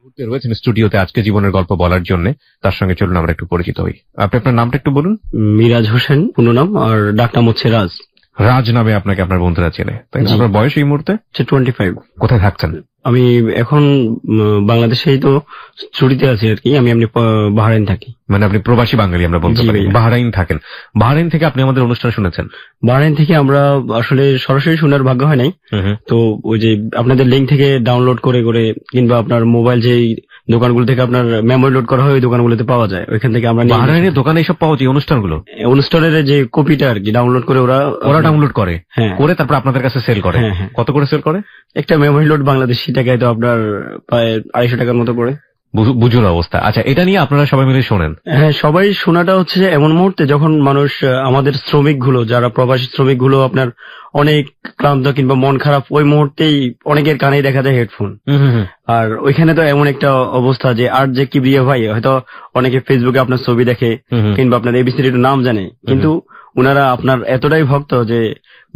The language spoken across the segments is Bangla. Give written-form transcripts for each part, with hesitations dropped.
মুহূর্তে রয়েছেন স্টুডিওতে আজকে জীবনের গল্প বলার জন্য। তার সঙ্গে চলুন আমরা একটু পরিচিত হই। আপনি আপনার নামটা একটু বলুন। মিরাজ হোসেন পুরো নাম, আর ডাক নাম হচ্ছে রাজ। রাজ নামে আপনাকে আপনার বন্ধুরা চেনে, তাই না? আপনার বয়স এই মুহূর্তে 25। কোথায় থাকছেন? আমি এখন বাংলাদেশেই তো ছুটিতে আছি আর কি। আমি বাহরাইন থাকি। মানে আপনি প্রবাসী বাঙালি আমরা বলতে পারি। বাহরাইন থাকেন। বাহরাইন থেকে আপনি আমাদের অনুষ্ঠান শুনেছেন? বাহরাইন থেকে আমরা আসলে সরাসরি শোনার ভাগ্য হয় নাই। তো ওই যে আপনাদের লিঙ্ক থেকে ডাউনলোড করে করে কিংবা আপনার মোবাইল যে দোকানগুলো থেকে আপনার মেমোরি লোড করা হয় ওই দোকানগুলোতে পাওয়া যায়, ওইখান থেকে আমরা বাহরাইনের দোকানে এসব পাওয়া যায় অনুষ্ঠানগুলো। অনুষ্ঠানের যে কপিটা আর কি ডাউনলোড করে ওরা ডাউনলোড করে করে তারপর আপনাদের কাছে সেল করে। কত করে সেল করে? একটা মেমোরি লোড বাংলাদেশি টাকায় তো আপনার প্রায় 250 টাকার মতো পড়ে। বুঝুন অবস্থা। আচ্ছা, এটা নিয়ে আপনারা সবাই মিলে শোনেন? হ্যাঁ, সবাই শোনাটা হচ্ছে এমন মুহূর্তে যখন মানুষ আমাদের শ্রমিক গুলো, যারা প্রবাসী শ্রমিক গুলো আপনার অনেক ক্লান্ত কিংবা মন খারাপ, ওই মুহূর্তেই অনেকের কানেই দেখা যায় হেডফোন। আর ওইখানে তো এমন একটা অবস্থা যে আর যে কিবরিয়া ভাই হয়তো অনেকে ফেসবুকে আপনার ছবি দেখে কিংবা আপনার এবিসিডি নাম জানে, কিন্তু উনারা আপনার এতটাই ভক্ত যে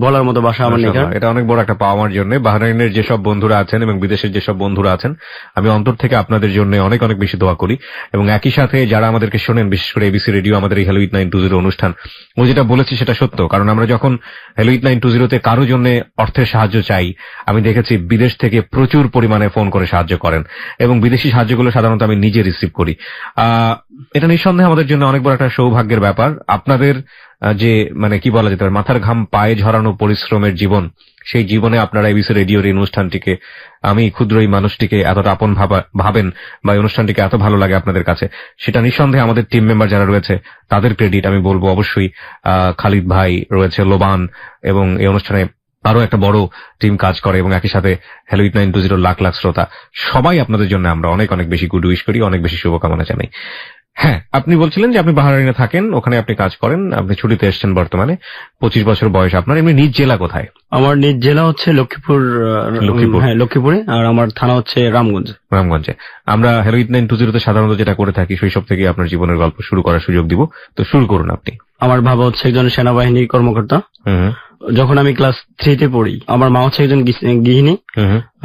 বলার মতো ভাষা আমার নেই। এটা অনেক বড় একটা পাওয়ার জন্য। বাহরাইনের যেসব বন্ধুরা আছেন এবং বিদেশের যেসব বন্ধুরা আছেন, আমি অন্তর থেকে আপনাদের জন্য অনেক অনেক বেশি দোয়া করি। এবং একই সাথে যারা আমাদেরকে শোনেন, বিশেষ করে এবিসি রেডিও, আমাদের এই হ্যালো উইথ 920 অনুষ্ঠান, ও যেটা বলেছি সেটা সত্য। কারণ আমরা যখন হ্যালো উইথ 920-তে কারো জন্য অর্থের সাহায্য চাই, আমি দেখেছি বিদেশ থেকে প্রচুর পরিমাণে ফোন করে সাহায্য করেন এবং বিদেশি সাহায্যগুলো সাধারণত আমি নিজে রিসিভ করি। এটা নিঃসন্দেহে আমাদের জন্য অনেক বড় একটা সৌভাগ্যের ব্যাপার। আপনাদের যে মানে কি বলা যেতে পারে, মাথার ঘাম পায়ে ঝরানো পরিশ্রমের জীবন, সেই জীবনে আপনারা এবিসি রেডিওর এই অনুষ্ঠানটিকে, আমি ক্ষুদ্র এই মানুষটিকে এতটা আপন ভাবেন বা এই অনুষ্ঠানটিকে এত ভালো লাগে আপনাদের কাছে, সেটা নিঃসন্দেহে আমাদের টিম মেম্বার যারা রয়েছে তাদের ক্রেডিট আমি বলবো। অবশ্যই খালিদ ভাই রয়েছে, লোবান, এবং এই অনুষ্ঠানে আরো একটা বড় টিম কাজ করে এবং একই সাথে হ্যালো উইথ 920 লাখ লাখ শ্রোতা, সবাই আপনাদের জন্য আমরা অনেক অনেক বেশি গুড উইশ করি, অনেক বেশি শুভকামনা জানাই। হ্যাঁ, আপনি বলছিলেন যে আপনি বাহরাইনে থাকেন, ওখানে আপনি কাজ করেন, আপনি ছুটিতে এসেছেন বর্তমানে। 25 বছর বয়স আপনার। এমনি নিজ জেলা কোথায়? আমার নিজ জেলা হচ্ছে লক্ষ্মীপুর। হ্যাঁ, লক্ষ্মীপুরে। আর আমার থানা হচ্ছে রামগঞ্জে। আমরা হ্যালো উইথ 920-তে সাধারণত যেটা করে থাকি, শৈশব থেকে আপনার জীবনের গল্প শুরু করার সুযোগ দিব। তো শুরু করুন আপনি। আমার বাবা হচ্ছে একজন সেনাবাহিনীর কর্মকর্তা। যখন আমি ক্লাস 3-তে পড়ি, আমার মা হচ্ছে একজন গৃহিণী,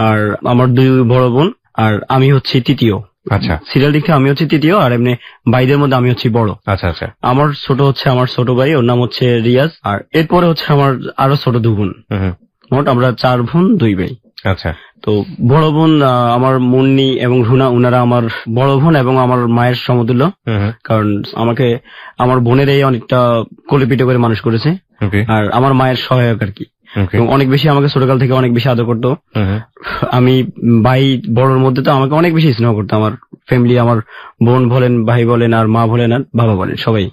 আর আমার 2 বড় বোন, আর আমি হচ্ছে তৃতীয়। আচ্ছা, সিরিয়াল দিকে আমি হচ্ছে তৃতীয়, আর এমনি ভাইদের মধ্যে আমি হচ্ছে বড়। আচ্ছা আচ্ছা। আমার ছোট হচ্ছে আমার ছোট ভাই, ওর নাম হচ্ছে রিয়াজ, আর এরপরে হচ্ছে আমার আরো ছোট 2 বোন। মোট আমরা 4 বোন 2 ভাই। আচ্ছা। তো বড় বোন আমার মুন্নি এবং রুনা, উনারা আমার বড় বোন এবং আমার মায়ের সমতুল্য। কারণ আমাকে আমার বোনেরাই অনেকটা কোলেপিটে করে মানুষ করেছে, আর আমার মায়ের সহায়ক আর কি। অনেক বেশি আমাকে ছোটকাল থেকে অনেক বেশি আদর করতো। আমি ভাই বড়র মধ্যে তো আমাকে অনেক বেশি স্নেহ করতো আমার ফ্যামিলি, আমার বোন বলেন, ভাই বলেন, আর মা বলেন, আর বাবা বলেন, সবাই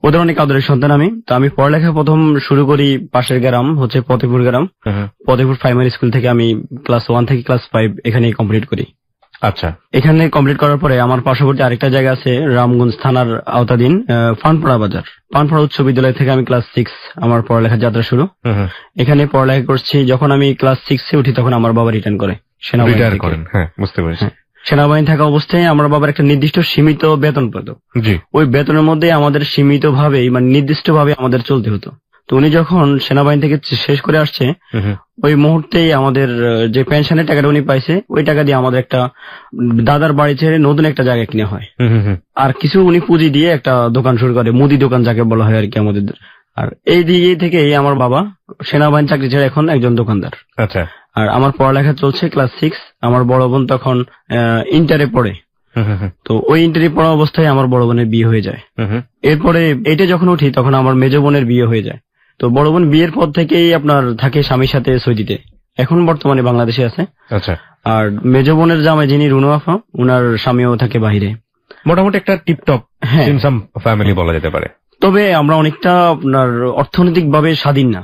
ওদের অনেক আদরের সন্তান আমি। তো আমি পড়ালেখা প্রথম শুরু করি পাশের গ্রাম হচ্ছে ফতেপুর গ্রাম, ফতেপুর প্রাইমারি স্কুল থেকে। আমি ক্লাস 1 থেকে ক্লাস 5 এখানেই কমপ্লিট করি। আচ্ছা। এখানে কমপ্লিট করার পরে আমার পার্শ্ববর্তী আরেকটা জায়গা আছে রামগঞ্জ থানার আওতাধীন পানপাড়া বাজার, পানপাড়া উচ্চ বিদ্যালয় থেকে আমি ক্লাস 6 আমার পড়ালেখার যাত্রা শুরু। এখানে পড়ালেখা করছি। যখন আমি ক্লাস 6-এ উঠি তখন আমার বাবা রিটার্ন করে সেনাবাহিনী। হ্যাঁ, বুঝতে পেরেছি। সেনাবাহিনী থাকা অবস্থায় আমার বাবার একটা নির্দিষ্ট সীমিত বেতন পেত। ওই বেতনের মধ্যে আমাদের সীমিত ভাবে মানে নির্দিষ্ট ভাবে আমাদের চলতে হতো। তো উনি যখন সেনাবাহিনী থেকে শেষ করে আসছে, ওই মুহূর্তেই আমাদের যে পেনশনের টাকাটা উনি পাইছে, ওই টাকা দিয়ে আমাদের একটা দাদার বাড়ি ছেড়ে নতুন একটা জায়গা কিনে হয়, আর কিছু উনি পুঁজি দিয়ে একটা দোকান শুরু করে, মুদি দোকান যাকে বলা হয় আর কি আমাদের। আর এই দিকে থেকে আমার বাবা সেনাবাহিনী চাকরি ছেড়ে এখন একজন দোকানদার। আচ্ছা। আর আমার পড়ালেখা চলছে ক্লাস 6। আমার বড় বোন তখন ইন্টারে পড়ে। তো ওই ইন্টারে পড়া অবস্থায় আমার বড় বোনের বিয়ে হয়ে যায়। এরপরে এইটা যখন উঠি তখন আমার মেজ বোনের বিয়ে হয়ে যায়। তো বড় বোন বিয়ের পর থেকেই আপনার থাকে স্বামীর সাথে সৌদিতে, এখন বর্তমানে বাংলাদেশে আছে। আচ্ছা। আর মেজ বোনের জামাই যিনি রুনু আফা, উনার স্বামীও থাকে বাহিরে। মোটামুটি একটা টিপটপ ফ্যামিলি বলা যেতে পারে। তবে আমরা অনেকটা আপনার অর্থনৈতিক ভাবে স্বাধীন না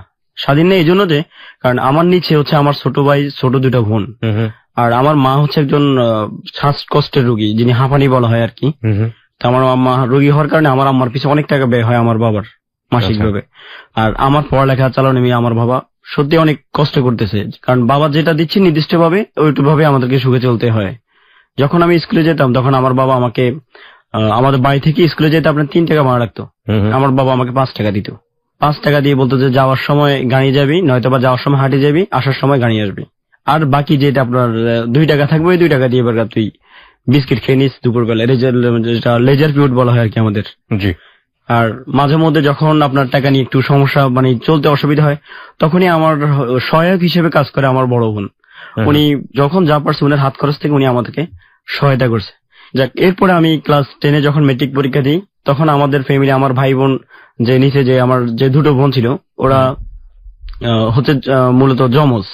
এই জন্য যে, কারণ আমার নিচে হচ্ছে আমার ছোট ভাই, ছোট 2টা বোন, আর আমার মা হচ্ছে একজন শ্বাসকষ্টের রোগী, যিনি হাঁপানি বলা হয় আর কি। তো আমার মা রোগী হওয়ার কারণে আমার আম্মার পিছনে অনেক টাকা ব্যয় হয় আমার বাবার মাসিক ভাবে। আর আমার পড়ালেখা চালানো নিয়ে আমার বাবা সত্যি অনেক কষ্ট করতেছে, কারণ বাবা যেটা দিচ্ছে নির্দিষ্ট ভাবে ওইটু ভাবে আমাদেরকে সুখে চলতে হয়। যখন আমি স্কুলে যেতাম তখন আমার বাবা আমাকে আমাদের বাড়ি থেকে স্কুলে যেতে আপনার 3 টাকা ভাড়া লাগতো, আমার বাবা আমাকে 5 টাকা দিত। 5 টাকা দিয়ে বলতো যে যাওয়ার সময় গাড়ি যাবি, নয়তো বা যাওয়ার সময় হাঁটে যাবি, আসার সময় গাড়ি আসবি। আর বাকি যেটা আপনার 2 টাকা থাকবে ওই 2 টাকা দিয়ে এবার তুই বিস্কিট খেয়ে নিস দুপুরবেলা, যেটা লেজার পিরিয়ড বলা হয় আর কি আমাদের। জি। আর মাঝে মধ্যে যখন আপনার টাকা নিয়ে একটু সমস্যা মানে চলতে অসুবিধা হয়, তখনই আমার সহায়ক হিসেবে কাজ করে আমার বড় বোন। উনি যখন যা পারছে উনার হাত খরচ থেকে উনি আমাদেরকে সহায়তা করছে। যাক, এরপরে আমি ক্লাস 10-এ যখন মেট্রিক পরীক্ষা দিই, তখন আমাদের ফ্যামিলি, আমার ভাই বোন যে নিচে যে আমার যে 2টো বোন ছিল, ওরা হচ্ছে মূলত জমজ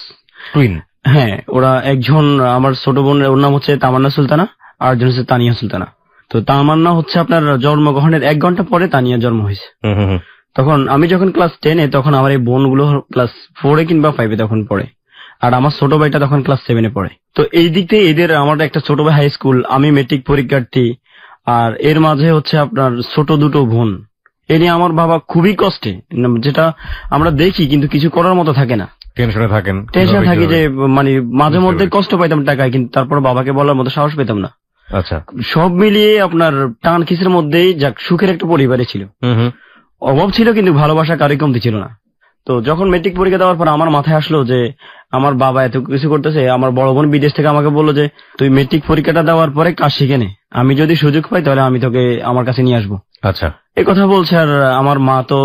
টুইন। হ্যাঁ, ওরা একজন আমার ছোট বোন, ওর নাম হচ্ছে তামান্না সুলতানা, আর একজন হচ্ছে তানিয়া সুলতানা। তো তামান্না হচ্ছে আপনার জন্মগ্রহণের 1 ঘন্টা পরে তানিয়া জন্ম হয়েছে। তখন আমি যখন ক্লাস 10-এ, তখন আমার এই বোনগুলো ক্লাস 4-এ কিংবা 5-এ তখন পড়ে, আর আমার ছোট ভাইটা তখন ক্লাস 7-এ পড়ে। তো এই দিক থেকে এদের, আমার একটা ছোট ভাই হাই স্কুল, আমি মেট্রিক পরীক্ষার্থী, আর এর মাঝে হচ্ছে আপনার ছোট 2টো বোন। এ নিয়ে আমার বাবা খুবই কষ্টে, যেটা আমরা দেখি কিন্তু কিছু করার মতো থাকে না। টেনশনে থাকি যে মানে মাঝে মধ্যে কষ্ট পাইতাম টাকায়, কিন্তু তারপর বাবাকে বলার মতো সাহস পেতাম না। আচ্ছা, সব মিলিয়ে আপনার টান কিসের মধ্যেই যাক সুখের একটা পরিবারে ছিল। অভাব ছিল কিন্তু ভালোবাসা কারই কমতি ছিল না। তো যখন মেট্রিক পরীক্ষা দেওয়ার পর আমার মাথায় আসলো যে আমার বাবা এত কিছু করতেছে, আমার বড় বোন বিদেশ থেকে আমাকে বললো যে তুই মেট্রিক পরীক্ষাটা দেওয়ার পরে কাজ শিখে নে, আমি যদি সুযোগ পাই তাহলে আমি তোকে আমার কাছে নিয়ে আসবো। আচ্ছা, এই কথা বলছে। আর আমার মা তো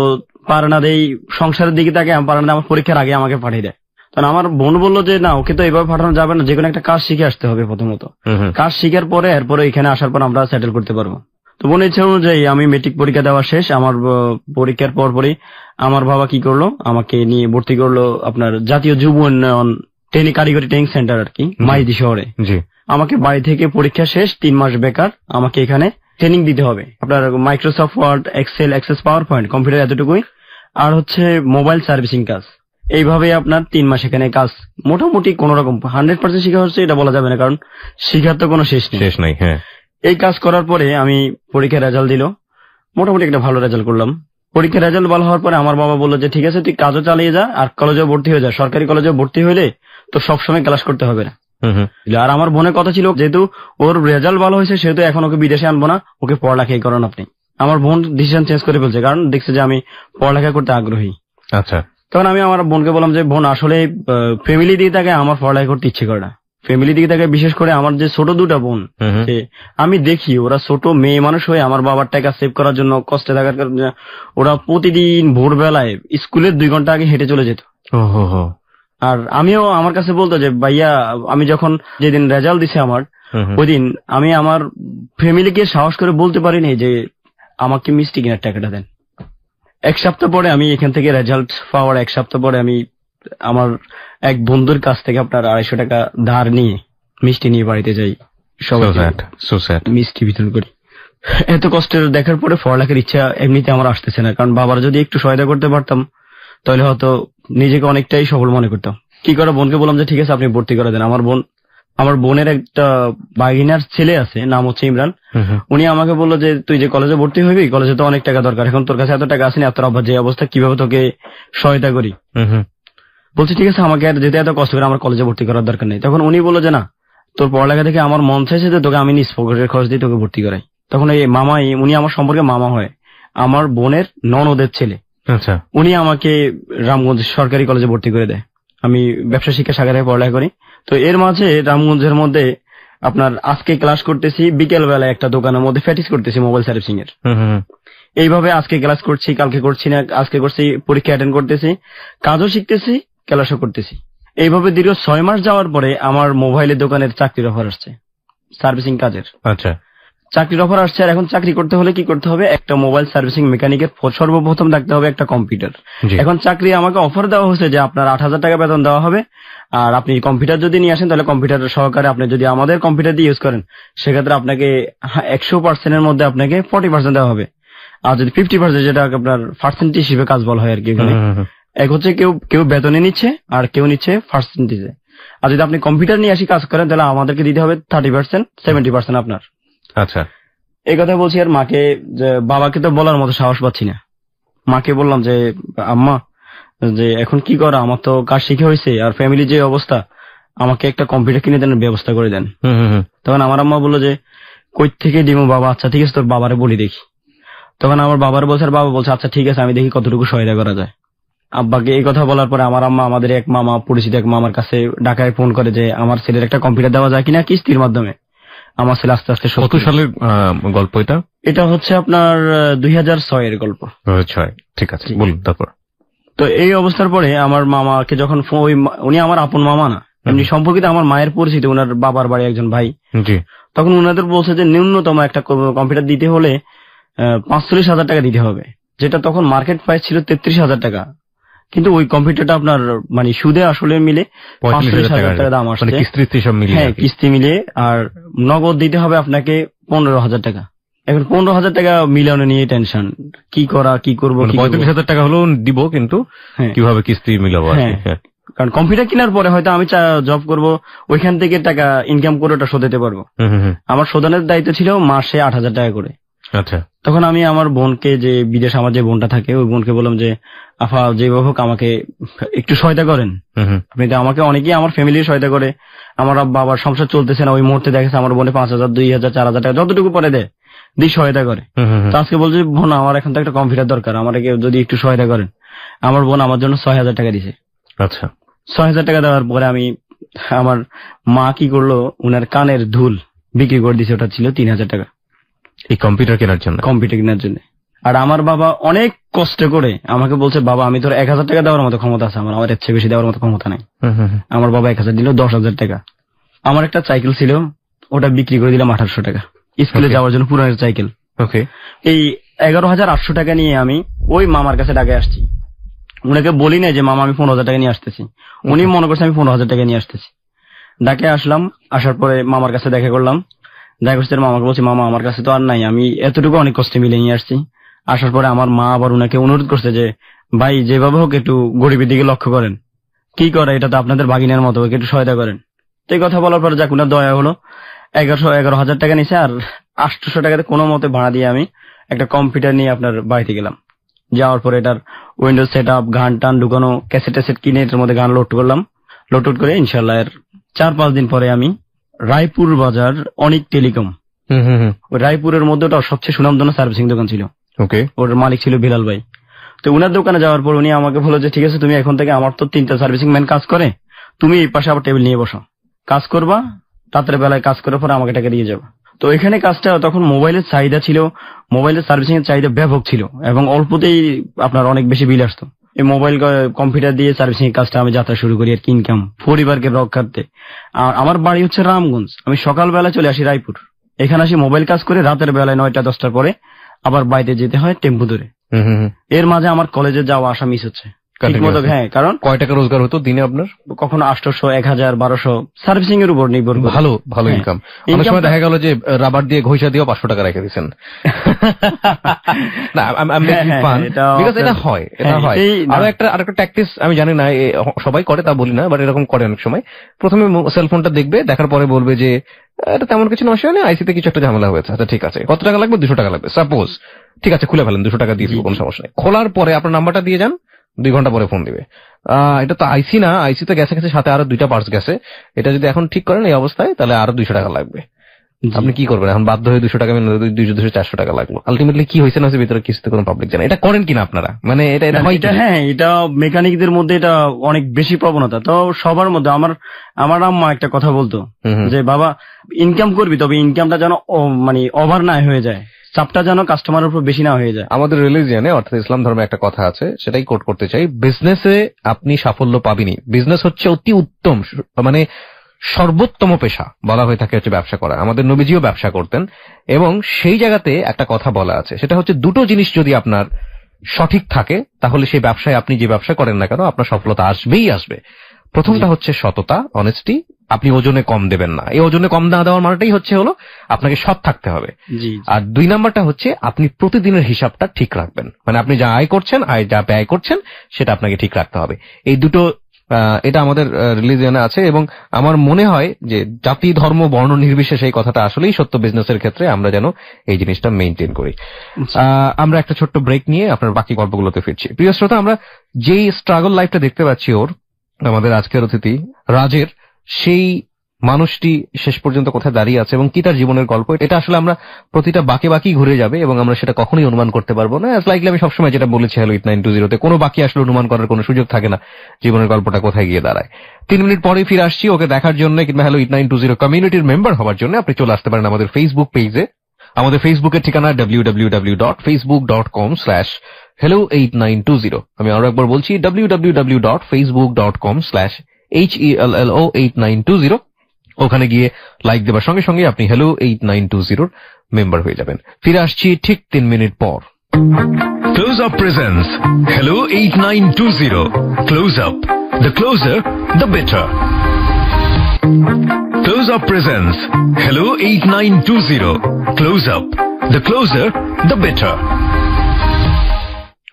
পারে না, দেই সংসারের দিকে তাকে পারে না, আমার পরীক্ষার আগে আমাকে পাঠিয়ে দেয়। তখন আমার বোন বললো যে না, ওকে তো এভাবে পাঠানো যাবে না, যেকোনো একটা কাজ শিখে আসতে হবে প্রথমত। কাজ শিখার পরে এরপরে এখানে আসার পর আমরা সেটেল করতে পারবো। তো বোনের ইচ্ছা অনুযায়ী আমি মেট্রিক পরীক্ষা দেওয়া শেষ। আমার পরীক্ষার পরপরই আমার বাবা কি করলো, আমাকে নিয়ে ভর্তি করলো আপনার জাতীয় যুব উন্নয়ন কারিগরি ট্রেনিং সেন্টার আর কি, মাইদি শহরে। আমাকে বাড়ি থেকে পরীক্ষা শেষ 3 মাস বেকার, আমাকে এখানে ট্রেনিং দিতে হবে। আপনার Microsoft Word, Excel, Access power point, computer এতটুকুই, আর হচ্ছে মোবাইল সার্ভিসিং কাজ। এইভাবে আপনার 3 মাস এখানে কাজ মোটামুটি কোন রকম 100% শিখা হচ্ছে এটা বলা যাবে না, কারণ শিখার তো কোনো শেষ নেই। হ্যাঁ, এই কাজ করার পরে আমি পরীক্ষার রেজাল্ট দিল, মোটামুটি একটা ভালো রেজাল্ট করলাম। পরীক্ষার রেজাল্ট ভালো হওয়ার পরে আমার বাবা বললো যে ঠিক আছে, তুই কাজও চালিয়ে যা, আর কলেজেও ভর্তি হয়ে যা। সরকারি কলেজে ভর্তি হইলে তো সবসময় ক্লাস করতে হবে না। আর আমার বোনের কথা ছিল, যেহেতু ওর রেজাল্ট ভালো হয়েছে সেহেতু এখন ওকে বিদেশে আনবো না, ওকে পড়ালেখাই করেন আপনি। আমার বোন ডিসিশন চেঞ্জ করে ফেলছে, কারণ দেখছে যে আমি পড়ালেখা করতে আগ্রহী। আচ্ছা, তখন আমি আমার বোনকে বললাম যে বোন, আসলে ফ্যামিলি দিয়ে তাকে আমার পড়ালেখা করতে ইচ্ছে করে না। ফ্যামিলি দিকে তাকে, বিশেষ করে আমার যে ছোট 2টা বোন, আমি দেখি ওরা ছোট মেয়ে মানুষ হয়ে আমার বাবার টাকা সেভ করার জন্য কষ্টে থাকার কারণে ওরা প্রতিদিন ভোরবেলায় স্কুলের 2 ঘন্টা আগে হেঁটে চলে যেত। আর আমিও আমার কাছে বলতো যে ভাইয়া, আমি যখন যেদিন রেজাল্ট দিছে আমার, ওই দিন আমি আমার ফ্যামিলিকে সাহস করে বলতে পারিনি যে আমাকে মিষ্টি কেনার টাকাটা দেন। 1 সপ্তাহ পরে আমি এখান থেকে রেজাল্ট পাওয়ার 1 সপ্তাহ পরে আমি আমার এক বন্ধুর কাছ থেকে আপনার 250 টাকা ধার নিয়ে মিষ্টি নিয়ে বাড়িতে যাই, সবাই মিষ্টি বিতরণ করি। এত কষ্টের দেখার পরে পড়ালেখার ইচ্ছা এমনিতে আমার আসতেছে না, কারণ বাবার যদি একটু সহায়তা করতে পারতাম তাহলে হয়তো নিজেকে অনেকটাই সফল মনে করতাম। কি করে বোনকে বললাম যে ঠিক আছে আপনি ভর্তি করে দেন। আমার বোনের একটা বাগিনার ছেলে আছে, নাম হচ্ছে ইমরান। উনি আমাকে বললো যে তুই যে কলেজে ভর্তি হইবি, কলেজে তো অনেক টাকা দরকার, এখন তোর কাছে এত টাকা আসেনি, তোর আব্বার যে অবস্থা, কিভাবে তোকে সহায়তা করি। বলছি ঠিক আছে, আমাকে আর যেতে এত কষ্ট করে আমার কলেজে ভর্তি করার দরকার নেই। তখন উনি বললো যে না, তোর পড়ালেখা থেকে আমার মন চাইছে যে তোকে আমি নিজ পকেটের খরচ দিয়ে তোকে ভর্তি করাই। তখন এই মামাই, উনি আমার সম্পর্কে মামা হয়, আমার বোনের ননদের ছেলে। আচ্ছা, উনি আমাকে রামগঞ্জ সরকারি কলেজে ভর্তি করে দেয়। আমি ব্যবসা শিক্ষা শাখায় পড়ালেখা করি। তো এর মাঝে রামগঞ্জের মধ্যে আপনার আজকে ক্লাস করতেছি, বিকেল বেলায় একটা দোকানের মধ্যে প্র্যাকটিস করতেছি মোবাইল সার্ভিসিং এর। এইভাবে আজকে ক্লাস করছি, কালকে করছি না, আজকে করছি, পরীক্ষা অ্যাটেন্ড করতেছি, কাজও শিখতেছি, ক্লাসও করতেছি। এইভাবে দীর্ঘ 6 মাস যাওয়ার পরে আমার মোবাইলের দোকানের চাকরির অফার আসছে, সার্ভিসিং কাজের। আচ্ছা, চাকরির অফার আসছে। আর এখন চাকরি করতে হলে কি করতে হবে, একটা মোবাইল সার্ভিসিং মেকানিকের সর্বপ্রথম থাকতে হবে একটা কম্পিউটার। এখন চাকরি আমাকে অফার দেওয়া হয়েছে যে আপনার 8,000 টাকা বেতন দেওয়া হবে, আর আপনি কম্পিউটার যদি নিয়ে আসেন তাহলে কম্পিউটার সহকারে আপনি যদি আমাদের কম্পিউটার দিয়ে ইউজ করেন সেক্ষেত্রে আপনাকে 100% এর মধ্যে আপনাকে 40% দেওয়া হবে। আর যদি 50%, যেটা আপনার পার্সেন্টেজ হিসেবে কাজ বলা হয় আর কি, এক হচ্ছে কেউ বেতনে নিচ্ছে আর কেউ নিচ্ছে পার্সেন্টেজে। আর যদি আপনি কম্পিউটার নিয়ে আসি কাজ করেন তাহলে আমাদেরকে দিতে হবে 30%, 70% আপনার। আচ্ছা, এই কথা বলছি। আর মাকে, বাবাকে তো বলার মতো সাহস পাচ্ছি না। মাকে বললাম যে আম্মা, যে এখন কি করা, আমার তো কাজ শিখে হয়েছে, আর ফ্যামিলির যে অবস্থা, আমাকে একটা কম্পিউটার কিনে দেন, ব্যবস্থা করে দেন। তখন আমার আম্মা বললো যে কই থেকে দিব বাবা, আচ্ছা ঠিক আছে তোর বাবারে বলি দেখি। তখন আমার বাবার বলছে, আর বাবা বলছে আচ্ছা ঠিক আছে, আমি দেখি কতটুকু সহায়তা করা যায়। আব্বাকে এই কথা বলার পরে আমার আম্মা আমাদের এক মামা, পরিচিত এক মামার কাছে ঢাকায় ফোন করে যে আমার ছেলের একটা কম্পিউটার দেওয়া যায় কিনা কিস্তির মাধ্যমে। আমার ছেলে আস্তে আস্তে। কত সালের গল্প এটা? এটা হচ্ছে আপনার 2006 এর গল্প। 2006, ঠিক আছে, বলুন তারপর। তো এই অবস্থার পরে আমার মামাকে যখন উনি আমার আপন মামা না, এমনি সম্পর্কিত আমার মায়ের পরিচিত, ওনার বাবার বাড়ি একজন ভাই, তখন ওনাদের বলছে যে ন্যূনতম একটা কম্পিউটার দিতে হলে 45,000 টাকা দিতে হবে, যেটা তখন মার্কেট প্রাইস ছিল 33,000 টাকা। কিন্তু ওই কম্পিউটারটা আপনার মানে সুদে আসলে মিলে 45,000 টাকা দাম আসছে, হ্যাঁ কিস্তি মিলে। আর নগদ দিতে হবে আপনাকে 15,000 টাকা। এখন 15,000 টাকা মিলানো নিয়ে টেনশন, কি করবো। 35,000 টাকা হলেও দিব, কিন্তু কিভাবে কিস্তি মিলাবো। কারণ কম্পিউটার কেনার পরে হয়তো আমি জব করব, ওইখান থেকে টাকা ইনকাম করে ওটা শোধাতে পারবো। আমার শোধানোর দায়িত্ব ছিল মাসে 8,000 টাকা করে। আচ্ছা, তখন আমি আমার বোনকে, যে বিদেশ আমার যে বোনটা থাকে, ওই বোনকে বললাম যে আফা যেভাবে হোক আমাকে একটু সহায়তা করেন। আপনি তো আমাকে, অনেকেই আমার ফ্যামিলির সহায়তা করে, আমার বাবার সংসার চলতেছে না, ওই মুহূর্তে দেখেছে আমার বোনে 5,000, 2,000, 4,000 টাকা যতটুকু পরে দেয় দিয়ে সহায়তা করে। তো আজকে বলছে বোন আমার এখন তো একটা কম্পিউটার দরকার, আমাকে যদি একটু সহায়তা করেন। আমার বোন আমার জন্য 6,000 টাকা দিছে। আচ্ছা, 6,000 টাকা দেওয়ার পরে আমার মা কি করলো, উনার কানের দুল বিক্রি করে দিছে, ওটা ছিল 3,000 টাকা এই কম্পিউটার কেনার জন্য। আর আমার বাবা অনেক কষ্ট করে আমাকে বলছে, বাবা আমি তোর 1,000 টাকা দেওয়ার মতো ক্ষমতা আছে, আমার এর চেয়ে বেশি দেওয়ার মতো ক্ষমতা নাই। আমার বাবা 1,000 দিল, 10,000 টাকা। আমার একটা সাইকেল ছিল, ওটা বিক্রি করে দিলাম 1,800 টাকা, স্কুলে যাওয়ার জন্য পুরানো সাইকেল। এই 11,800 টাকা নিয়ে আমি ওই মামার কাছে ঢাকায় আসছি। উনাকে বলি না যে মামা আমি 15,000 টাকা নিয়ে আসতেছি, উনি মনে করছে আমি 15,000 টাকা নিয়ে আসতেছি। ঢাকায় আসলাম, আসার পরে মামার কাছে দেখা করলাম। দেখা করছে মামাকে বলছি, মামা আমার কাছে তো আর নাই, আমি এতটুকু অনেক কষ্টে মিলে নিয়ে আসছি। আসার পরে আমার মা আবার উনাকে অনুরোধ করছে যে ভাই যেভাবে হোক একটু গরিবের দিকে লক্ষ্য করেন, কি করে এটা তো আপনাদের ভাগিনের মতো, একটু সহায়তা করেন। তো এই কথা বলার পরে যাক উনার দয়া হলো, 11,000 টাকা নিছে। আর 800 টাকাতে কোনো মতে ভাড়া দিয়ে আমি একটা কম্পিউটার নিয়ে আপনার বাড়িতে গেলাম। যাওয়ার পরে এটার উইন্ডোজ সেট আপ, গান টান ঢুকানো, ক্যাসেট কিনে এটার মধ্যে গান লোড করলাম। লোড করে ইনশাল্লাহ এর 4-5 দিন পরে আমি রায়পুর বাজার অনেক টেলিকম, ওই রায়পুরের মধ্যে ওটা সবচেয়ে সুনামধন্য সার্ভিসিং দোকান ছিল, ওর মালিক ছিল বিলাল ভাই। তো উনার দোকানে যাওয়ার পর উনি আমাকে বললো যে ঠিক আছে তুমি এখন থেকে, আমার তো 3টা সার্ভিসিং ম্যান কাজ করে, তুমি এই পাশে আবার টেবিল নিয়ে বসো, কাজ করবা, রাতের বেলায় কাজ করার পরে আমাকে টাকা দিয়ে যাবে। তো এখানে কাজটা তখন মোবাইলের চাহিদা ছিল, মোবাইলের সার্ভিসিং এর চাহিদা ব্যাপক ছিল এবং অল্পতেই আপনার অনেক বেশি বিল আসতো। এই মোবাইল কম্পিউটার দিয়ে সার্ভিসিং এর কাজটা আমি যাত্রা শুরু করি আর কি, ইনকাম পরিবারকে রক্ষার্থে। আর আমার বাড়ি হচ্ছে রামগঞ্জ, আমি সকালবেলা চলে আসি রায়পুর, এখানে আসি মোবাইল কাজ করে, রাতের বেলায় 9টা-10টার পরে আবার বাড়িতে যেতে হয় টেম্পু ধরে। এর মাঝে আমার কলেজে যাওয়া আসা মিস হচ্ছে। হ্যাঁ, কারণ কয় টাকা রোজগার হতো দিনে আপনার? কখনো 800, 1,000, 1200 সার্ভিসিং এর উপর নির্ভর। ভালো ইনকাম। অনেক সময় দেখা গেল যে রাবার দিয়ে ঘষা দিয়েও 500 টাকা রেখে দিচ্ছেন। না, এটা হয়। আরেকটা ট্যাকটিস আমি জানি না সবাই করে, তা বলি না, বাট এরকম করে অনেক সময়। প্রথমে সেলফোনটা দেখবে, দেখার পরে বলবে যে এটা তেমন কিছু নষ্ট হয়নি, আইসিতে কিছু একটা ঝামেলা হয়েছে, আচ্ছা ঠিক আছে, কত টাকা লাগবে? 200 টাকা লাগবে সাপোজ, ঠিক আছে খুলে ফেলেন, 200 টাকা দিয়ে দিব, কোনো সমস্যা নেই। খোলার পরে আপনার নাম্বারটা দিয়ে যান, 2 ঘন্টা পরে ফোন দিবে, এটা তো আইসি না, আইসিতে গেছে সাথে আরো 2টা পার্টস গেছে, এটা যদি এখন ঠিক করেন এই অবস্থায় তাহলে আরো 200 টাকা লাগবে। আপনি কি করবেন এখন? বাধ্য হয়ে 200 টাকা, 200-400 টাকা লাগলো। আলটিমেটলি কি হয়েছে না হয়েছে ভিতরে কিছুতে কোনো পাবলিক জানে। এটা করেন কিনা আপনারা? মানে এটা হ্যাঁ, এটা মেকানিকদের মধ্যে এটা অনেক বেশি প্রবণতা। তো সবার মধ্যে আমার আম্মা একটা কথা বলতো যে বাবা ইনকাম করবি, তবে ইনকামটা যেন মানে ওভার না হয়ে যায়, চাপটা যেন কাস্টমারের উপর বেশি না হয়ে যায়। আমাদের রিলিজিয়নে অর্থাৎ ইসলাম ধর্মে একটা কথা আছে, সেটাই কোট করতে চাই। বিজনেসে আপনি সাফল্য পাবেনই, বিজনেস হচ্ছে অতি উত্তম, মানে সর্বোত্তম পেশা বলা হয়ে থাকে হচ্ছে ব্যবসা করা। আমাদের নবীজিও ব্যবসা করতেন এবং সেই জায়গাতে একটা কথা বলা আছে, সেটা হচ্ছে দুটো জিনিস যদি আপনার সঠিক থাকে তাহলে সেই ব্যবসায় আপনি যে ব্যবসা করেন না কেন আপনার সফলতা আসবেই আসবে। প্রথমটা হচ্ছে সততা, অনেস্টি, আপনি ওজনে কম দেবেন না। এই ওজনে কম না দেওয়ার মানেটাই হলো আপনাকে সৎ থাকতে হবে। আর 2 নাম্বারটা হচ্ছে আপনি প্রতিদিনের হিসাবটা ঠিক রাখবেন, মানে আপনি যা আয় করছেন, যা ব্যয় করছেন সেটা আপনাকে ঠিক রাখতে হবে। এই দুটো, এটা আমাদের রিলিজিয়নে আছে এবং আমার মনে হয় যে জাতি ধর্ম বর্ণ নির্বিশেষে এই কথাটা আসলেই সত্য বিজনেসের ক্ষেত্রে, আমরা যেন এই জিনিসটা মেইনটেইন করি। আমরা একটা ছোট্ট ব্রেক নিয়ে আপনার বাকি গল্পগুলোতে ফিরছি। প্রিয় শ্রোতা, আমরা যেই স্ট্রাগল লাইফটা দেখতে পাচ্ছি ওর, আমাদের আজকের অতিথি রাজের, সেই মানুষটি শেষ পর্যন্ত কোথায় দাঁড়িয়ে আছে এবং কি তার জীবনের গল্প, এটা আসলে আমরা প্রতিটা বাকি বাকি ঘুরে যাবে এবং আমরা সেটা কখনোই অনুমান করতে পারবো না। অ্যাজ লাইকলি আমি সবসময় যেটা বলেছি হ্যালো 8920 তে কোনো বাকি আসলে অনুমান করার কোনো সুযোগ থাকে না জীবনের গল্পটা কোথায় গিয়ে দাঁড়ায়। 3 মিনিট পরে ফিরে আসছি ওকে দেখার জন্য কিংবা হ্যালো 8920 কমিউনিটির মেম্বার হওয়ার জন্য আপনি চলে আসতে পারেন আমাদের ফেসবুক পেজে। আমাদের ফেসবুকের ঠিকানা www.facebook.com/hello8920। আমি আরো একবার বলছি www.facebook.com/HELLO8920। ওখানে গিয়ে লাইক দেবার সঙ্গে সঙ্গে আপনি হ্যালো 8920 মেম্বার হয়ে যাবেন। ফিরে আসছি ঠিক 3 মিনিট পর। Close up presents hello 8920। Close up, the closure the better. Close up presents hello 8920। Close up, the closure the better.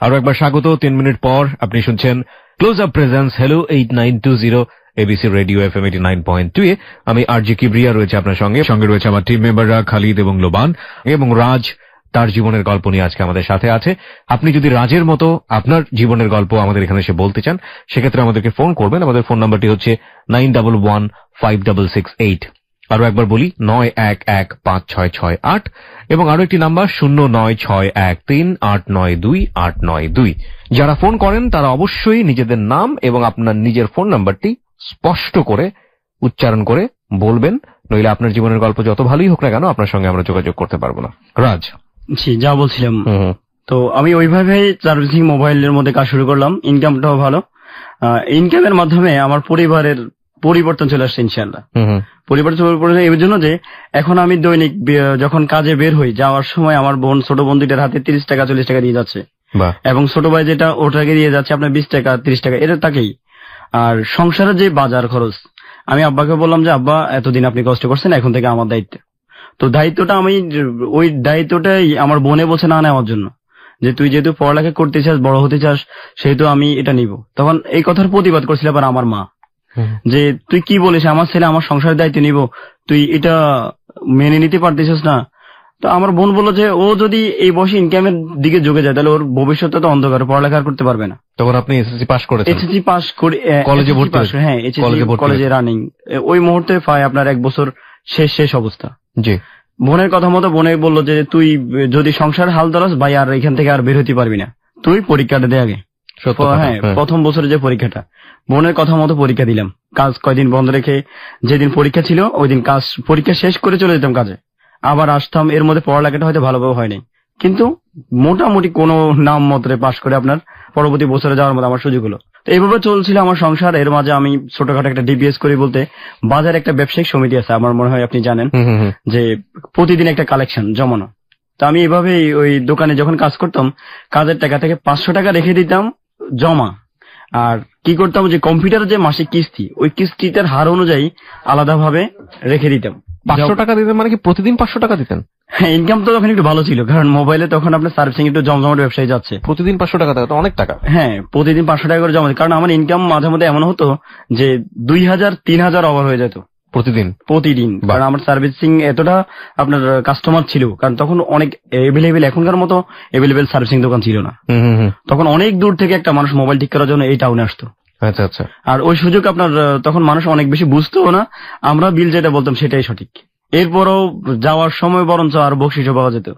আরো একবার স্বাগত। 3 মিনিট পর আপনি শুনছেন close up presents hello 8920 ABC radio FM 89.2 এ। আমি আরজি কিবরিয়া রয়েছে আপনার সঙ্গে রয়েছে আমার টিম মেম্বাররা খালিদ এবং লোবান এবং রাজ তার জীবনের গল্প নিয়ে আজকে আমাদের সাথে আছে। আপনি যদি রাজের মতো আপনার জীবনের গল্প আমাদের এখানে এসে বলতে চান সেক্ষেত্রে আমাদেরকে ফোন করবেন। আমাদের ফোন নাম্বারটি হচ্ছে 91156668। আরো একবার বলি 91156668 এবং আরো একটি নাম্বার 09613892892। যারা ফোন করেন তারা অবশ্যই নিজেদের নাম এবং আপনার নিজের ফোন নাম্বারটি স্পষ্ট করে উচ্চারণ করে বলবেন, নইলে আপনার জীবনের গল্প যত ভালোই হোক না কেন আপনার সঙ্গে আমরা যোগাযোগ করতে পারবো না। রাজ জি, যা বলছিলাম, তো আমি ওইভাবে সার্ভিসিং মোবাইলের মধ্যে কাজ শুরু করলাম। ইনকামটাও ভালো, ইনকামের মাধ্যমে আমার পরিবারের পরিবর্তন চলে আসছে ইনশাআল্লাহ। পরিবর্তন এই জন্য যে এখন আমি দৈনিক যখন কাজে বের হই, যাওয়ার সময় আমার বোন ছোট বোন দুইটার হাতে 30 টাকা 40 টাকা দিয়ে যাচ্ছে এবং ছোট ভাই যেটা ওটাকে দিয়ে যাচ্ছে আপনার 20 টাকা 30 টাকা, এটা তাকেই। আর সংসারের যে বাজার খরচ, আমি আব্বাকে বললাম যে আব্বা এতদিন আপনি কষ্ট করছেন, এখন থেকে আমার দায়িত্ব। তো দায়িত্বটা আমি ওই দায়িত্বটাই আমার বোনে বলছে না নেওয়ার জন্য, যে তুই যেহেতু পড়ালেখা করতে চাস, বড় হতে চাস, সেহেতু আমি এটা নিব। তখন এই কথার প্রতিবাদ করছিল আবার আমার মা, যে তুই কি বলিস, আমার ছেলে আমার সংসারের দায়িত্ব নিব, তুই এটা মেনে নিতে পারতেছিস না। তো আমার বোন বললো যে ও যদি এই বয়সে ইনকামের দিকে ঝুঁকে যায় তাহলে ওর ভবিষ্যৎটা তো অন্ধকার, পড়ালেখা করতে পারবে না। তখন আপনি এসএসসি পাস করেছেন? এসএসসি পাস করে কলেজে ভর্তি, হ্যাঁ কলেজে রানিং। ওই মুহূর্তে পায় আপনার 1 বছর শেষ অবস্থা। জি, বোনের কথা মতো বোনে বললো যে তুই যদি সংসার হাল ধরাস ভাই আর এখান থেকে আর বের হতে পারবি না, তুই পরীক্ষাটা দে আগে। হ্যাঁ, প্রথম বছরের যে পরীক্ষাটা, বোনের কথা মতো পরীক্ষা দিলাম। কাজ কয়দিন বন্ধ রেখে, যেদিন পরীক্ষা ছিল ওই দিন কাজ পরীক্ষা শেষ করে চলে যেতাম কাজে, আবার আসতাম। এর মধ্যে পড়ালেখাটা হয়তো ভালোভাবে হয়নি, কিন্তু মোটামুটি কোন নাম মতরে পাশ করে আপনার পরবর্তী বছরে যাওয়ার মতো আমার সুযোগ হলো। তো এইভাবে চলছিল আমার সংসার। এর মাঝে আমি ছোটখাটো একটা ডিপিএস করি, বলতে বাজারে একটা ব্যবসায়িক সমিতি আছে, আমার মনে হয় আপনি জানেন, যে প্রতিদিন একটা কালেকশন জমানো। তো আমি এইভাবেই ওই দোকানে যখন কাজ করতাম, কাজের টাকা থেকে 500 টাকা রেখে দিতাম জমা। আর কি করতাম, যে কম্পিউটারের যে মাসিক কিস্তি, ওই কিস্তিটার হার অনুযায়ী আলাদাভাবে রেখে দিতাম। 500 টাকা দিতেন মানে কি প্রতিদিন 500 টাকা দিতেন? হ্যাঁ, ইনকাম তো তখন একটু ভালো ছিল, কারণ মোবাইলে তখন আপনার সার্ভিসিং একটু জমজমাট ব্যবসায় যাচ্ছে। প্রতিদিন 500 টাকা তো অনেক টাকা। হ্যাঁ, প্রতিদিন 500 টাকা করে জমা। কারণ আমার ইনকাম মাঝে মধ্যে এমন হতো যে 2000-3000 ওভার হয়ে যেত প্রতিদিন। কারণ আমার সার্ভিসিং এতটা আপনার কাস্টমার ছিল, কারণ তখন অনেক এভেলেবেল, এখনকার মতো এভেলেবেল সার্ভিসিং দোকান ছিল না। তখন অনেক দূর থেকে একটা মানুষ মোবাইল ঠিক করার জন্য এই টাউনে আসতো। আচ্ছা আচ্ছা। আর ওই সুযোগ আপনার তখন মানুষ অনেক বেশি বুঝতো না, আমরা বিল যেটা বলতাম সেটাই সঠিক। এরপরও যাওয়ার সময় বরঞ্চ আর বকশিসও পাওয়া যেত,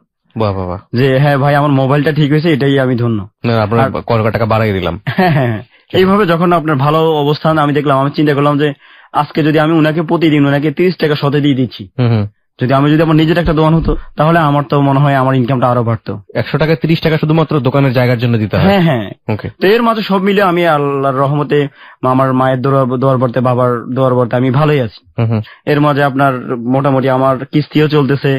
যে হ্যাঁ ভাই আমার মোবাইলটা ঠিক হয়েছে, এটাই আমি ধন্য, আপনার কত টাকা বাড়াই দিলাম। হ্যাঁ, এইভাবে যখন আপনার ভালো অবস্থান আমি দেখলাম, আমি চিন্তা করলাম যে আজকে যদি আমি প্রতিদিন 30 টাকা শতে দিয়ে দিচ্ছি, যদি আমার নিজের একটা দোকান হতো তাহলে আমার তো মনে হয় আমার ইনকামটা আরো বাড়তো। 100 টাকা 30 টাকা শুধুমাত্র দোকানের জায়গার জন্য দিতে হয়। হ্যাঁ হ্যাঁ। তো এর মাঝে সব মিলে আমি আল্লাহর রহমতে আমার মায়ের দোয়ার বর্তে, বাবার দোয়ার বর্তে আমি ভালোই আছি। এর মাঝে আপনার মোটামুটি আমার কিস্তিও চলতেছে,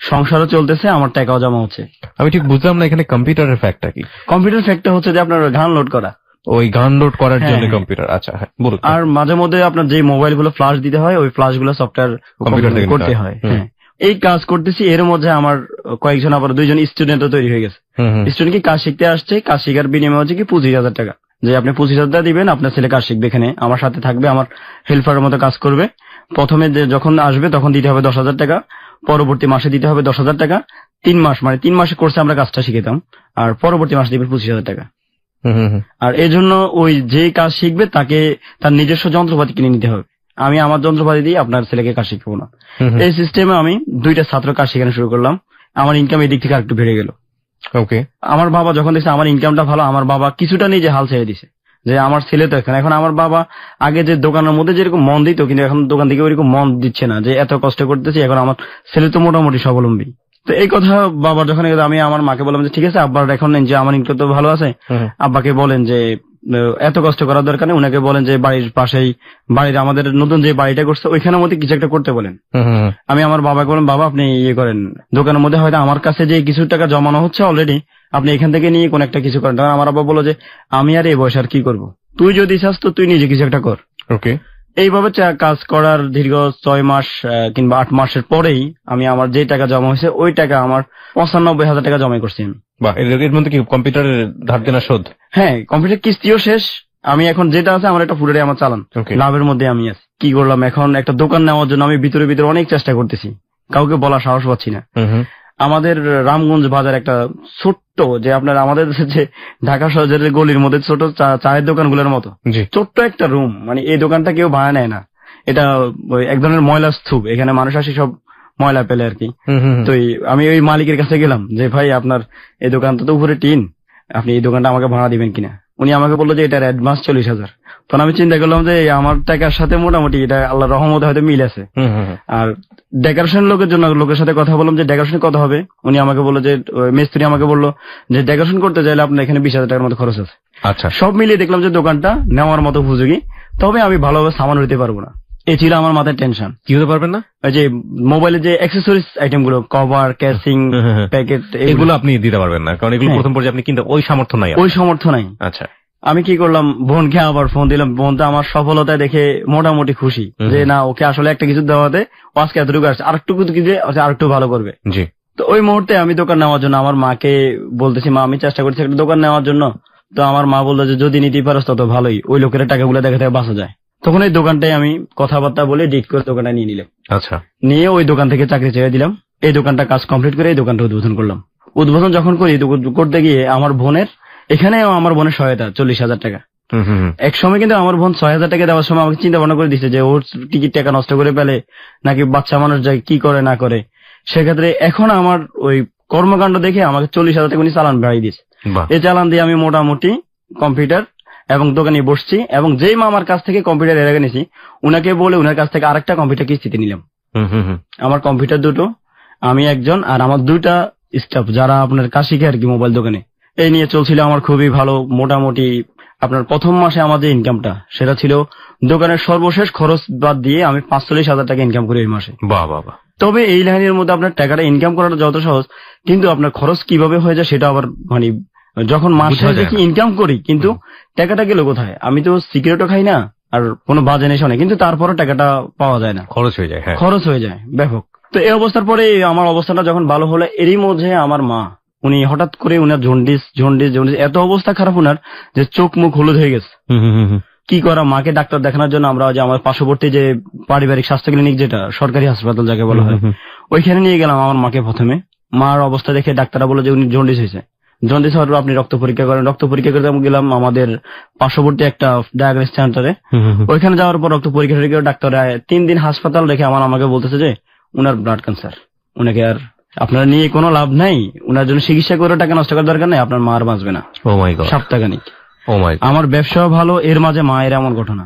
সংসারও চলতেছে, আমার টাকাও জমা হচ্ছে। আমি ঠিক বুঝলাম না এখানে কম্পিউটারের ফ্যাক্টটা কি? কম্পিউটার ফ্যাক্টটা হচ্ছে যে আপনার গান লোড করা, ওই গান লোড করার জন্য কম্পিউটার। আচ্ছা হ্যাঁ বলুন। আর মাঝে মধ্যে আপনার যে মোবাইল গুলো ফ্লাশ দিতে হয়, ওই ফ্লাশ গুলো সফটওয়্যার করতে হয়। হ্যাঁ, এই কাজ করতেছি। এর মধ্যে আমার কয়েকজন আবার 2জন স্টুডেন্টও তৈরি হয়ে গেছে। স্টুডেন্ট কি কাজ শিখতে আসছে, কাজ শিখার বিনিময় হচ্ছে কি 25,000 টাকা, যে আপনি 25,000 টাকা দিবেন, আপনার ছেলে কাজ শিখবে, এখানে আমার সাথে থাকবে, আমার হেল্পারের মতো কাজ করবে। প্রথমে যখন আসবে তখন দিতে হবে 10,000 টাকা, পরবর্তী মাসে দিতে হবে 10,000 টাকা। 3 মাস মানে 3 মাসে কোর্সে আমরা কাজটা শিখেতাম, আর পরবর্তী মাসে দিবেন 25,000 টাকা। আর এই জন্য ওই যে কাজ শিখবে তাকে তার নিজস্ব যন্ত্রপাতি কিনে নিতে হবে। আমি আমার যন্ত্রপাতি দিয়ে আপনার ছেলেকে কাজ শিখাবো না। এই সিস্টেমে আমি 2টা ছাত্র কাজ শেখানো শুরু করলাম। আমার ইনকাম এই দিক থেকে আরেকটু বেড়ে গেল। ওকে। আমার বাবা যখন দেখছে আমার ইনকামটা ভালো, আমার বাবা কিছুটা নিজে হাল ছেড়ে দিছে যে আমার ছেলে তো এখন আমার বাবা আগে যে দোকানের মধ্যে যেরকম মন দিত, কিন্তু এখন দোকান থেকে ওইরকম মন দিচ্ছে না যে এত কষ্ট করতেছি, এখন আমার ছেলে তো মোটামুটি স্বাবলম্বী। তো এই কথা বাবা যখন আমি আমার মাকে বললাম যে ঠিক আছে আব্বার এখন নেন যে আমার ইনকাম তো ভালো আছে, আব্বাকে বলেন যে এত কষ্ট করার দরকার নেই, উনাকে বলেন যে বাড়ির পাশেই বাড়ির আমাদের নতুন যে বাড়িটা করছে ওইখানের মধ্যে কিছু একটা করতে বলেন। আমি আমার বাবাকে বললাম বাবা আপনি ইয়ে করেন, দোকানের মধ্যে হয়তো আমার কাছে যে কিছু টাকা জমানো হচ্ছে অলরেডি, আপনি এখান থেকে নিয়ে কোন একটা কিছু করেন। তখন আমার বাবা বললো যে আমি আর এই বয়স আর কি করবো, তুই যদি চাস তো তুই নিজে কিছু একটা কর। ওকে। এইভাবে কাজ করার দীর্ঘ 6 মাস কিংবা 8 মাসের পরেই আমি আমার যে টাকা জমা হয়েছে ওই টাকা আমার 95,000 টাকা জমা করছি আমি। বাহ, এর মধ্যে কি কম্পিউটারের ধার দেনা শোধ? হ্যাঁ, কম্পিউটার কিস্তিও শেষ। আমি এখন যেটা আছে আমার একটা পুরোটাই আমার চালান, লাভের মধ্যে আমি আছি। কি করলাম, এখন একটা দোকান নেওয়ার জন্য আমি ভিতরে ভিতরে অনেক চেষ্টা করতেছি, কাউকে বলা সাহস পাচ্ছি না। আমাদের রামগঞ্জ বাজার একটা ছোট্ট যে আপনার আমাদের যে ঢাকা শহরের গলির মধ্যে ছোট চায়ের দোকানগুলোর মতো ছোট্ট একটা রুম, মানে এই দোকানটা কেউ ভাড়া নেয় না। এটা এক ধরনের ময়লা স্তূপ, এখানে মানুষ আসে সব ময়লা পেলে আর কি। তো আমি ওই মালিকের কাছে গেলাম যে ভাই আপনার এই দোকানটা তো উপরে টিন, আপনি এই দোকানটা আমাকে ভাড়া দিবেন কিনা। উনি আমাকে বললো যে এটার অ্যাডভান্স 40,000। তখন আমি চিন্তা করলাম যে আমার টাকার সাথে মোটামুটি এটা আল্লাহ রহমতে হয়তো মিল আছে। আর ডেকোরেশন লোকের সাথে কথা বললাম যে ডেকোরেশন কত হবে। উনি আমাকে বললো যে মিস্ত্রি আমাকে বললো যে ডেকোরেশন করতে চাইলে আপনার এখানে 20,000 টাকার মতো খরচ আছে। আচ্ছা, সব মিলিয়ে দেখলাম যে দোকানটা নেওয়ার মতো উপযোগী, তবে আমি ভালোভাবে সামান হইতে পারবো না। এই ছিল আমার মাথায় টেনশন। কি হতে পারবেন না? ওই যে মোবাইলের যে অ্যাক্সেসরিজ আইটেম গুলো, কভার, ক্যাসিং, প্যাকেট, এগুলো আপনি দিতে পারবেন না, কারণ এগুলো প্রথম পর্যায়ে আপনি কিনতে ওই সামর্থ্য নাই। আচ্ছা, আমি কি করলাম, বোনকে আবার ফোন দিলাম। বোনটা আমার সফলতা দেখে মোটামুটি খুশি যে না ওকে আসলে একটা কিছু দেওয়াতে আজকে এতটুকু আসছে, আরেকটুকু আরেকটু ভালো করবে। জি। তো ওই মুহূর্তে আমি দোকান নেওয়ার জন্য আমার মাকে বলতেছি, মা আমি চেষ্টা করছি একটা দোকান নেওয়ার জন্য। তো আমার মা বললো যে যদি নিতে পারো তত ভালোই, ওই লোকের টাকাগুলো দেখা থেকে বাঁচা যায়। তখন এই দোকানটাই আমি কথাবার্তা বলে ডিট করে দোকানটা নিয়ে নিলাম। আচ্ছা, নিয়ে ওই দোকান থেকে চাকরি ছেড়ে দিলাম। এই দোকানটা কাজ কমপ্লিট করে এই দোকানটা উদ্বোধন করলাম। উদ্বোধন যখন করি করতে গিয়ে আমার বোনের এখানেও আমার বোনের সহায়তা 40,000 টাকা। এক সময় কিন্তু আমার বোন 6,000 টাকা দেওয়ার সময় আমাকে চিন্তা ভাবনা করে দিচ্ছে যে ওর টিকিট টাকা নষ্ট করে ফেলে নাকি বাচ্চা মানুষ যায় কি করে না করে। সেক্ষেত্রে এখন আমার ওই কর্মকাণ্ড দেখে আমাকে 40,000 টাকা উনি চালান বাড়িয়ে দিয়েছে। এই চালান দিয়ে আমি মোটামুটি কম্পিউটার এবং দোকানে বসছি, এবং যেই মামার কাছ থেকে কম্পিউটার এর আগে নিয়েছি উনাকে বলে উনার কাছ থেকে আরেকটা কম্পিউটার কিস্তিতে নিলাম। আমার কম্পিউটার দুটো, আমি একজন, আর আমার 2টা স্টাফ যারা আপনার কাজ শিখে আর কি মোবাইল দোকানে। এই নিয়ে চলছিল আমার খুবই ভালো। মোটামুটি আপনার প্রথম মাসে আমার যে ইনকামটা সেটা ছিল দোকানের সর্বশেষ খরচ বাদ দিয়ে আমি 45,000 টাকা ইনকাম করি এই মাসে। বাহ বাহ। তবে এই লাইনের মধ্যে আপনার টাকাটা ইনকাম করাটা যত সহজ, কিন্তু আপনার খরচ কিভাবে হয়ে যায় সেটা আবার মানে যখন মাস শেষে দেখি ইনকাম করি কিন্তু টাকাটা গেল কোথায়। আমি তো সিগারেটও খাই না আর কোনো বাজে নেশা নেই, কিন্তু তারপরও টাকাটা পাওয়া যায় না, খরচ হয়ে যায় ব্যাপক। তো এই অবস্থার পরে আমার অবস্থাটা যখন ভালো হলো, এরই মধ্যে আমার মা উনি হঠাৎ করে উনার জন্ডিস এত অবস্থা খারাপ উনার যে চোখ মুখ হলুদ হয়ে গেছে। কি করা, মাকে ডাক্তার দেখানোর জন্য আমরা যে আমার পার্শ্ববর্তী যে পারিবারিক স্বাস্থ্য ক্লিনিক, যেটা সরকারি হাসপাতাল যাকে বলা হয়, ওইখানে নিয়ে গেলাম আমার মাকে। প্রথমে মার অবস্থা দেখে ডাক্তাররা বলল যে উনি জন্ডিস হয়েছে। জন্ডিস হওয়ার পর আপনি রক্ত পরীক্ষা করেন। রক্ত পরীক্ষা করতে গেলাম আমাদের পার্শ্ববর্তী একটা ডায়াগনস্টিক সেন্টারে। ওইখানে যাওয়ার পর রক্ত পরীক্ষা করে ডাক্তাররা 3 দিন হাসপাতাল রেখে আমাকে বলতেছে যে উনার ব্লাড ক্যান্সার, উনাকে আর আপনার নিয়ে কোনো লাভ নাই, উনার জন্য চিকিৎসা করে টাকা নষ্ট করার দরকার নেই, আপনার মা আর বাঁচবে না। ও মাই গড, সপ্তাহখানিক। ও মাই গড। আমার ব্যবসাও ভালো, এর মাঝে মায়ের এমন ঘটনা।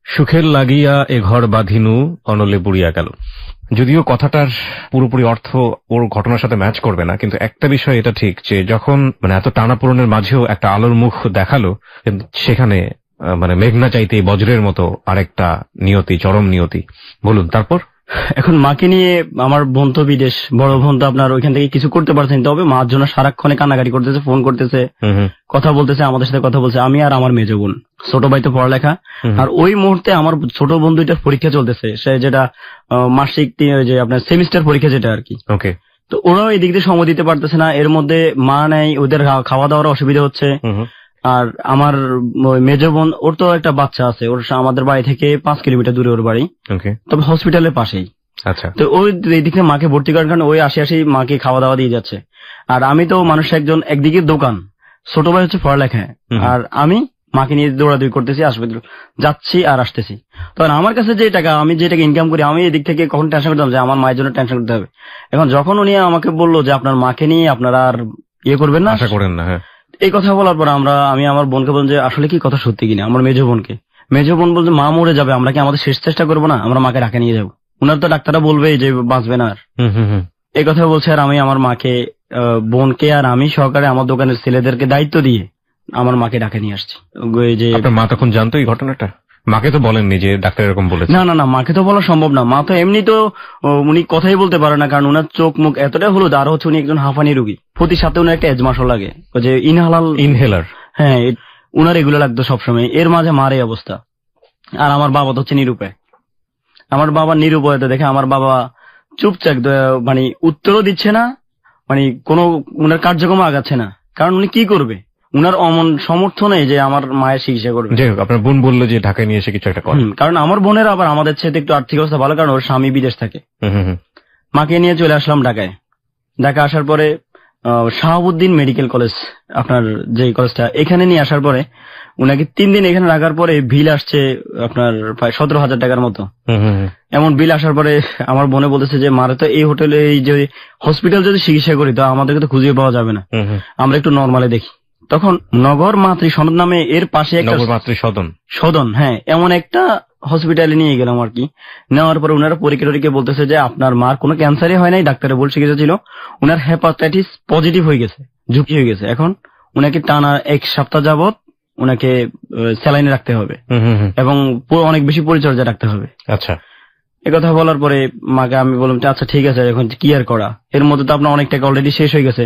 সুখের লাগিয়া এ ঘর বাঁধিনু অনলে বুড়িয়া গেল। যদিও কথাটার পুরোপুরি অর্থ ওর ঘটনার সাথে ম্যাচ করবে না, কিন্তু একটা বিষয় এটা ঠিক যে যখন মানে এত টানাপোড়েনের মাঝেও একটা আলোর মুখ দেখালো, সেখানে মানে মেঘনা চাইতে বজ্রের মতো আরেকটা নিয়তি, চরম নিয়তি। বলুন তারপর। এখন মাকে নিয়ে আমার বোন তো বিদেশ, বড় বোন তো আপনার ওইখান থেকে কিছু করতে পারছেন, তবে মার জন্য সারাক্ষণে কান্নাকাটি করতেছে, ফোন করতেছে, কথা বলতেছে, আমাদের সাথে কথা বলছে। আমি আর আমার মেজো বোন, ছোট ভাই তো পড়ালেখা, আর ওই মুহূর্তে আমার ছোট বোন 2টার পরীক্ষা চলতেছে, সে যেটা মাসিক যে আপনার সেমিস্টার পরীক্ষা যেটা আর কি। ওকে। তো ওরাও এদিক দিয়ে সময় দিতে পারতেছে না, এর মধ্যে মা নেই, ওদের খাওয়া দাওয়ার অসুবিধা হচ্ছে। আর আমার মেজো বোন, ওর তো একটা বাচ্চা আছে, ওর আমাদের বাড়ি থেকে 5 কিলোমিটার দূরে ওর বাড়ি, তবে হসপিটালের পাশেই। আচ্ছা। তো ওই দিকে মাকে ভর্তি করার কারণে ওই আসি মাকে খাওয়া দাওয়া দিয়ে যাচ্ছে। আর আমি তো মানুষ একদিকে দোকান, ছোট ভাই হচ্ছে পড়ালেখা, আর আমি মাকে নিয়ে দৌড়াদৌড়ি করতেছি, আসপাতাল যাচ্ছি আর আসতেছি। তখন আমার কাছে যে টাকা, আমি যে টাকা ইনকাম করি, আমি এদিক থেকে কখন টেনশন করতাম যে আমার মায়ের জন্য টেনশন করতে হবে। এখন যখন উনি আমাকে বললো যে আপনার মাকে নিয়ে আপনারা আর ইয়ে করবেন না, আশা করেন না, এই কথা বলার পর আমি আমার বোনকে বললাম যে আসলে কি কথা সত্যি কিনা। আমার মেজো বোন বলছে মা মরে যাবে, আমরা কি আমাদের শেষ চেষ্টা করবো না, আমরা মাকে রাখে নিয়ে যাবো, উনার তো ডাক্তাররা বলবে যে বাঁচবে না আর। এই কথা বলছে। আর আমি আমার মাকে, বোনকে আর আমি সহকারে আমার দোকানের ছেলেদেরকে দায়িত্ব দিয়ে আমার মাকে ডাকে নিয়ে আসছি। যে আপনার মা তখন জানতো এই ঘটনাটা? মাকে তো বলেননি যে ডাক্তার এরকম বলেছে? না, মাকে তো বলা সম্ভব না। মা তো এমনি তো উনি কথাই বলতে পারে না, কারণ উনার চোখ মুখ এতটাই হলুদ, আর হচ্ছে উনি একজন হাঁফানি রোগী, প্রতি সাথে উনার একটা এজমাসও লাগে, যে ইনহেলার, হ্যাঁ উনার এগুলো লাগতো সবসময়। এর মাঝে মার এই অবস্থা। আর আমার বাবা তো হচ্ছে নিরুপায়। আমার বাবা নিরুপায়তা দেখে আমার বাবা চুপচাপ, মানে উত্তরও দিচ্ছে না, মানে কোনো উনার কার্যক্রম আগাচ্ছে না, কারণ উনি কি করবে, উনার অমন সমর্থ নেই যে আমার মায়ের চিকিৎসা করবে। যাই হোক, আপনার বোন বললো যে ঢাকায় নিয়ে এসে কিছু একটা করে, কারণ আমার বোনের আবার আমাদের সাথে একটু আর্থিক অবস্থা ভালো, কারণ ওর স্বামী বিদেশ থাকে। মাকে নিয়ে চলে আসলাম ঢাকায়। ঢাকা আসার পরে শাহাবুদ্দিন মেডিকেল কলেজ, আপনার যে কলেজটা, এখানে নিয়ে আসার পরে উনাকে 3 দিন এখানে রাখার পরে বিল আসছে আপনার প্রায় 17,000 টাকার মতো। এমন বিল আসার পরে আমার বোনে বলতেছে যে মারে তো এই হোটেলে, এই যে হসপিটাল যদি চিকিৎসা করি তো আমাদেরকে তো খুঁজে পাওয়া যাবে না, আমরা একটু নর্মালে দেখি। তখন নগর মাতৃ সদন নামে এর পাশে একটা সদন, হ্যাঁ, এমন একটা হসপিটালে নিয়ে গেলাম আর কি। নেওয়ার পরে উনারা পরীক্ষা বলতেছে যে আপনার মার কোনো ক্যান্সারই হয় নাই, ডাক্তারে বলছে ছিল উনার হেপাটাইটিস পজিটিভ হয়ে গেছে, ঝুঁকি হয়ে গেছে। এখন উনাকে টানা 1 সপ্তাহ যাবত উনাকে স্যালাইনে রাখতে হবে এবং অনেক বেশি পরিচর্যা রাখতে হবে। আচ্ছা, একথা বলার পরে মাকে আমি বললাম আচ্ছা ঠিক আছে, এখন কি আর করা, এর মধ্যে তো আপনার অনেক টাকা অলরেডি শেষ হয়ে গেছে,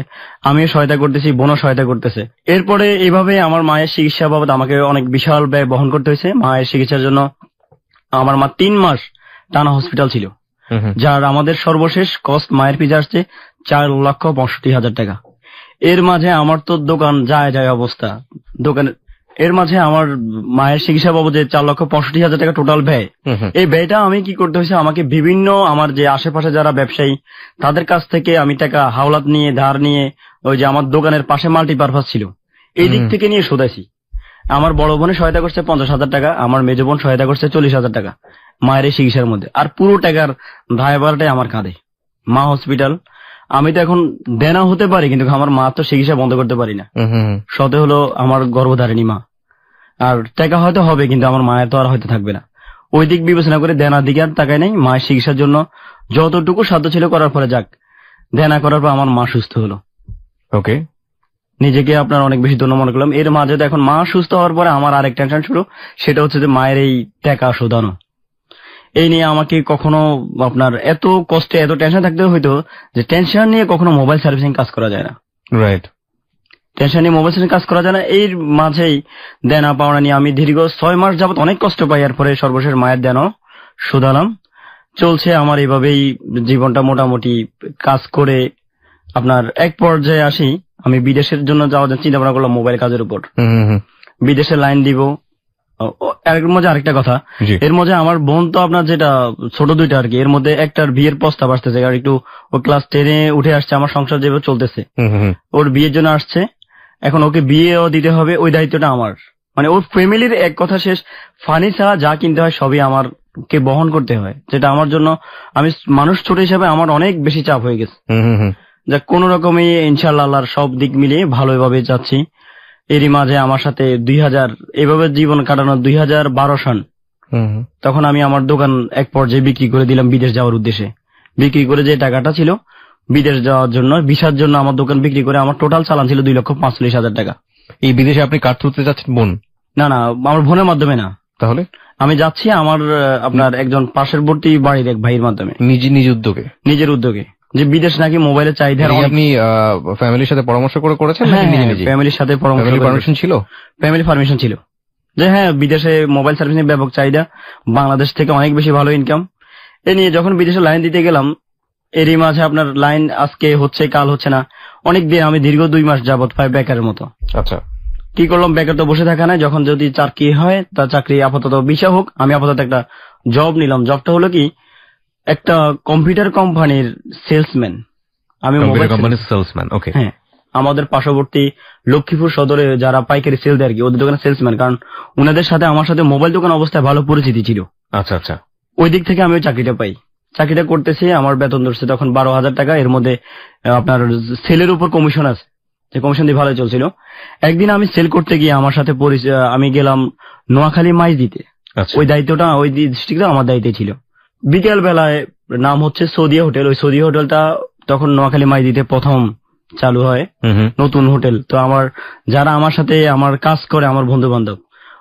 আমিও সহায়তা করতেছি, বোনও সহায়তা করতেছে। এরপরে এইভাবে আমার মায়ের চিকিৎসা বাবদ আমাকে অনেক বিশাল ব্যয় বহন করতে হয়েছে। মায়ের চিকিৎসার জন্য আমার মা 3 মাস টানা হসপিটাল ছিল, যার আমাদের সর্বশেষ কস্ট মায়ের পিছনে আসছে 4,65,000 টাকা। এর মাঝে আমার তো দোকান যায় অবস্থা, দোকানে এর মাঝে আমার মায়ের চিকিৎসা বাবদে 4,65,000 টাকা টোটাল ব্যয়। এই ব্যয়টা আমি কি করতে হয়েছে, আমাকে বিভিন্ন আমার যে আশেপাশে যারা ব্যবসায়ী তাদের কাছ থেকে আমি টাকা হাওলাত নিয়ে, ধার নিয়ে, ওই যে আমার দোকানের পাশে মাল্টিপারপাস ছিল, এই দিক থেকে নিয়ে শোধাইছি। আমার বড় বোনের সহায়তা করছে 50,000 টাকা, আমার মেজ বোন সহায়তা করছে 40,000 টাকা মায়ের এই চিকিৎসার মধ্যে। আর পুরো টাকার দায়ভারটাই আমার কাঁধে। মা হসপিটাল, আমি তো এখন দেনা হতে পারি, কিন্তু আমার মা তো চিকিৎসা বন্ধ করতে পারি না। সতে হলো আমার গর্ভধারিণী মা, আর টাকা হয়তো হবে কিন্তু আমার মায়ের তো আর হয়তো থাকবে না। ওই দিক বিবেচনা করে দেনার দিকে আর তাকাই নাই। মায়ের চিকিৎসার জন্য যতটুকু সাধ্য ছিল করার পরে যাক, দেনা করার পর আমার মা সুস্থ হলো। ওকে, নিজেকে আপনার অনেক বেশি ধন্য মনে করলাম। এর মাঝে এখন মা সুস্থ হওয়ার পরে আমার আরেক টেনশন শুরু, সেটা হচ্ছে যে মায়ের এই টাকা শোধানো। এই নিয়ে আমাকে কখনো আপনার এত কষ্টে এত টেনশন থাকতে হইতো যে টেনশন নিয়ে কখনো মোবাইল সার্ভিসিং কাজ করা যায় না। রাইট, টেনশন নিয়ে মোবাইল সার্ভিসিং কাজ করা যায় না। এর মাঝেই দেনা পাওনা নিয়ে আমি দীর্ঘ 6 মাস যাবত অনেক কষ্ট পাই। এরপরে সর্বশেষ মায়ের দেনাও শোধালাম। চলছে আমার এইভাবেই জীবনটা মোটামুটি কাজ করে। আপনার এক পর্যায়ে আসি, আমি বিদেশের জন্য যাওয়ার চিন্তা ভাবনা করলাম মোবাইল কাজের উপর। বিদেশে লাইন দিব। এর মধ্যে আরেকটা কথা, এর মধ্যে আমার বোন তো আপনার যেটা ছোট 2টা আর কি, এর মধ্যে একটার বিয়ের প্রস্তাব আসতেছে, কারণ একটু ও ক্লাস 10-এ উঠে আসছে, আমার সংসার যেভাবে চলতেছে ওর বিয়ের জন্য আসছে। এখন ওকে বিয়েও দিতে হবে, ওই দায়িত্বটা আমার, মানে ওর ফ্যামিলির এক কথা শেষ, ফার্নিচার যা কিনতে হয় সবই আমারকে বহন করতে হয়, যেটা আমার জন্য আমি মানুষ ছোট হিসাবে আমার অনেক বেশি চাপ হয়ে গেছে। যা কোন রকমই ইনশাআল্লাহ আল্লাহর সব দিক মিলিয়ে ভালোভাবে যাচ্ছি। এরই মাঝে আমার সাথে 2000 এভাবে জীবন কাটানো 2012 সন, তখন আমি আমার দোকান এক পর্যায়ে বিক্রি করে দিলাম বিদেশ যাওয়ার উদ্দেশ্যে। বিক্রি করে যে টাকাটা ছিল বিদেশ যাওয়ার জন্য, ভিসার জন্য আমার দোকান বিক্রি করে আমার টোটাল চালান ছিল 2,45,000 টাকা। এই বিদেশে আপনি কার থ্রুতে যাচ্ছেন? বোন? না, আমার বোনের মাধ্যমে না। তাহলে আমি যাচ্ছি আমার আপনার একজন পার্শ্ববর্তী বাড়ির এক ভাইয়ের মাধ্যমে, নিজের উদ্যোগে। যে বিদেশ নাকি মোবাইলের চাহিদা। আপনি ফ্যামিলির সাথে পরামর্শ করে করেছেন? ফ্যামিলির সাথে পারমিশন ছিল? ফ্যামিলি পারমিশন ছিল যে হ্যাঁ, বিদেশে মোবাইল সার্ভিসিং ব্যাপক চাহিদা, বাংলাদেশ থেকে অনেক বেশি ভালো ইনকাম। এ নিয়ে যখন বিদেশে লাইন দিতে গেলাম, এরই মাঝে আপনার লাইন আজকে হচ্ছে কাল হচ্ছে না, অনেক দিন আমি দীর্ঘ 2 মাস যাবত প্রায় বেকারের মতো। আচ্ছা, কি করলাম, বেকার তো বসে থাকা নাই, যখন যদি চাকরি হয় তা চাকরি আপাতত ভিসা হোক, আমি আপাতত একটা জব নিলাম। জবটা হলো কি, একটা কম্পিউটার কোম্পানির সেলসম্যান। আমি মোবাইল কোম্পানির সেলসম্যান। ওকে, হ্যাঁ, আমাদের পার্শ্ববর্তী লক্ষ্মীপুর সদরে যারা পাইকারি সেল দেয় আর কি, ওদের দোকানে সেলসম্যান, কারণ উনাদের সাথে আমার সাথে মোবাইল দোকান অবস্থায় ভালো পরিচিতি ছিল। আচ্ছা আচ্ছা। ওই দিক থেকে আমি ওই চাকরিটা পাই। চাকরিটা করতেছি, আমার বেতন ধরছে তখন 12,000 টাকা। এর মধ্যে আপনার সেলের উপর কমিশন আছে, যে কমিশন দিয়ে ভালো চলছিল। একদিন আমি সেল করতে গিয়ে আমার সাথে আমি গেলাম নোয়াখালী মাইজ দিতে। ওই দায়িত্বটা, ওই ডিস্ট্রিক্টটা আমার দায়িত্বে ছিল। বিকেল বেলায়, নাম হচ্ছে সৌদিয়া হোটেল, ওই সৌদিয়া হোটেলটা তখন নোয়াখালী মাইজ দিতে প্রথম চালু হয়, নতুন হোটেল। তো আমার যারা আমার সাথে আমার কাজ করে, আমার বন্ধু বান্ধব,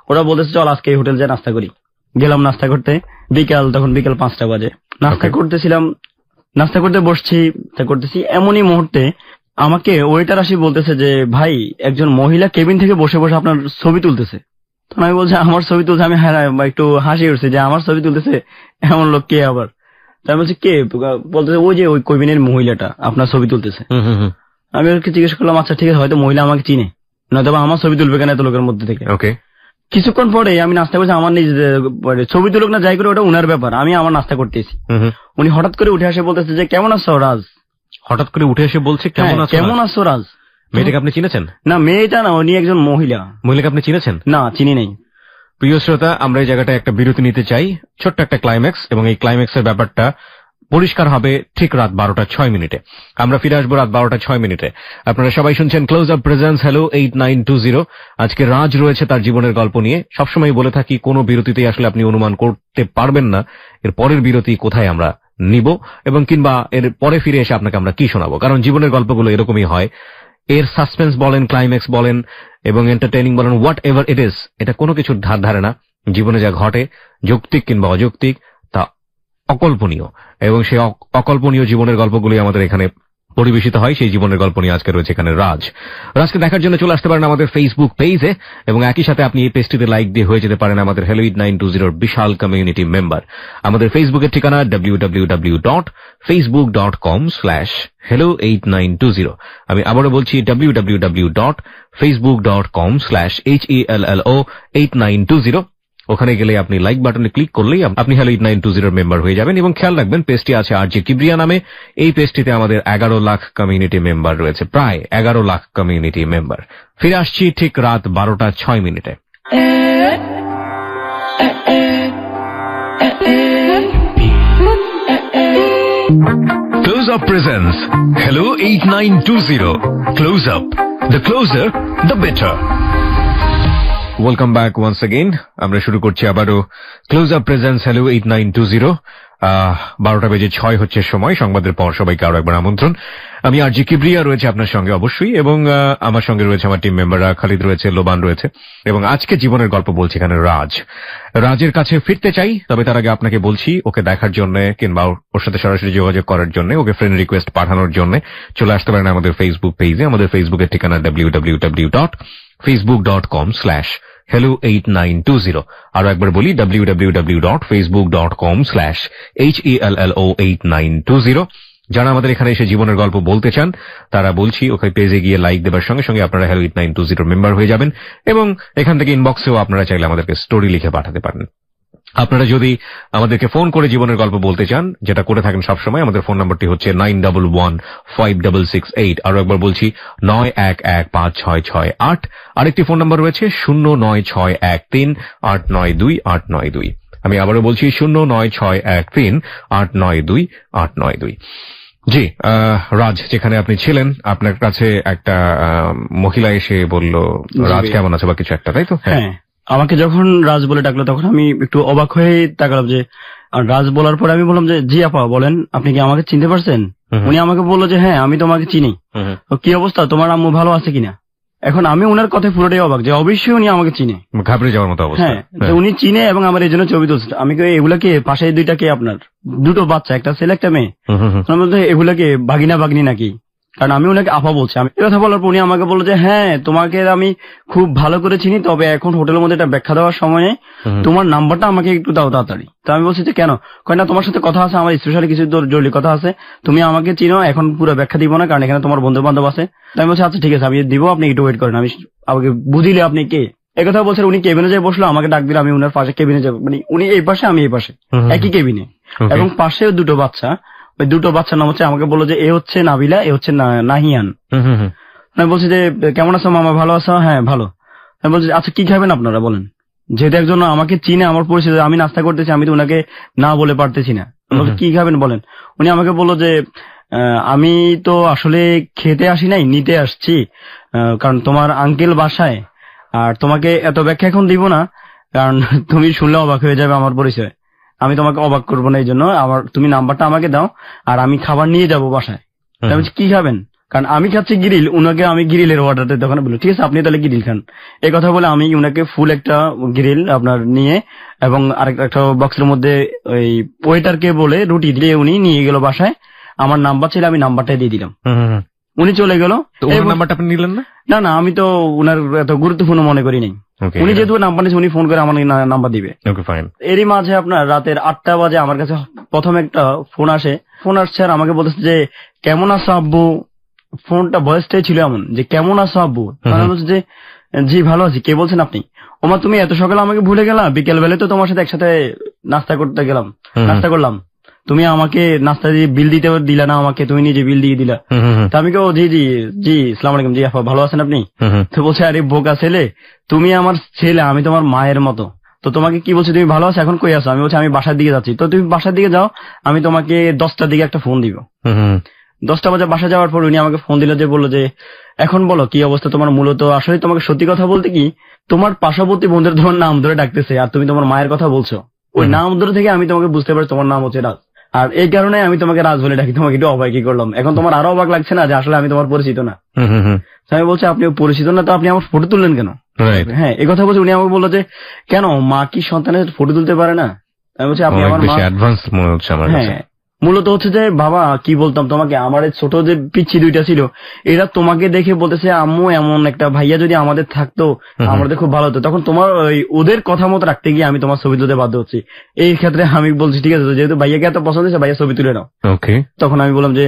ওরা বলতেছে চল আজকে এই হোটেল যে নাস্তা করি। গেলাম নাস্তা করতে, তখন বিকেল 5টা বাজে। নাস্তা করতেছিলাম, নাস্তা করতে করতেছি, এমনই মুহূর্তে আমাকে ওয়েটার আসি বলতেছে যে ভাই, একজন মহিলা কেবিন থেকে বসে বসে আপনার ছবি তুলতেছে। তখন আমি বলছি আমার ছবি তুলছে। আমি একটু হাসি উঠছে যে আমার ছবি তুলতেছে, এমন লোক কে আবার? তাই বলছি কে? বলতেছে ওই যে ওই কেবিনের মহিলাটা আপনার ছবি তুলতেছে। আমি ওকে জিজ্ঞেস করলাম আচ্ছা ঠিক আছে, হয়তো মহিলা আমাকে চিনে, নয়তো আমার ছবি তুলবে কেন এত লোকের মধ্যে থেকে। কিছুক্ষণ পরে আমি নাস্তা করছি, আমার নিজে ছবি তুলুক না যাই করে ওটা উনার ব্যাপার, আমি আমার নাস্তা করতেছি। উনি হঠাৎ করে উঠে আসে বলতেছে যে কেমন আছো রাজ? হঠাৎ করে উঠে এসে বলছে কেমন আছো রাজ? মেয়েটাকে আপনি চিনেছেন? না, মেয়েটা না, উনি একজন মহিলা। মহিলাকে আপনি চিনেছেন? না, চিনি নাই। প্রিয় শ্রোতা, আমরা এই জায়গাটা একটা বিরতি নিতে চাই, ছোট্ট একটা ক্লাইম্যাক্স, এবং এই ক্লাইম্যাক্সের ব্যাপারটা পরিষ্কার হবে ঠিক রাত 12:06। আমরা ফিরে আসবো রাত 12:06। আপনারা সবাই শুনছেন ক্লোজ আপ প্রেজেন্স হ্যালো 8920। আজকে রাজ রয়েছে তার জীবনের গল্প নিয়ে। সবসময় বলে থাকি, কোনো বিরতিতেই আসলে আপনি অনুমান করতে পারবেন না এর পরের বিরতি কোথায় আমরা নিব, এবং কিংবা এর পরে ফিরে এসে আপনাকে আমরা কি শোনাবো। কারণ জীবনের গল্পগুলো এরকমই হয়, এর সাসপেন্স বলেন, ক্লাইম্যাক্স বলেন, এবং এন্টারটেইনিং বলেন, হোয়াট এভার ইট ইজ, এটা কোনো কিছুর ধার ধারে না। জীবনে যা ঘটে, যৌক্তিক কিংবা অযৌক্তিক, তা অকল্পনীয়, এবং সেই অকল্পনীয় জীবনের গল্পগুলি আমাদের এখানে পরিবেশিত হয়। সেই জীবনের গল্প নিয়ে আজকে রয়েছে এখানে রাজকে দেখার জন্য চলে আসতে পারেন আমাদের ফেসবুক পেজে, এবং একই সাথে আপনি এই পেজটিতে লাইক দিয়ে হয়ে যেতে পারেন আমাদের হ্যালো 8920 বিশাল কমিউনিটি মেম্বার। আমাদের ফেসবুকের ঠিকানা www.facebook.com/hello8920। আমি আবারও বলছি www.facebook.com/hello8920। ওখানে গেলে আপনি লাইক বাটনে ক্লিক করলেই আপনি হ্যালো 8920 মেম্বার হয়ে যাবেন। এবং খেয়াল রাখবেন, পেজটি আছে আরজে কিবরিয়া নামে। এই পেজটিতে আমাদের 11 লাখ কমিউনিটি মেম্বার রয়েছে, প্রায় 11 লাখ কমিউনিটি মেম্বার। ফিরে আসছি ঠিক রাত 12:06। Close Up presents Hello 8920. Close Up, the closer, the better. Welcome back once again. আমরা শুরু করছি আবারও ক্লোজ আপ প্রেজেন্স হ্যালো 8920। 12:06 হচ্ছে সময়। সংবাদের পর সবাইকে আরো একবার আমন্ত্রণ। আমি আরজে কিবরিয়া রয়েছে আপনার সঙ্গে অবশ্যই, এবং আমার সঙ্গে রয়েছে আমার টিম মেম্বাররা, খালিদ রয়েছে, লোবান রয়েছে, এবং আজকে জীবনের গল্প বলছি এখানে রাজের কাছে ফিরতে চাই। তবে তার আগে আপনাকে বলছি, ওকে দেখার জন্য কিংবা ওর সাথে সরাসরি যোগাযোগ করার জন্য, ওকে ফ্রেন্ড রিকোয়েস্ট পাঠানোর জন্য চলে আসতে পারেন আমাদের ফেসবুক পেজে। আমাদের ফেসবুকের ঠিকানা www.facebook.com/hello8920। আরো একবার বলি, www.facebook.com/hello8920। যারা আমাদের এখানে এসে জীবনের গল্প বলতে চান, তারা বলছি ওখানে পেজে গিয়ে লাইক দেবার সঙ্গে সঙ্গে আপনারা হ্যালো 8920 মেম্বার হয়ে যাবেন, এবং এখান থেকে ইনবক্সেও আপনারা চাইলে আমাদেরকে স্টোরি লিখে পাঠাতে পারেন। আপনারা যদি আমাদেরকে ফোন করে জীবনের গল্প বলতে চান, যেটা করে থাকেন সবসময়, আমাদের ফোন নম্বরটি হচ্ছে 91156668। আরো একবার বলছি 91156668। আরেকটি ফোন নম্বর রয়েছে 09613892892। আমি আবারও বলছি 09613892892। জি, রাজ, যেখানে আপনি ছিলেন, আপনার কাছে একটা মহিলা এসে বলল রাজ কেমন আছে বা কিছু একটা, তাই তো? হ্যাঁ, আমাকে যখন রাজ বলে ডাকলো তখন আমি একটু অবাক হয়ে তাকালাম যে, আর রাজ বলার পরে আমি বললাম যে জি আপা বলেন, আপনি কি আমাকে চিনতে পারছেন? উনি আমাকে বললো যে হ্যাঁ আমি তোমাকে চিনি, কি অবস্থা, তোমার আম্মু ভালো আছে কিনা? এখন আমি ওনার কথায় পুরোটাই অবাক যে অবশ্যই উনি আমাকে চিনে, ঘাবড়ে যাওয়ার মতো অবস্থা। হ্যাঁ, উনি চিনে এবং আমার এই জন্য ছবি তুলছে। আমি এগুলা কে পাশে দুইটা কে আপনার? দুটো বাচ্চা, একটা ছেলে একটা মেয়ে। এগুলা কে ভাগিনা ভাগ্নি নাকি? কারণ আমি ওনাকে আপা বলছি। আমি কথা বলার পর উনি আমাকে বললো যে হ্যাঁ তোমাকে আমি খুব ভালো করে চিনি, তবে এখন হোটেলের মধ্যে একটা ব্যাখ্যা দেওয়ার সময় তোমার নাম্বারটা আমাকে একটু দাও তাড়াতাড়ি। তো আমি বলছি যে কেন? কয় না, তোমার সাথে কথা আছে, আমার স্পেশালি কিছু জরুরি কথা আছে, তুমি আমাকে চিনো, এখন পুরো ব্যাখ্যা দিব না কারণ এখানে তোমার বন্ধু বান্ধব আছে। তো আমি বলছি আচ্ছা ঠিক আছে, আমি দিব, আপনি একটু ওয়েট করেন, আমি আমাকে বুঝিলে আপনি কে। একথা বলছেন। উনি কেবিনে যাই বসলো, আমাকে ডাক দিলে আমি উনার পাশে কেবিনে যাবো, মানে উনি এই পাশে আমি এই পাশে, একই কেবিনে, এবং পাশেও দুটো বাচ্চা। ওই দুটো বাচ্চার নাম হচ্ছে, আমাকে বললো যে এ হচ্ছে নাবিলা, এ হচ্ছে নাহিয়ান। আমি বলছি যে কেমন আছো মামা, ভালো আছো? হ্যাঁ ভালো। আমি বলছি আচ্ছা কি খাবেন আপনারা বলেন, যেহেতু একজন আমাকে চিনে, আমার পরিচিত, আমি নাস্তা করতেছি, আমি তো ওনাকে না বলে পারতেছি না। কি খাবেন বলেন। উনি আমাকে বললো যে আমি তো আসলে খেতে আসি নাই, নিতে আসছি, কারণ তোমার আঙ্কেল বাসায়, আর তোমাকে এত ব্যাখ্যা এখন দিব না, কারণ তুমি শুনলে অবাক হয়ে যাবে আমার পরিচয়। আমি তোমাকে অবাক করবো না, এই জন্য তুমি নাম্বারটা আমাকে দাও, আর আমি খাবার নিয়ে যাবো বাসায়। আমি কি খাবেন, কারণ আমি খাচ্ছি গ্রিল, উনাকে আমি গ্রিলের অর্ডার দিতে, তখন বললো ঠিক আছে আপনি তাহলে গ্রিল খান। এই কথা বলে আমি উনাকে ফুল একটা গ্রিল আপনার নিয়ে, এবং আরেকটা বক্সের মধ্যে ওই ওয়েটারকে বলে রুটি দিয়ে উনি নিয়ে গেল বাসায়। আমার নাম্বার ছিল, আমি নাম্বারটাই দিয়ে দিলাম, উনি চলে গেল। নাম্বারটা আপনি নিলেন না? না না, আমি তো উনার এত গুরুত্বপূর্ণ মনে করি নাই। উনি যেহেতু নাম্বার নিয়েছে, উনি ফোন করে আমার নাম্বার দিবে। এরই মাঝে আপনার রাতের 8টা বাজে আমার কাছে প্রথম একটা ফোন আসছে, আর আমাকে বলতেছে যে কেমন আছো আব্বু। ফোনটা ভয়েসটাই ছিল এমন যে কেমন আছো আব্বু। আমি বলছি যে জি ভালো আছি, কে বলছেন আপনি? ওমা তুমি এত সকালে আমাকে ভুলে গেলা, বিকেল বেলায় তো তোমার সাথে একসাথে নাস্তা করলাম, তুমি আমাকে নাস্তা দিয়ে বিল দিতে দিলা না আমাকে, তুমি নিজে বিল দিয়ে দিলা। তা আমি কেউ জি জি জি সালাম আলাইকুম, জি আপা ভালো আছেন আপনি? তো বলছে আরে বোকা ছেলে, তুমি আমার ছেলে, আমি তোমার মায়ের মতো, তো তোমাকে কি বলছি তুমি ভালো আছো, এখন কই আছো? আমি বলছি আমি বাসার দিকে যাচ্ছি। তো তুমি বাসার দিকে যাও, আমি তোমাকে 10টার দিকে একটা ফোন দিব। 10টা বাজে বাসা যাওয়ার পর উনি আমাকে ফোন দিল, যে বললো যে এখন বলো কি অবস্থা তোমার। মূলত আসলে তোমাকে সত্যি কথা বলতে কি, তোমার পার্শ্ববর্তী বন্ধুরা তোমার নাম ধরে ডাকতেছে, আর তুমি তোমার মায়ের কথা বলছো। ওই নাম ধরে থেকে আমি তোমাকে বুঝতে পারি তোমার নাম হচ্ছে রাজ, আর এই কারণে আমি তোমাকে রাজ বলে ডাকি। তোমাকে একটু অবাক করলাম, এখন তোমার আরো অবাক লাগছে না যে আসলে আমি তোমার পরিচিত না? আমি বলছি আপনি পরিচিত না, তো আপনি আমার ফটো তুললেন কেন? হ্যাঁ এই কথা বলছে। উনি আমাকে বললো যে কেন মা কি সন্তানের ফটো তুলতে পারে না? আমি বলছি আপনি আমার মা। হ্যাঁ মূলত হচ্ছে যে বাবা কি বলতাম তোমাকে, আমার ছোট যে পিচ্ছি দুইটা ছিল, এরা তোমাকে দেখে বলতেছে আম্মু এমন একটা ভাইয়া যদি আমাদের থাকতো আমাদের খুব ভালো হতো। তখন তোমার ওদের কথা মতো রাখতে গিয়ে আমি তোমার ছবি তুলতে বাধ্য হচ্ছি। এই ক্ষেত্রে আমি বলছি ঠিক আছে, যেহেতু ভাইয়াকে এত পছন্দ হয়েছে, ভাইয়া ছবি তুলে নাও। তখন আমি বললাম যে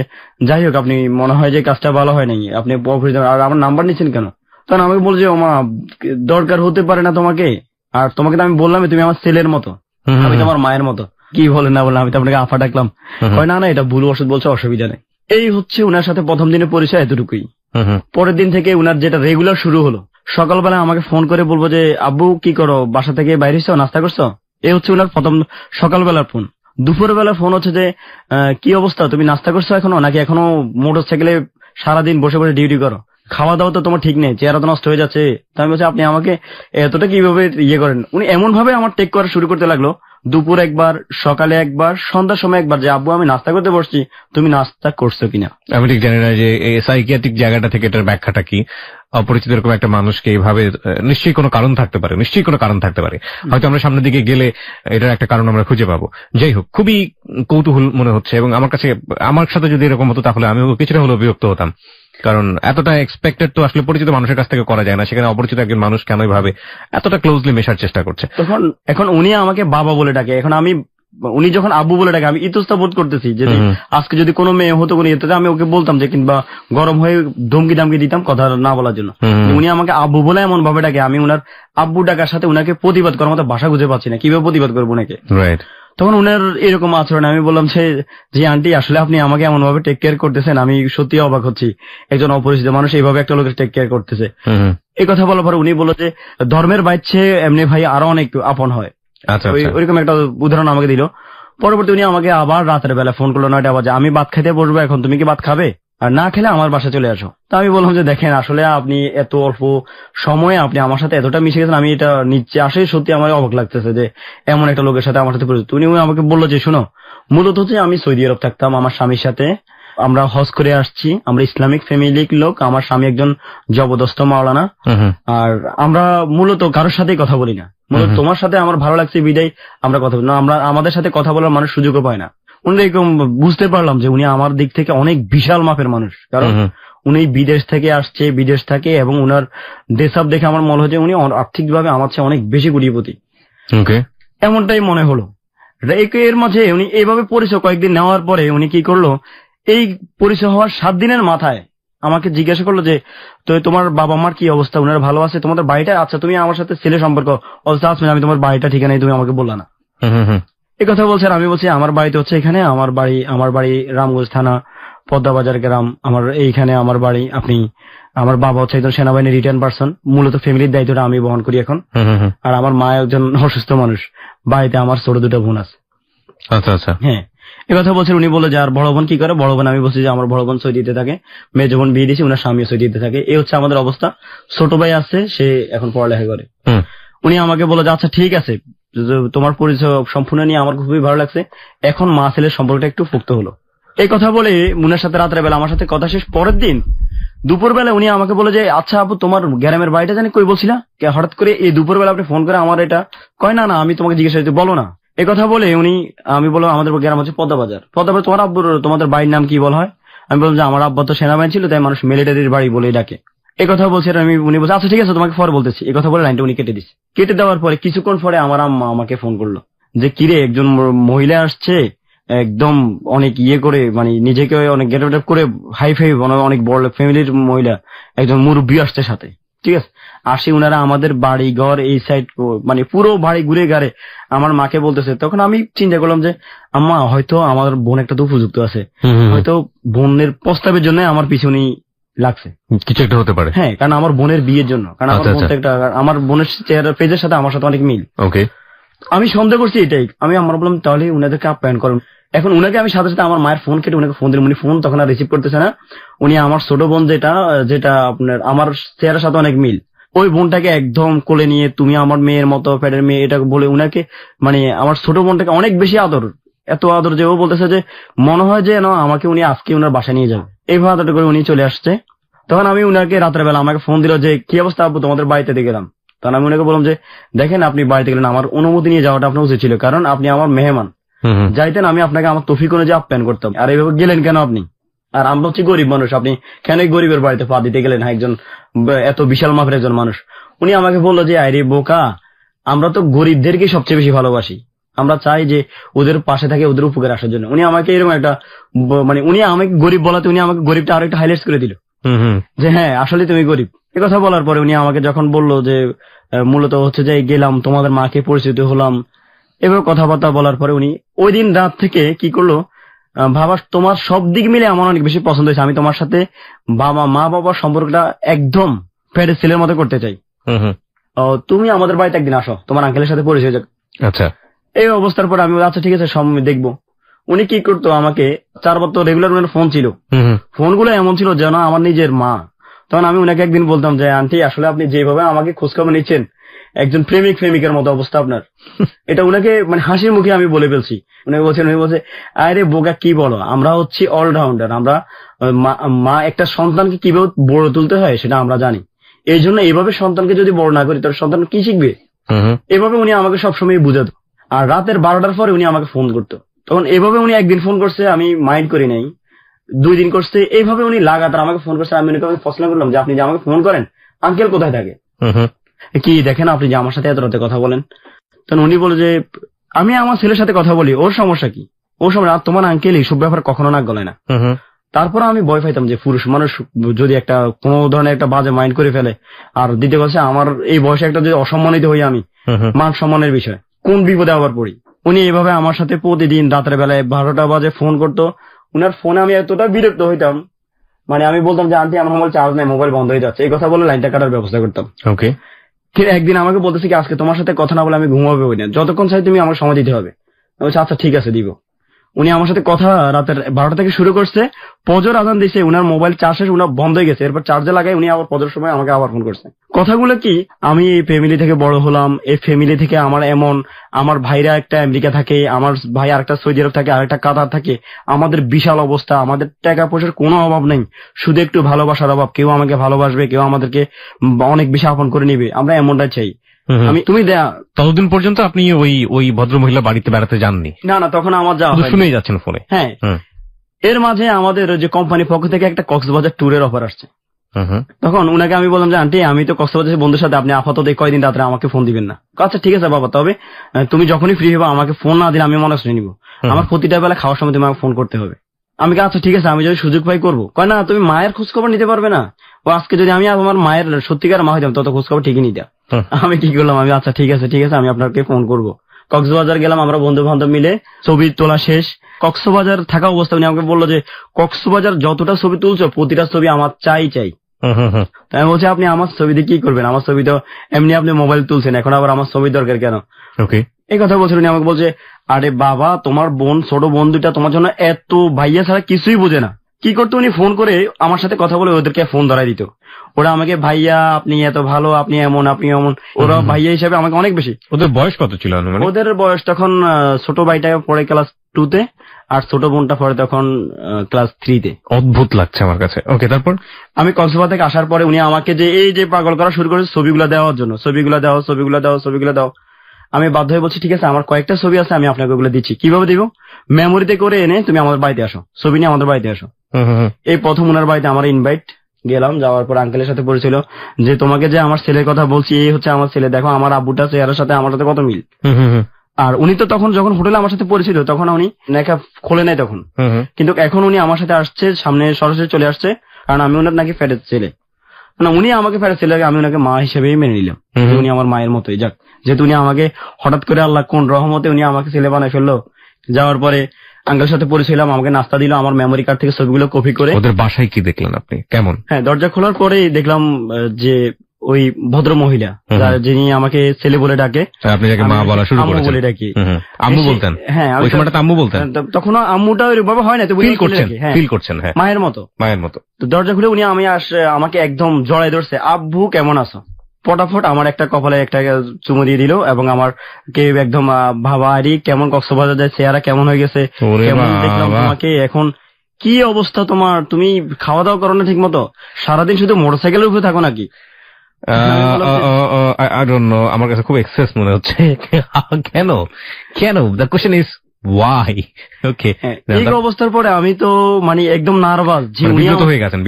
যাই হোক, আপনি মনে হয় যে কাজটা ভালো হয় নাই, আপনি আর আমার নাম্বার নিচ্ছেন কেন? তখন আমাকে বলছে ও মা দরকার হতে পারে না তোমাকে, আর তোমাকে তো আমি বললাম তুমি আমার ছেলের মতো, আমি তোমার মায়ের মতো। কি বলেন না বললাম, আমি তো আপনাকে আফা ডাকলাম। হয় না না এটা ভুল ওষুধ বলছে, অসুবিধা নেই। এই হচ্ছে উনার সাথে প্রথম দিনের পরিচয়, এতটুকুই। পরের দিন থেকে উনার যেটা রেগুলার শুরু হলো, সকালবেলা আমাকে ফোন করে বলবো যে আব্বু কি করো, বাসা থেকে বাইরে এসছো, নাস্তা করছো? এই হচ্ছে উনার প্রথম সকালবেলার ফোন। দুপুরবেলা ফোন হচ্ছে যে কি অবস্থা, তুমি নাস্তা করছো এখনো, নাকি এখনো মোটর সাইকেলে সারাদিন বসে বসে ডিউটি করো, খাওয়া দাওয়া তো তোমার ঠিক নেই, চেহারা তো নষ্ট হয়ে যাচ্ছে। তাই আমি বলছি আপনি আমাকে এতটা কিভাবে ইয়ে করেন? উনি এমন ভাবে আমার টেক করা শুরু করতে লাগলো, দুপুর একবার, সকালে একবার, সন্ধ্যার সময় একবার, যে আব্বু আমি নাস্তা করতে বসছি, তুমি নাস্তা করছো কিনা। আমি ঠিক জানি না যে সাইকিয়াট্রিক জায়গাটা থেকে এটার ব্যাখ্যাটা কি। অপরিচিত এরকম একটা মানুষকে এইভাবে নিশ্চয়ই কোনো কারণ থাকতে পারে, হয়তো আমরা সামনের দিকে গেলে এটার একটা কারণ আমরা খুঁজে পাবো। যাই হোক, খুবই কৌতূহল মনে হচ্ছে, এবং আমার সাথে যদি এরকম হতো তাহলে আমিও কিছুটা হলেও বিরক্ত হতাম, কারণ এতটা এক্সপেক্টেড তো আসলে পরিচিত মানুষের কাছ থেকে করা যায় না, সেখানে অপরিচিত একজন মানুষ কেন ভাবে এতটা ক্লোজলি মেশার চেষ্টা করছে। তখন এখন উনি আমাকে বাবা বলে ডাকে, এখন উনি যখন আব্বু বলে ডাকে আমি ইতস্তত বোধ করতেছি যে আজকে যদি কোনো মেয়ে হতো কোনো ইয়েতে আমি ওকে বলতাম যে, কিংবা গরম হয়ে ধমকি দামকি দিতাম কথা না বলার জন্য। উনি আমাকে আব্বু বলে এমন ভাবে ডাকে, আমি উনার আব্বু ডাকার সাথে উনাকে প্রতিবাদ করার মতো ভাষা খুঁজে পাচ্ছি না, কিভাবে প্রতিবাদ করবো উনাকে। তখন উনার এরকম আচরণ, আমি বললাম যে আন্টি আসলে আপনি আমাকে এমন ভাবে টেক কেয়ার করতেছেন, আমি সত্যি অবাক হচ্ছি, একজন অপরিচিত মানুষ এইভাবে একটা লোকের টেক কেয়ার করতেছে। এই কথা বলার পর উনি বলল যে ধর্মের বাইচ্ছে এমনি ভাই আরো অনেক আপন হয়। ওইরকম একটা উদাহরণ আমাকে দিল। পরবর্তী উনি আমাকে আবার রাতের বেলা ফোন করলো 9টা বাজে, আমি ভাত খেতে বসবো এখন, তুমি কি ভাত খাবে? আর না খেলে আমার বাসা চলে আসো। তা আমি বললাম যে দেখেন আসলে আপনি এত অল্প সময়ে আপনি আমার সাথে এতটা মিশে গেছেন, আমি এটা নিচ্ছে আসলে সত্যি আমার অবাক লাগতেছে যে এমন একটা লোকের সাথে আমার সাথে পরিচিত। উনি আমাকে বললো যে শোনো, মূলত হচ্ছে আমি সৌদি আরব থাকতাম আমার স্বামীর সাথে, আমরা হজ করে আসছি, আমরা ইসলামিক ফ্যামিলির লোক, আমার স্বামী একজন জবরদস্ত মাওলানা, আর আমরা মূলত কারোর সাথেই কথা বলি না, মূলত তোমার সাথে আমার ভালো লাগছে বিদায় আমরা কথা বলি না, আমরা আমাদের সাথে কথা বলার মানুষ সুযোগও পায় না। উনি এরকম বুঝতে পারলাম যে উনি আমার দিক থেকে অনেক বিশাল মাপের মানুষ, কারণ উনি বিদেশ থেকে আসছে, বিদেশ থাকে, এবং উনার ড্রেসআপ দেখে আমার মনে হচ্ছে উনি আর্থিকভাবে আমার চেয়ে অনেক বেশি কোটিপতি, এমনটাই মনে হলো। এর মাঝে উনি এইভাবে পরিচয় কয়েকদিন নেওয়ার পরে উনি কি করলো, এই পরিচয় হওয়ার 7 দিনের মাথায় আমাকে জিজ্ঞাসা করলো যে তো তোমার বাবা মার কি অবস্থা, উনারা ভালো আছে, তোমাদের বাড়িটা, আচ্ছা তুমি আমার সাথে ছেলে সম্পর্ক, আমি তোমার বাড়িটা ঠিকানাই তুমি আমাকে বললা না। এই কথা বলছেন। আমি বলছি আমার বাড়িতে হচ্ছে এখানে, আমার বাড়ি রামগঞ্জ থানা পদ্মা বাজার গ্রাম, আমার এইখানে আমার বাড়ি। আপনি আমার বাবা হচ্ছে একজন সেনাবাহিনী রিটার্ন পার্সন, মূলত ফ্যামিলির দায়িত্বটা আমি বহন করি এখন। আর আমার মা একজন অসুস্থ মানুষ, বাড়িতে আমার ছোট 2টা বোন আছে। আচ্ছা আচ্ছা, হ্যাঁ এ কথা বলছেন। উনি বলে যে আর বড় বোন কি করে? বড় বোন আমি বলছি যে আমার বড় বোন সৌদিতে থাকে, মেয়ে বোন বিয়ে দিয়েছি, উনার স্বামী সৌদিতে থাকে। এই হচ্ছে আমাদের অবস্থা। ছোট ভাই আছে, সে এখন পড়ালেখা করে। উনি আমাকে বলে যে আচ্ছা ঠিক আছে, তোমার পরিচয় সম্পূর্ণ নিয়ে আমার খুবই ভালো লাগছে, এখন মা ছেলের সম্পর্কটা একটু পোক্ত হলো। এই কথা বলে উনার সাথে রাত্রে বেলা আমার সাথে কথা শেষ। পরের দিন দুপুর বেলা উনি আমাকে বলে যে আচ্ছা আপু তোমার গ্রামের বাড়িটা জানি কই বলছিলা, হঠাৎ করে এই দুপুর বেলা আপনি ফোন করে আমার এটা কয়? না না আমি তোমাকে জিজ্ঞাসা করতে, বলো না। এই কথা বলে উনি, আমি বললাম আমাদের গ্রাম হচ্ছে পদ্মা বাজার। পদ্মা বাজার তোমার আব্বুর, তোমাদের বাড়ির নাম কি বলা হয়? আমি বললাম যে আমার আব্বা তো সেনাবাহিনী ছিল, তাই মানুষ মিলিটারির বাড়ি বলে ডাকে। এই কথা বলছে আমি। উনি বলছে আচ্ছা ঠিক আছে তোমাকে পরে বলতেছি। এই কথা বলে লাইনটা উনি কেটে দিচ্ছে। কেটে দেওয়ার পরে কিছুক্ষণ পরে আমার আম্মা আমাকে ফোন করলো যে কিরে একজন মহিলা আসছে, একদম অনেক ইয়ে করে, মানে নিজেকে অনেক গেট আপ করে, হাই ফাই, অনেক বড় ফ্যামিলির মহিলা, একজন মুরব্বী আসছে সাথে। ঠিক আছে, আসি উনারা আমাদের বাড়ি ঘর এই সাইড, মানে পুরো বাড়ি ঘুরে গাড়ে আমার মাকে বলতেছে। তখন আমি চিন্তা করলাম যে আম্মা হয়তো আমার বোন একটা তো উপযুক্ত আছে, হয়তো বোনের প্রস্তাবের জন্য আমার পিছনে লাগছে, কিছু একটা হতে পারে। হ্যাঁ, কারণ আমার বোনের বিয়ের জন্য, কারণ আমার বোনের চেহারা পেজের সাথে আমার সাথে অনেক মিল। ওকে, আমি সন্দেহ করছি এটাই। আমি আমার বললাম তাহলে উনাদেরকে আপ্যায়ন করেন। এখন উনাকে আমি সাথে সাথে আমার মায়ের ফোন কেটে উনাকে ফোন দিলাম। উনি ফোন তখন আর রিসিভ করতেছে না। উনি আমার ছোট বোন যেটা আপনার আমার চেহারার সাথে অনেক মিল, ওই বোনটাকে একদম কোলে নিয়ে তুমি আমার মেয়ের মতো, প্যাডের মেয়ে, এটা বলে উনাকে, মানে আমার ছোট বোনটাকে অনেক বেশি আদর, এত আদর যে ও বলতেছে যে মনে হয় যে না আমাকে উনি আজকে উনার বাসায় নিয়ে যাবে। এইভাবে আদরটা করে উনি চলে আসছে। তখন আমি উনাকে রাতের বেলা আমাকে ফোন দিল যে কি অবস্থা আব্বু, তোমাদের বাড়িতে গেলাম। তখন আমি উনাকে বললাম যে দেখেন আপনি বাড়িতে গেলেন, আমার অনুমতি নিয়ে যাওয়াটা আপনার উচিত ছিল, কারণ আপনি আমার মেহমান। যাইতেন আমি আপনাকে আমার তৌফিক অনুযায়ী আপ্যায়ন করতাম, আর এইভাবে গেলেন কেন আপনি? আর আমরা হচ্ছে গরিব মানুষ, আপনি কেন গরিবের বাড়িতে পা দিতে গেলেন? একজন এত বিশাল মাপের একজন মানুষ। উনি আমাকে বললো যে আরে বোকা, আমরা তো গরিবদেরকে সবচেয়ে বেশি ভালোবাসি, আমরা চাই যে ওদের পাশে থাকে, ওদের উপকার আসার জন্য। উনি আমাকে এরকম একটা, মানে উনি আমাকে গরিব বলাতে উনি আমাকে গরিবটা আরো একটা হাইলাইট করে দিল যে হ্যাঁ আসলে তুমি গরিব। এ কথা বলার পরে উনি আমাকে যখন বললো যে মূলত হচ্ছে যে গেলাম তোমাদের মাকে পরিচিত হলাম, এভাবে কথাবার্তা বলার পরে উনি ওই দিন রাত থেকে কি করলো, বাবা তোমার সব দিক মিলে আমার অনেক বেশি পছন্দ হয়েছে, আমি তোমার সাথে মা বাবার সম্পর্কটা একদম ফ্যাটের ছেলের মতো করতে চাই, তুমি আমাদের বাড়িতে একদিন আসো, তোমার আঙ্কেলের সাথে পরিচয় যাক। আচ্ছা, এই অবস্থার পর আমি আচ্ছা ঠিক আছে সব দেখবো। উনি কি করতো, আমাকে 4 বছর রেগুলার উনার ফোন ছিল, ফোনগুলো এমন ছিল যেন আমার নিজের মা। তখন আমি উনাকে একদিন বলতাম যে আন্টি আসলে আপনি যেভাবে আমাকে খোঁজখবর নিচ্ছেন, একজন প্রেমিকের মতো অবস্থা আপনার। এটা উনাকে মানে হাসির মুখে আমি বলে ফেলছি। উনি বলছে আরে বোকা কি বলো, আমরা হচ্ছি অলরাউন্ডার, আমরা মা একটা সন্তানকে কিভাবে বড় তুলতে হয় সেটা আমরা জানি, এই জন্য এইভাবে সন্তানকে যদি বড় না করি তার সন্তান কি শিখবে? এভাবে উনি আমাকে সবসময় বুঝাতো। আর রাতের 12টার পরে উনি আমাকে ফোন করতো। তখন এভাবে উনি একদিন ফোন করছে, আমি মাইন্ড করি নাই, 2 দিন করছে, এইভাবে উনি লাগাতার আমাকে ফোন করছে। আমি প্রশ্ন করলাম যে আপনি যে আমাকে ফোন করেন আঙ্কেল কোথায় থাকে, কি দেখেন আপনি যে আমার সাথে এত রাতে কথা বলেন? তখন উনি বলে যে আমি আমার ছেলের সাথে কথা বলি, ওর সমস্যা কি? ওর সময় তোমার আঙ্কেল এইসব ব্যাপার কখনো নাক গলায় না। তারপর আমি ভয় পাইতাম যে পুরুষ মানুষ যদি একটা কোন ধরনের একটা বাজে মাইন্ড করে ফেলে, আর দ্বিতীয় কথা আমার এই বয়সে একটা যদি অসম্মানিত হই আমি, মান সম্মানের বিষয়, কোন বিপদে আবার পড়ি। উনি এইভাবে আমার সাথে প্রতিদিন রাতের বেলায় 12টা বাজে ফোন করতো। উনার ফোনে আমি এতটা বিরক্ত হইতাম, মানে আমি বলতাম যে আন্টি আমার মোবাইল চার্জ নেই, মোবাইল বন্ধ হয়ে যাচ্ছে, এই কথা বলে লাইনটা কাটার ব্যবস্থা করতাম। ওকে, একদিন আমাকে বলতেছে কি আজকে তোমার সাথে কথা না বলে আমি ঘুমাবে হই না, যতক্ষণ চাই তুমি আমার সময় দিতে হবে। আমি বলছি আচ্ছা ঠিক আছে দিব। উনি আমার সাথে কথা রাতের 12টা থেকে শুরু করছে, ফজর আজান দিছে, উনার মোবাইল চার্জ শেষ, উনার বন্ধ হয়ে গেছে, এরপর চার্জে লাগাই উনি আবার ফজর সময় আমাকে আবার ফোন করছে। কথাগুলো কি, আমি এই ফ্যামিলি থেকে বড় হলাম, এই ফ্যামিলি থেকে আমার এমন, আমার ভাইরা একটা আমেরিকা থাকে, আমার ভাই আরেকটা সৌদি আরব থাকে, আরেকটা কাতার থাকে, আমাদের বিশাল অবস্থা, আমাদের টাকা পয়সার কোনো অভাব নেই, শুধু একটু ভালোবাসার অভাব, কেউ আমাকে ভালোবাসবে, কেউ আমাদেরকে অনেক বেশি আপন করে নিবে, আমরা এমনটাই চাই। তুমি ততদিন পর্যন্ত আপনি ওই ভদ্র মহিলা বাড়িতে বেড়াতে যাননি? না না, তখন আমার যাওয়া শুনেই যাচ্ছেন ফোনে। হ্যাঁ, এর মাঝে আমাদের যে কোম্পানির পক্ষ থেকে একটা কক্সবাজার ট্যুরের অফার আসছে। তখন উনাকে আমি বললাম যে আন্টি আমি তো কক্সবাজার বন্ধুর সাথে, আপনি আপাতত কয়দিন রাত্রে আমাকে ফোন দিবেন না। আচ্ছা ঠিক আছে বাবা, তবে তুমি যখনই ফ্রি হবে আমাকে ফোন না দিলে আমি মনে শুনে নিবো, আমার প্রতিটা বেলা খাওয়ার সময় তুমি আমাকে ফোন করতে হবে। আমি আচ্ছা ঠিক আছে, আমি যদি সুযোগ পাই করবো। কয় না তুমি মায়ের খোঁজ খবর নিতে পারবে না, ও আজকে যদি আমি আমার মায়ের সত্যিকার মা হইতাম তত খোঁজ খবর ঠিকই নিতাম। আমি কি করলাম, আমি আচ্ছা ঠিক আছে আমি আপনাকে ফোন করবো, কক্সবাজার গেলাম আমরা বন্ধু বান্ধব মিলে, ছবি তোলা শেষ। কক্সবাজার থাকা অবস্থা উনি আমাকে বললো যে কক্সবাজার যতটা ছবি তুলছো প্রতিটা ছবি আমার চাই। তাই আমি বলছি আপনি আমার ছবি দিয়ে কি করবেন, আমার ছবি তো এমনি আপনি মোবাইল তুলছেন, এখন আবার আমার ছবি দরকার কেন? এই কথা বলছিল। উনি আমাকে বলছে আরে বাবা তোমার বোন, ছোট বোন দুইটা তোমার জন্য এত ভাইয়া ছাড়া কিছুই বোঝে না। কি করতো উনি ফোন করে আমার সাথে কথা বলে ওদেরকে ফোন ধরাই দিত। ওরা আমাকে ভাইয়া আপনি এত ভালো, আপনি এমন, আপনি এমন, ওরা ভাইয়া হিসাবে আমাকে অনেক বেশি। ওদের বয়স কত ছিল? ওদের বয়স তখন ছোট ভাইটা পড়ে ক্লাস 2-তে আর ছোট বোনটা পড়ে তখন ক্লাস 3-তে। অদ্ভুত লাগছে আমার কাছে। ওকে, তারপর আমি কক্সবাজার থেকে আসার পরে উনি আমাকে যে এই যে পাগল করা শুরু করেছে ছবিগুলো দেওয়ার জন্য, ছবিগুলো দাও। আমি বাধ্য হয়ে বলছি ঠিক আছে আমার কয়েকটা ছবি আছে, আমি আপনাকে ওগুলো দিচ্ছি। কিভাবে দিব? মেমোরিতে করে এনে তুমি আমাদের বাড়িতে আসো, ছবি নিয়ে আমাদের বাড়িতে আসো। এই প্রথম ওনার বাড়িতে আমার ইনভাইট, গেলাম। যাওয়ার পর আঙ্কেলের সাথে পরিচয় যে তোমাকে যে আমার ছেলের কথা বলছি এই হচ্ছে আমার ছেলে, দেখো আমার আব্বুটা চেহারার সাথে আমার সাথে কত মিল। আর উনি তো তখন যখন হোটেলে আমার সাথে পরিচিত তখন উনি নেকা খোলে নাই তখন, কিন্তু এখন উনি আমার সাথে আসছে, সামনে সরাসরি চলে আসছে, কারণ আমি ওনার নাকি ফ্যাটের ছেলে। না উনি আমাকে ফ্যাটের ছেলে, আমি ওনাকে মা হিসেবেই মেনে নিলাম। উনি আমার মায়ের মতোই, যাক যেহেতু উনি আমাকে হঠাৎ করে আল্লাহ কোন রহমতে উনি আমাকে ছেলে বানায় ফেললো। যাওয়ার পরে আঙ্কেলের সাথে পরিচয় হলাম, আমাকে নাস্তা দিল, আমার মেমোরি কার্ড থেকে ছবিগুলো কপি করে। ওদের বাসায় কি দেখলেন আপনি? কেমন? হ্যাঁ, দরজা খোলার পরেই দেখলাম যে ওই ভদ্র মহিলা যিনি আমাকে ছেলে বলে ডাকে, আপনি যাকে মা বলা শুরু করেছেন, আম্মু বলে ডাকি। আম্মু বলতেন? হ্যাঁ, ওই সময়টা আম্মু বলতেন। তখন আম্মুটা ওইভাবে হয় না, তো ফিল করছেন। হ্যাঁ, মায়ের মতো। তো দরজা খুলে উনি আমাকে একদম জড়াই ধরছে, আব্বু কেমন আছো? ফটাফট আমার একটা কপালে একটা চুমু দিয়ে দিল এবং আমার কে একদম ভাবা আরে কেমন কক্সবাজার যায়, চেহারা কেমন হয়ে গেছে, কেমন দেখলাম তোমাকে, এখন কি অবস্থা তোমার, তুমি খাওয়া দাওয়া করো না ঠিক মতো, সারাদিন শুধু মোটরসাইকেলের উপরে থাকো নাকি? আমার কাছে খুব এক্সেস মনে হচ্ছে। কেন? The question is why? Okay, এই অবস্থার পরে আমি তো মানে একদম নার্ভাস, বিব্রত হয়ে গেছেন,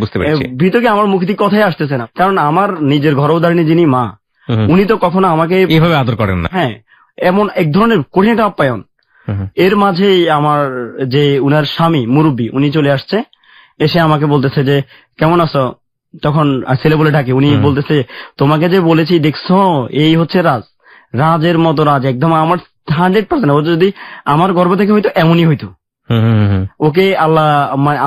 বুঝতে পেরেছি। ভিতরে আমার মুখ থেকে কথাই আসতেছে না, কারণ আমার নিজের ঘরোদারিণী যিনি মা, উনি তো কখনো আমাকে এইভাবে আদর করেন না। হ্যাঁ, এমন এক ধরনের কঠিন একটা আপ্যায়ন। এর মাঝেই আমার যে উনার স্বামী মুরব্বী উনি চলে আসছে, এসে আমাকে বলতেছে যে কেমন আছো, তখন ছেলে বলে ডাকে। উনি বলতেছে তোমাকে যে বলেছি দেখছো, এই হচ্ছে রাজের মতো রাজ, একদম আমার 100%। ও যদি আমার গর্ভ থেকে হইতো এমনই হইতো। ওকে আল্লাহ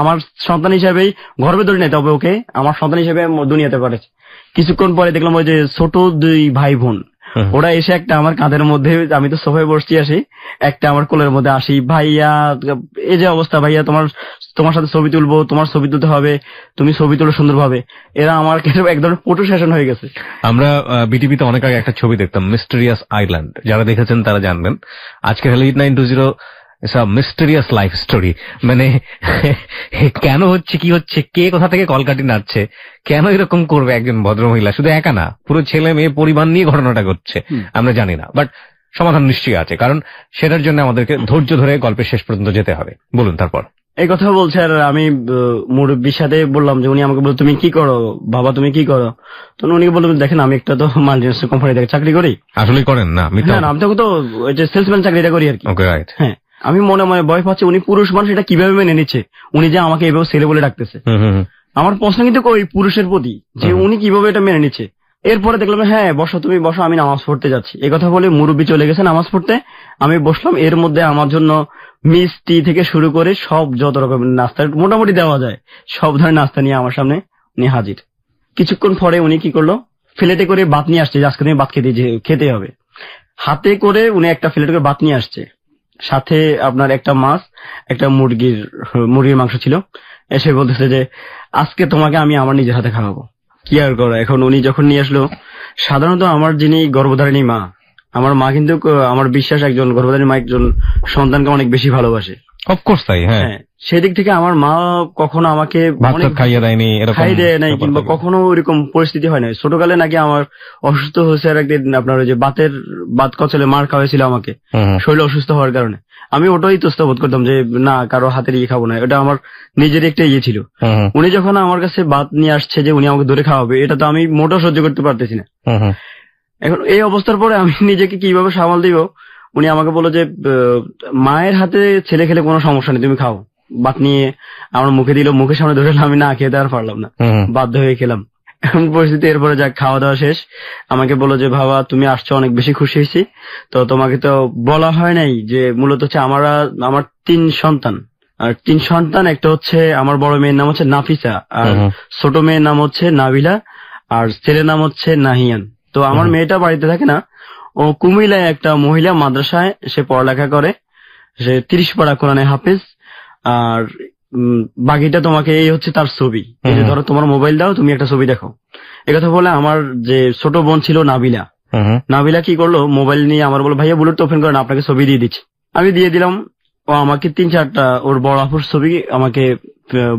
আমার সন্তান হিসেবেই গর্বে ধরে নেই, তবে ওকে আমার সন্তান হিসেবে দুনিয়াতে পাঠাচ্ছে। কিছুক্ষণ পরে দেখলাম ওই যে ছোট 2 ভাই বোন, ওরা এসে একটা আমার কাঁধের মধ্যে, আমি তো সোফায় বসছি, আসি একটা আমার কোলের মধ্যে আসি, ভাইয়া এই যে অবস্থা, ভাইয়া তোমার সাথে ছবি তুলবো, তোমার ছবি তুলতে হবে, তুমি ছবি তুলো সুন্দরভাবে। এরা আমার এক ধরনের ফটো সেশন হয়ে গেছে। আমরা বিটিভিতে অনেক আগে একটা ছবি দেখতাম, মিস্টেরিয়াস আইল্যান্ড, যারা দেখেছেন তারা জানবেন। আজকে হ্যালো 8920 মিস্টেরিয়াস লাইফ স্টোরি, মানে কেন হচ্ছে, কি হচ্ছে, কে কোথা থেকে কলকাঠি নাড়ছে, কেন এরকম করবে একজন ভদ্রমহিলা, শুধু একা না, পুরো ছেলে মেয়ে পরিবার নিয়ে ঘটনাটা ঘটছে, আমরা জানি না, বাট সমাধান নিশ্চয়ই আছে, কারণ সেটার জন্য আমাদেরকে ধৈর্য ধরে গল্পের শেষ পর্যন্ত যেতে হবে। বলুন তারপর। এই কথা বলছে, আর আমি মুরব্বীর সাথে বললাম যে উনি আমাকে বলল তুমি কি করো বাবা, তুমি কি করো? তো উনি বললেন দেখেন আমি একটা তো মাল্টিনেশনাল কোম্পানি থেকে চাকরি করি। আসলে করেন না? আমি তো সেলসম্যান চাকরিটা করি আর কি। হ্যাঁ, আমি মনে মনে ভয় পাচ্ছি উনি পুরুষ মানুষ, এটা কিভাবে মেনে নিচ্ছে, উনি যে আমাকে এভাবে ছেলে বলে ডাকতেছে। আমার প্রশ্ন কিন্তু ওই পুরুষের প্রতি, যে উনি কিভাবে এটা মেনে নিচ্ছে। এরপরে দেখলাম হ্যাঁ বসো, তুমি বসো, আমি নামাজ পড়তে যাচ্ছি। এই কথা বলে মুরব্বী চলে গেছে নামাজ পড়তে, আমি বসলাম। এর মধ্যে আমার জন্য মিষ্টি থেকে শুরু করে সব যত রকমের নাস্তা মোটামুটি দেওয়া যায় সব ধরনের নাস্তা নিয়ে আমার সামনে উনি হাজির। কিছুক্ষণ পরে উনি কি করলো, ফ্লেটে করে ভাত নিয়ে আসছে, আজকে তুমি ভাত খেতে হবে। হাতে করে উনি একটা ফ্লেটে করে ভাত নিয়ে আসছে, সাথে আপনার একটা মাছ, একটা মুরগির মাংস ছিল। এসে বলতেছে যে আজকে তোমাকে আমি আমার নিজের হাতে খাওয়াবো। কি আর করো, এখন উনি যখন নিয়ে আসলো, সাধারণত আমার যিনি গর্ভধারিণী মা, আমার মা কিন্তু আমার বিশ্বাস একজন গর্ভধারিণী মা একজন সন্তানকে অনেক বেশি ভালোবাসে। অফকোর্স তাই, হ্যাঁ। সেদিক থেকে আমার মা কখনো আমাকে খাইয়ে দেয়নি, দেয় নাই, কিংবা কখনো ওইরকম পরিস্থিতি হয় নাই। ছোটকালে নাকি আমার অসুস্থ হয়েছে, আর একদিন আপনার ওই যে বাত কচলে মার খাওয়াইছিল আমাকে, শরীর অসুস্থ হওয়ার কারণে। আমি ওটাই তোস্ত বোধ করতাম যে না, কারো হাতের ইয়ে খাবো না, এটা আমার নিজের একটা ইয়ে ছিল। উনি যখন আমার কাছে ভাত নিয়ে আসছে যে উনি আমাকে ধরে খাওয়াবে, এটা তো আমি মোটেও সহ্য করতে পারতেছি না। এখন এই অবস্থার পরে আমি নিজেকে কিভাবে সামাল দিব, উনি আমাকে বললো যে মায়ের হাতে ছেলে খেলে কোনো সমস্যা নেই, তুমি খাও। ভাত নিয়ে আমার মুখে দিল, মুখের সামনে ধরে আমি না খেতে আর পারলাম না, বাধ্য হয়ে খেলাম। এমন পরিস্থিতি। এরপরে যাক খাওয়া দাওয়া শেষ, আমাকে বললো যে বাবা তুমি আসছো, অনেক বেশি খুশি হয়েছি। তো তোমাকে তো বলা হয় নাই যে মূলত হচ্ছে আমার 3 সন্তান, আর 3 সন্তান, একটা হচ্ছে আমার বড় মেয়ের নাম হচ্ছে নাফিসা, আর ছোট মেয়ের নাম হচ্ছে নাবিলা, আর ছেলের নাম হচ্ছে নাহিয়ান। তো আমার মেয়েটা বাড়িতে থাকে না, ও কুমিল্লায় একটা মহিলা মাদ্রাসায় সে পড়ালেখা করে, সে 30 পারা কোরআনে হাফেজ। আর বাকিটা তোমাকে এই হচ্ছে তার ছবি, এই যে ধরো তোমার মোবাইল দাও, তুমি একটা ছবি দেখো। একথা বলে আমার যে ছোট বোন ছিল নাবিলা, নাবিলা কি করলো, মোবাইল নিয়ে আমার বললো ভাইয়া ব্লুটুথ ওপেন করেন, আপনাকে ছবি দিয়ে দিচ্ছি। আমি দিয়ে দিলাম, ও আমাকে 3-4টা ওর বড় আপুর ছবি আমাকে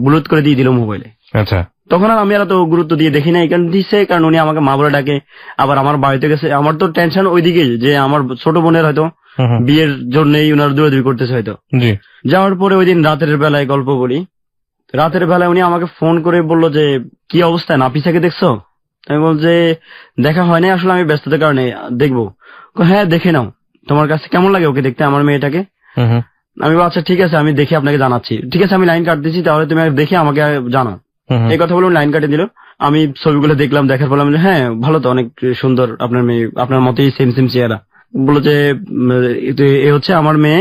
ব্লুটুথ করে দিয়ে দিল মোবাইলে। আচ্ছা, তখন আর আমি আর তো গুরুত্ব দিয়ে দেখি নাই, কারণ দিচ্ছে, কারণ উনি আমাকে মা বলে ডাকে, আবার আমার বাড়িতে গেছে। আমার তো টেনশন ওইদিকে যে আমার ছোট বোনের হয়তো বিয়ের জন্যই উনার দৌড়াদৌড়ি করতেছে হয়তো। যাওয়ার পরে ওই দিন রাতের বেলায় গল্প বলি, রাতের বেলায় উনি আমাকে ফোন করে বললো যে কি অবস্থা, নাফিসাকে দেখছো? আমি বল যে দেখা হয় না আসলে, আমি ব্যস্ততার কারণে দেখবো। হ্যাঁ দেখে নাও, তোমার কাছে কেমন লাগে ওকে দেখতে, আমার মেয়েটাকে? আমি বল আচ্ছা ঠিক আছে, আমি দেখে আপনাকে জানাচ্ছি। ঠিক আছে, আমি লাইন কাট দিচ্ছি, তাহলে তুমি দেখে আমাকে জানাও। এই কথা বলে লাইন কাটে দিল। আমি ছবিগুলো দেখলাম, দেখার পর আমি হ্যাঁ ভালো তো, অনেক সুন্দর আপনার মেয়ে, আপনার মতোই সেম সেম চেহারা। বললো যে এ হচ্ছে আমার মেয়ে,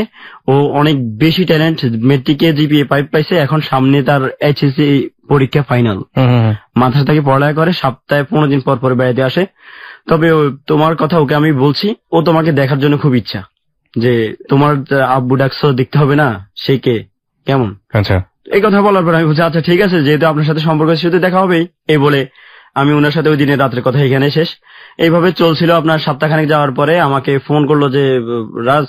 ও অনেক বেশি ট্যালেন্ট, মেট্রিকে জিপিএ 5 পাইছে, এখন সামনে তার এইচএসসি পরীক্ষা ফাইনাল, মাদ্রাসা থেকে পড়ালেখা করে, সপ্তাহে 15 দিন পর পর বেড়াতে আসে। তবে তোমার কথা ওকে আমি বলছি, ও তোমাকে দেখার জন্য খুব ইচ্ছা, যে তোমার আব্বু ডাকছো, দেখতে হবে না, সে কে কেমন। আচ্ছা, এই কথা বলার পর আমি বলছি আচ্ছা ঠিক আছে, যেহেতু আপনার সাথে সম্পর্ক সেহেতু দেখা হবেই। এই বলে আমি ওনার সাথে ওই দিনের রাতের কথা এখানে শেষ। এইভাবে চলছিল। আপনার সপ্তাহখানেক যাওয়ার পরে আমাকে ফোন করলো যে রাজ,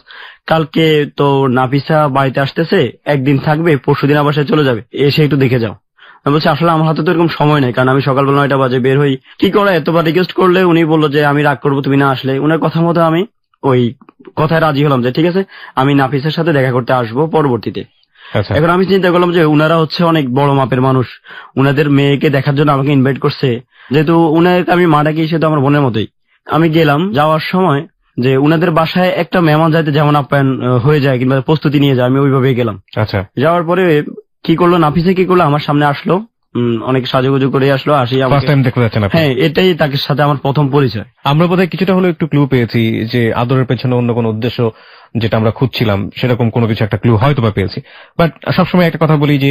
কালকে তো নাফিসা বাড়িতে আসতেছে, একদিন থাকবে, পরশুদিন আবার সে চলে যাবে, এসে একটু দেখে যাও। আমি বলছি আসলে আমার হাতে তো এরকম সময় নেই, কারণ আমি সকালবেলা 9টা বাজে বের হই, কি করে এতবার রিকোয়েস্ট করলে উনি বললো যে আমি রাগ করবো তুমি না আসলে। উনার কথা মতো আমি ওই কথায় রাজি হলাম যে ঠিক আছে, আমি নাফিসের সাথে দেখা করতে আসবো পরবর্তীতে। এখন আমি চিন্তা করলাম যে উনারা হচ্ছে অনেক বড় মাপের মানুষ, উনাদের মেয়েকে দেখার জন্য আমাকে ইনভাইট করছে, যেহেতু উনাকে আমি মা ডাকি, সেহেতু আমার বোনের মতোই। আমি গেলাম, যাওয়ার সময় যে উনাদের বাসায় একটা মেহমান যাইতে যেমন আপ্যায়ন হয়ে যায় কিংবা প্রস্তুতি নিয়ে যায়, আমি ওইভাবে গেলাম। আচ্ছা, যাওয়ার পরে কি করলো নাফিসে, কি করলো, আমার সামনে আসলো, অনেক সাজুগুজু করে আসলো, আসি হ্যাঁ, এটাই তাকে সাথে আমার প্রথম পরিচয়। আমরা বোধহয় কিছুটা হলো একটু ক্লু পেয়েছি যে আদরের পেছনে অন্য কোনো উদ্দেশ্য যেটা আমরা খুঁজছিলাম, সেরকম কোনো কিছু একটা ক্লু হয়তো বা পেয়েছি। বাট সবসময় একটা কথা বলি যে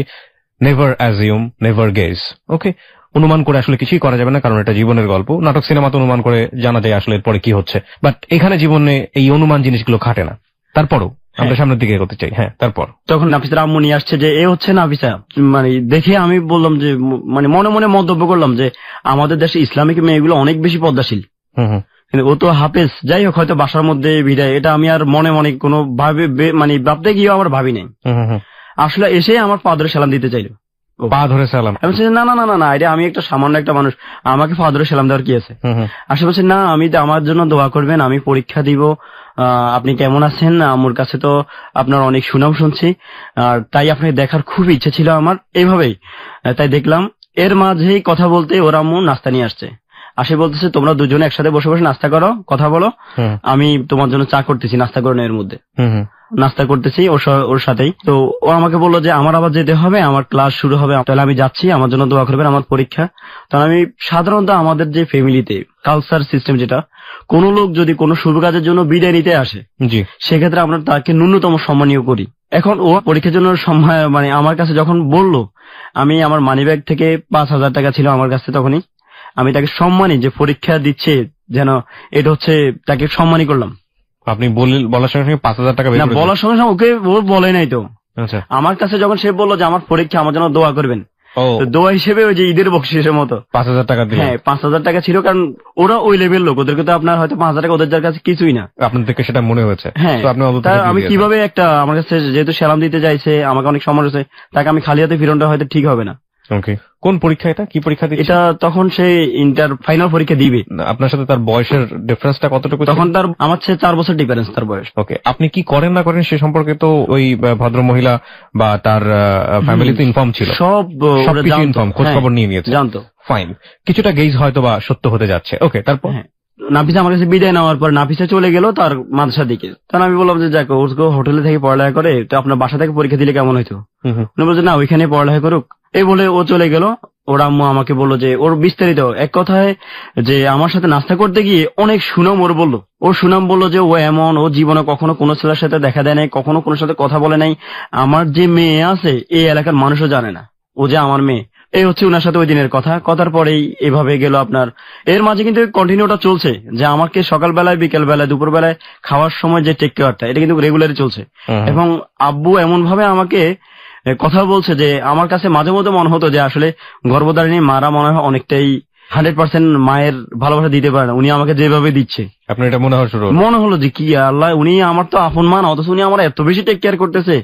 নেভার অ্যাজিউম, নেভার গেস। ওকে, অনুমান করে আসলে কিছুই করা যাবে না, কারণ এটা জীবনের গল্প। নাটক সিনেমাতে অনুমান করে জানা যায় আসলে এরপরে কি হচ্ছে, বাট এখানে জীবনে এই অনুমান জিনিসগুলো খাটে না। তারপরও আমরা সামনের দিকে এগোতে চাই। হ্যাঁ, তারপর তখন নাফিসার আম্মু নিয়ে আসছে যে এ হচ্ছে নাফিসা। মানে দেখে আমি বললাম যে, মানে মনে মনে মন্তব্য করলাম যে আমাদের দেশে ইসলামিক মেয়েগুলো অনেক বেশি পদ্মাশীল, কিন্তু ও তো হাফেজ। যাই হোক, হয়তো বাসার মধ্যে বিদায়, এটা আমি আর মনে মনে কোনো ভাবে মানে ভাবতে গিয়ে আমার ভাবি নাই। আসলে এসে আমার পা ধরে সালাম দিতে চাইলো, পা ধরে সালাম। আমি বলছি না না না না, এটা আমি একটা সামান্য একটা মানুষ, আমাকে পা ধরে সালাম দেওয়ার কি আছে। আশেপাশে না, আমি আমার জন্য দোয়া করবেন, আমি পরীক্ষা দিব, আপনি কেমন আছেন, আমার কাছে তো আপনার অনেক সুনাম শুনছি, আর তাই আপনাকে দেখার খুব ইচ্ছে ছিল আমার, এইভাবেই তাই দেখলাম। এর মাঝেই কথা বলতে ওর আম্মু নাস্তা নিয়ে আসছে, আসে বলতেছে তোমরা দুজনে একসাথে বসে বসে নাস্তা করো, কথা বলো, আমি তোমার জন্য চা করতেছি, নাস্তা করো না। এর মধ্যে নাস্তা করতেছি ওর সাথেই। তো ও আমাকে বললো যে আমার আবার যেতে হবে, আমার ক্লাস শুরু হবে, তাহলে আমি যাচ্ছি, আমার জন্য দোয়া করবেন, আমার পরীক্ষা। তখন আমি সাধারণত আমাদের যে ফ্যামিলিতে কালচার সিস্টেম, যেটা কোন লোক যদি কোনো শুভ কাজের জন্য বিদায় নিতে আসে, সেক্ষেত্রে আমরা তাকে ন্যূনতম সম্মানীয় করি। এখন ও পরীক্ষার জন্য সময়, মানে আমার কাছে যখন বললো, আমি আমার মানিব্যাগ থেকে 5,000 টাকা ছিল আমার কাছে, তখনই আমি তাকে সম্মানী যে পরীক্ষা দিচ্ছে, যেন এটা হচ্ছে তাকে সম্মানী করলাম। আপনি বলার সঙ্গে সঙ্গে 5,000 টাকা না, বলার সঙ্গে সঙ্গে ওকে ও বলে নাই তো। আচ্ছা, আমার কাছে যখন সে বললো যে আমার পরীক্ষা, আমার জন্য দোয়া করবেন, দোয়া হিসেবে ওই যে ঈদের বকশিসের মতো 5,000 টাকা দিল। হ্যাঁ, 5,000 টাকা ছিল, কারণ ওরা ওই লেভেল লোক, ওদেরকে তো আপনার হয়তো 5,000 টাকা ওদের কাছে কিছুই না। আপনার থেকে সেটা মনে হয়েছে। হ্যাঁ, আমি কিভাবে একটা, আমার কাছে যেহেতু সালাম দিতে চাইছে, আমাকে অনেক সম্মান হয়েছে, তাকে আমি খালি হাতে ফিরনটা হয়তো ঠিক হবে না। কোন পরীক্ষা এটা, কি পরীক্ষা দিচ্ছে? এটা তখন সে ইন্টার ফাইনাল পরীক্ষা দিবে। আপনার সাথে তার বয়সের ডিফারেন্সটা কতটুকু? তখন তার আমার চেয়ে 4 বছর ডিফারেন্স তার বয়স। ওকে, আপনি কি করেন না করেন সে সম্পর্কে তো ওই ভদ্র মহিলা বা তার ফ্যামিলিতে ইনফর্ম ছিল, সবকিছু ইনফর্ম, খোঁজ খবর নিয়ে নিয়েছে, জানতো। ফাইন, কিছুটা গেজ হয়তো বা সত্য হতে যাচ্ছে। ওকে, তারপর নাফিসা আমার কাছে বিদায় নেওয়ার পর নাফিসা চলে গেল তার মাদ্রাসার দিকে। তখন আমি বললাম যে যাক, ওকে হোটেলে থেকে পড়ালেখা করে, তো আপনার বাসা থেকে পরীক্ষা দিলে কেমন হইতো? উনি বলছে না, ওইখানে পড়ালেখা করুক। এই বলে ও চলে গেল। ওর আম্মু আমাকে বললো যে ওর বিস্তারিত এক কথায় যে আমার সাথে নাস্তা করতে গিয়ে অনেক সুনাম ওর বললো। ওর সুনাম বললো যে ও এমন, ও জীবনে কখনো কোনো ছেলের সাথে দেখা দেয় নাই, কখনো কোনো সাথে কথা বলে নাই, আমার যে মেয়ে আছে এই এলাকার মানুষও জানে না ও যে আমার মেয়ে। এই হচ্ছে ওনার সাথে ওই দিনের কথা। কথার পরেই এভাবে গেল আপনার। এর মাঝে কিন্তু কন্টিনিউটা চলছে যে আমাকে সকালবেলায়, বিকেল বেলায়, দুপুর বেলায় খাওয়ার সময় যে টেক কেয়ারটা, এটা কিন্তু রেগুলারই চলছে। এবং আব্বু এমন ভাবে আমাকে কথা বলছে যে আমার কাছে মাঝে মধ্যে মনে হতো যে আসলে গর্ভধারিণী মারা মনে হয় অনেকটাই 100% মায়ের ভালোবাসা দিতে পারে না, উনি আমাকে যেভাবে দিচ্ছে। আপনার এটা মনে হলো যে কি আল্লাহ, উনি আমার তো আপন মান, অথচ উনি আমার এত বেশি টেক কেয়ার করতেছে,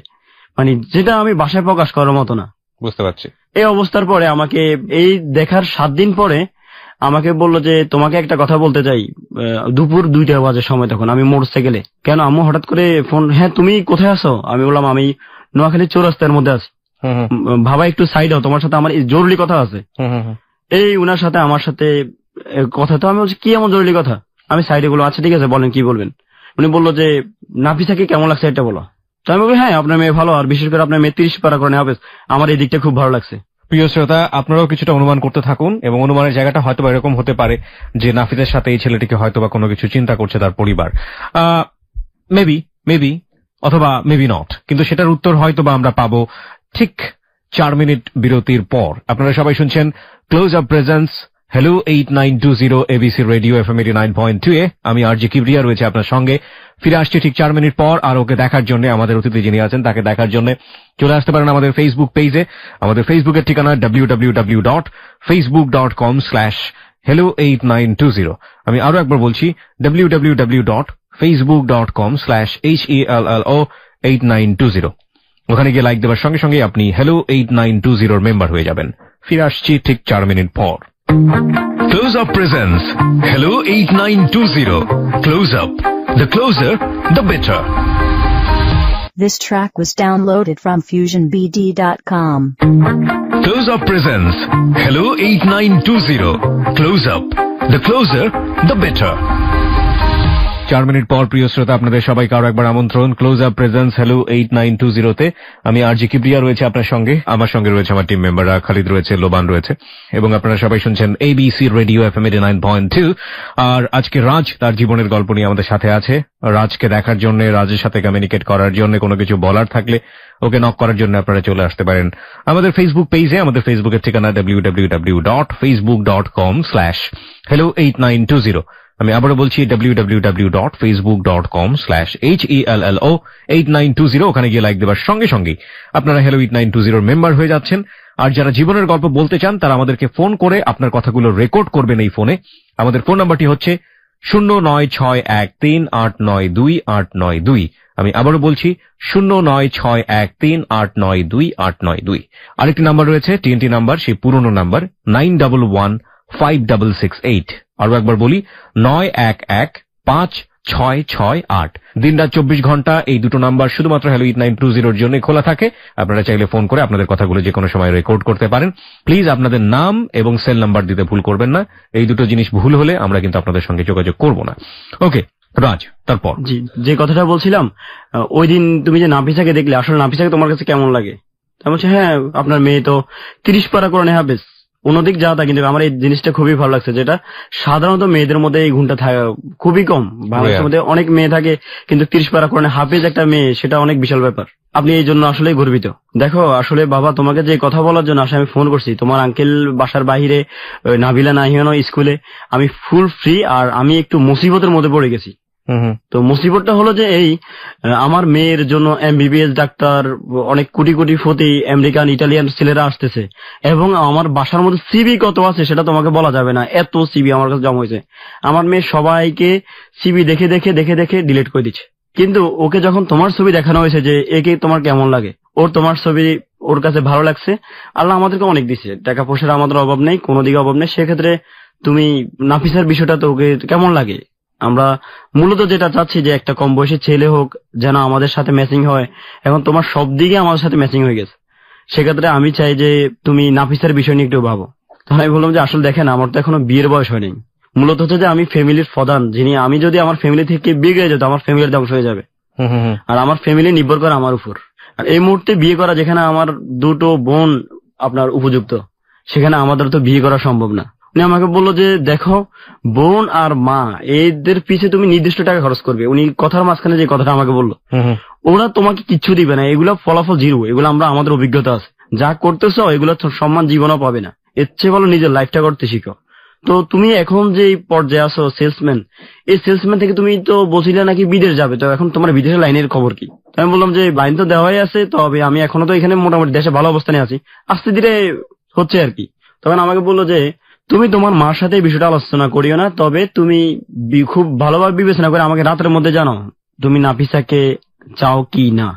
মানে যেটা আমি বাসায় প্রকাশ করার মতো না। বুঝতে পারছি। এই অবস্থার পরে আমাকে এই দেখার 7 দিন পরে আমাকে বললো যে তোমাকে একটা কথা বলতে চাই। দুপুর 2টা বাজে সময়, তখন আমি মোটরসাইকেলে। কেন আম্মু হঠাৎ করে ফোন? হ্যাঁ তুমি কোথায় আছো? আমি বললাম আমি নোয়াখালী চৌরাস্তার মধ্যে আছি। ভাবা একটু সাইড হও, তোমার সাথে আমার জরুরি কথা আছে। এই উনার সাথে আমার সাথে কথা, তো আমি বলছি কি এমন জরুরি কথা? আমি সাইডে বললাম আচ্ছা ঠিক আছে বলেন কি বলবেন। উনি বললো যে নাফিসাকে কেমন লাগছে এটা বলো। তো আমি বলি হ্যাঁ আপনার মেয়ে ভালো, আর বিশেষ করে আপনার মেয়ে 30 পারা করে নেওয়া, আমার এই দিকটা খুব ভালো লাগছে। প্রিয় শ্রোতা, আপনারাও কিছুটা অনুমান করতে থাকুন, এবং অনুমানের জায়গাটা হয়তো বা এরকম হতে পারে যে নাফিসের সাথে এই ছেলেটিকে হয়তো বা কোনো কিছু চিন্তা করছে তার পরিবার। মেবি অথবা মেবি নট, কিন্তু সেটার উত্তর হয়তো বা আমরা পাবো ঠিক 4 মিনিট বিরতির পর। আপনারা সবাই শুনছেন close up presence hello 8920 ABC radio FM 89.2 এ। আমি আরজি কিবরিয়া রয়েছে আপনার সঙ্গে। ফিরে আসছি ঠিক 4 মিনিট পর। আর ওকে দেখার জন্য, আমাদের অতিথি যিনি আছেন তাকে দেখার জন্য চলে আসতে পারেন আমাদের ফেসবুক পেজে। আমাদের ফেসবুকের ঠিকানা www.facebook.com/hello8920। আমি আরো একবার বলছি www.facebook.com/hello8920। ওখানে গিয়ে লাইক দেওয়ার সঙ্গে সঙ্গে আপনি হ্যালো 8920 মেম্বার হয়ে যাবেন। ফিরে আসছি ঠিক 4 মিনিট পর। Close Up presents Hello 8920. Close Up. The closer, the better. This track was downloaded from FusionBD.com. Close Up presents Hello 8920. Close Up. The closer, the better. 4 minute পর প্রিয় শ্রোতা, আপনাদের সবাইকে আরো একবার আমন্ত্রণ ক্লোজ আপ প্রেজেন্স হ্যালো 8920 তে। আমি আরজি কিবরিয়া রয়েছে আপনার সঙ্গে, আমার সঙ্গে রয়েছে আমার টিম মেম্বাররা, খালিদ রয়েছে, লোবান রয়েছে, এবং আপনারা সবাই শুনছেন এবিসি রেডিও FM 89.2। আর আজকে রাজ তার জীবনের গল্প নিয়ে আমাদের সাথে আছে। রাজকে দেখার জন্য, রাজের সাথে কমিউনিকেট করার জন্য, কোনো কিছু বলার থাকলে ওকে নক করার জন্য আপনারা চলে আসতে পারেন আমাদের ফেসবুক পেজে। আমাদের ফেসবুকের ঠিকানা www.facebook.com/hello8920। আমি আবারও বলছি www.facebook.com/hello8920। ওখানে গিয়ে লাইক দেওয়ার সঙ্গে সঙ্গে আপনারা হ্যালো 8920 মেম্বার হয়ে যাচ্ছেন। আর যারা জীবনের গল্প বলতে চান তারা আমাদেরকে ফোন করে আপনার কথাগুলো রেকর্ড করবেন এই ফোনে। আমাদের ফোন নাম্বারটি হচ্ছে 09613892892। আমি আবারও বলছি 09613892892। আরেকটি নাম্বার রয়েছে টিএনটি নাম্বার, সেই পুরনো নাম্বার 91156668। আরো একবার বলি 91156668। দিনরাত 24 ঘন্টা এই দুটো নাম্বার শুধুমাত্র হ্যালো 8920 জন্য খোলা থাকে। আপনারা চাইলে ফোন করে আপনাদের কথাগুলো যে কোনো সময় রেকর্ড করতে পারেন। প্লিজ আপনাদের নাম এবং সেল নাম্বার দিতে ভুল করবেন না। এই দুটো জিনিস ভুল হলে আমরা কিন্তু আপনাদের সঙ্গে যোগাযোগ করব না। ওকে রাজ, তারপর যে কথাটা বলছিলাম, ওই দিন তুমি যে নাফিসাকে দেখলে, আসলে নাফিসাকে তোমার কাছে কেমন লাগে? আমি বলছি হ্যাঁ আপনার মেয়ে তো 30 পারা করে নেওয়া, বেশ অন্যদিক যা তা, কিন্তু আমার এই জিনিসটা খুবই ভালো লাগছে, যেটা সাধারণত মেয়েদের মধ্যে এই গুণটা থাকে খুবই কম। বাংলাদেশের মধ্যে অনেক মেয়ে থাকে, কিন্তু 30 পারা করে হাফেজ একটা মেয়ে, সেটা অনেক বিশাল ব্যাপার। আপনি এই জন্য আসলে গর্বিত। দেখো আসলে বাবা, তোমাকে যে কথা বলার জন্য আসলে আমি ফোন করছি, তোমার আঙ্কেল বাসার বাহিরে, নাবিলা নাহিয়ানো স্কুলে, আমি ফুল ফ্রি। আর আমি একটু মুসিবতের মধ্যে পড়ে গেছি। তো মুসিবতটা হলো যে এই আমার মেয়ের জন্য MBBS ডাক্তার, অনেক কোটি কোটি ফতি আমেরিকান ইটালিয়ান ছেলেরা আসতেছে, এবং আমার বাসার মধ্যে সিবি কত আছে সেটা তোমাকে বলা যাবে না, এত সিবি আমার কাছে জমা হয়েছে। আমার মেয়ে সবাইকে সিবি দেখে দেখে দেখে দেখে ডিলিট করে দিচ্ছে। কিন্তু ওকে যখন তোমার ছবি দেখানো হয়েছে যে একে তোমার কেমন লাগে, ওর তোমার ছবি ওর কাছে ভালো লাগছে। আল্লাহ আমাদেরকে অনেক দিচ্ছে, টাকা পয়সার আমাদের অভাব নেই, কোনো দিকে অভাব নেই। সেক্ষেত্রে তুমি নাফিসার বিষয়টা তো ওকে কেমন লাগে? আমরা মূলত যেটা চাচ্ছি যে একটা কম বয়সী ছেলে হোক, যেন আমাদের সাথে ম্যাচিং হয়। এখন তোমার সব দিকে আমাদের সাথে ম্যাচিং হয়ে গেছে, সেক্ষেত্রে আমি চাই যে তুমি নাফিসার বিষয় নিয়ে একটু ভাবো। তখন আমি বললাম যে আসলে দেখেন, আমার তো এখনো বিয়ের বয়স হয়নি। মূলত হচ্ছে যে আমি ফ্যামিলির প্রধান, যিনি, আমি যদি আমার ফ্যামিলি থেকে বিয়ে হয়ে যেত, আমার ফ্যামিলির ধ্বংস হয়ে যাবে। আর আমার ফ্যামিলি নির্ভর করে আমার উপর। আর এই মুহূর্তে বিয়ে করা, যেখানে আমার দুটো বোন আপনার উপযুক্ত, সেখানে আমাদের তো বিয়ে করা সম্ভব না। উনি আমাকে বললো যে দেখো, বোন আর মা এদের পিছে তুমি নির্দিষ্ট টাকা খরচ করবে। উনি কথার মাঝখানে যে কথাটা আমাকে বললো, ওরা তোমাকে কিচ্ছু দিবে না, এগুলো ফলাফল জিরো, এগুলো আমরা আমাদের অভিজ্ঞতা আছে, যা করতেছো এগুলো সম্মান জীবনও পাবে না, এর চেয়ে ভালো নিজের লাইফটা করতে শিখো। তো তুমি এখন যে পর্যায়ে আছো সেলসম্যান, এই সেলসম্যান থেকে তুমি তো বলছিলে নাকি বিদেশ যাবে, তো এখন তোমার বিদেশের লাইনের খবর কি? আমি বললাম যে লাইন তো দেওয়াই আছে, তবে আমি এখনো তো এখানে মোটামুটি দেশে ভালো অবস্থানে আছি, আস্তে ধীরে হচ্ছে আর কি। তখন আমাকে বললো যে তুমি তোমার মার সাথে এই বিষয়টা আলোচনা করিও না, তবে তুমি খুব ভালোভাবে বিবেচনা করে আমাকে রাতের মধ্যে জানাও তুমি নাফিসাকে চাও কি না।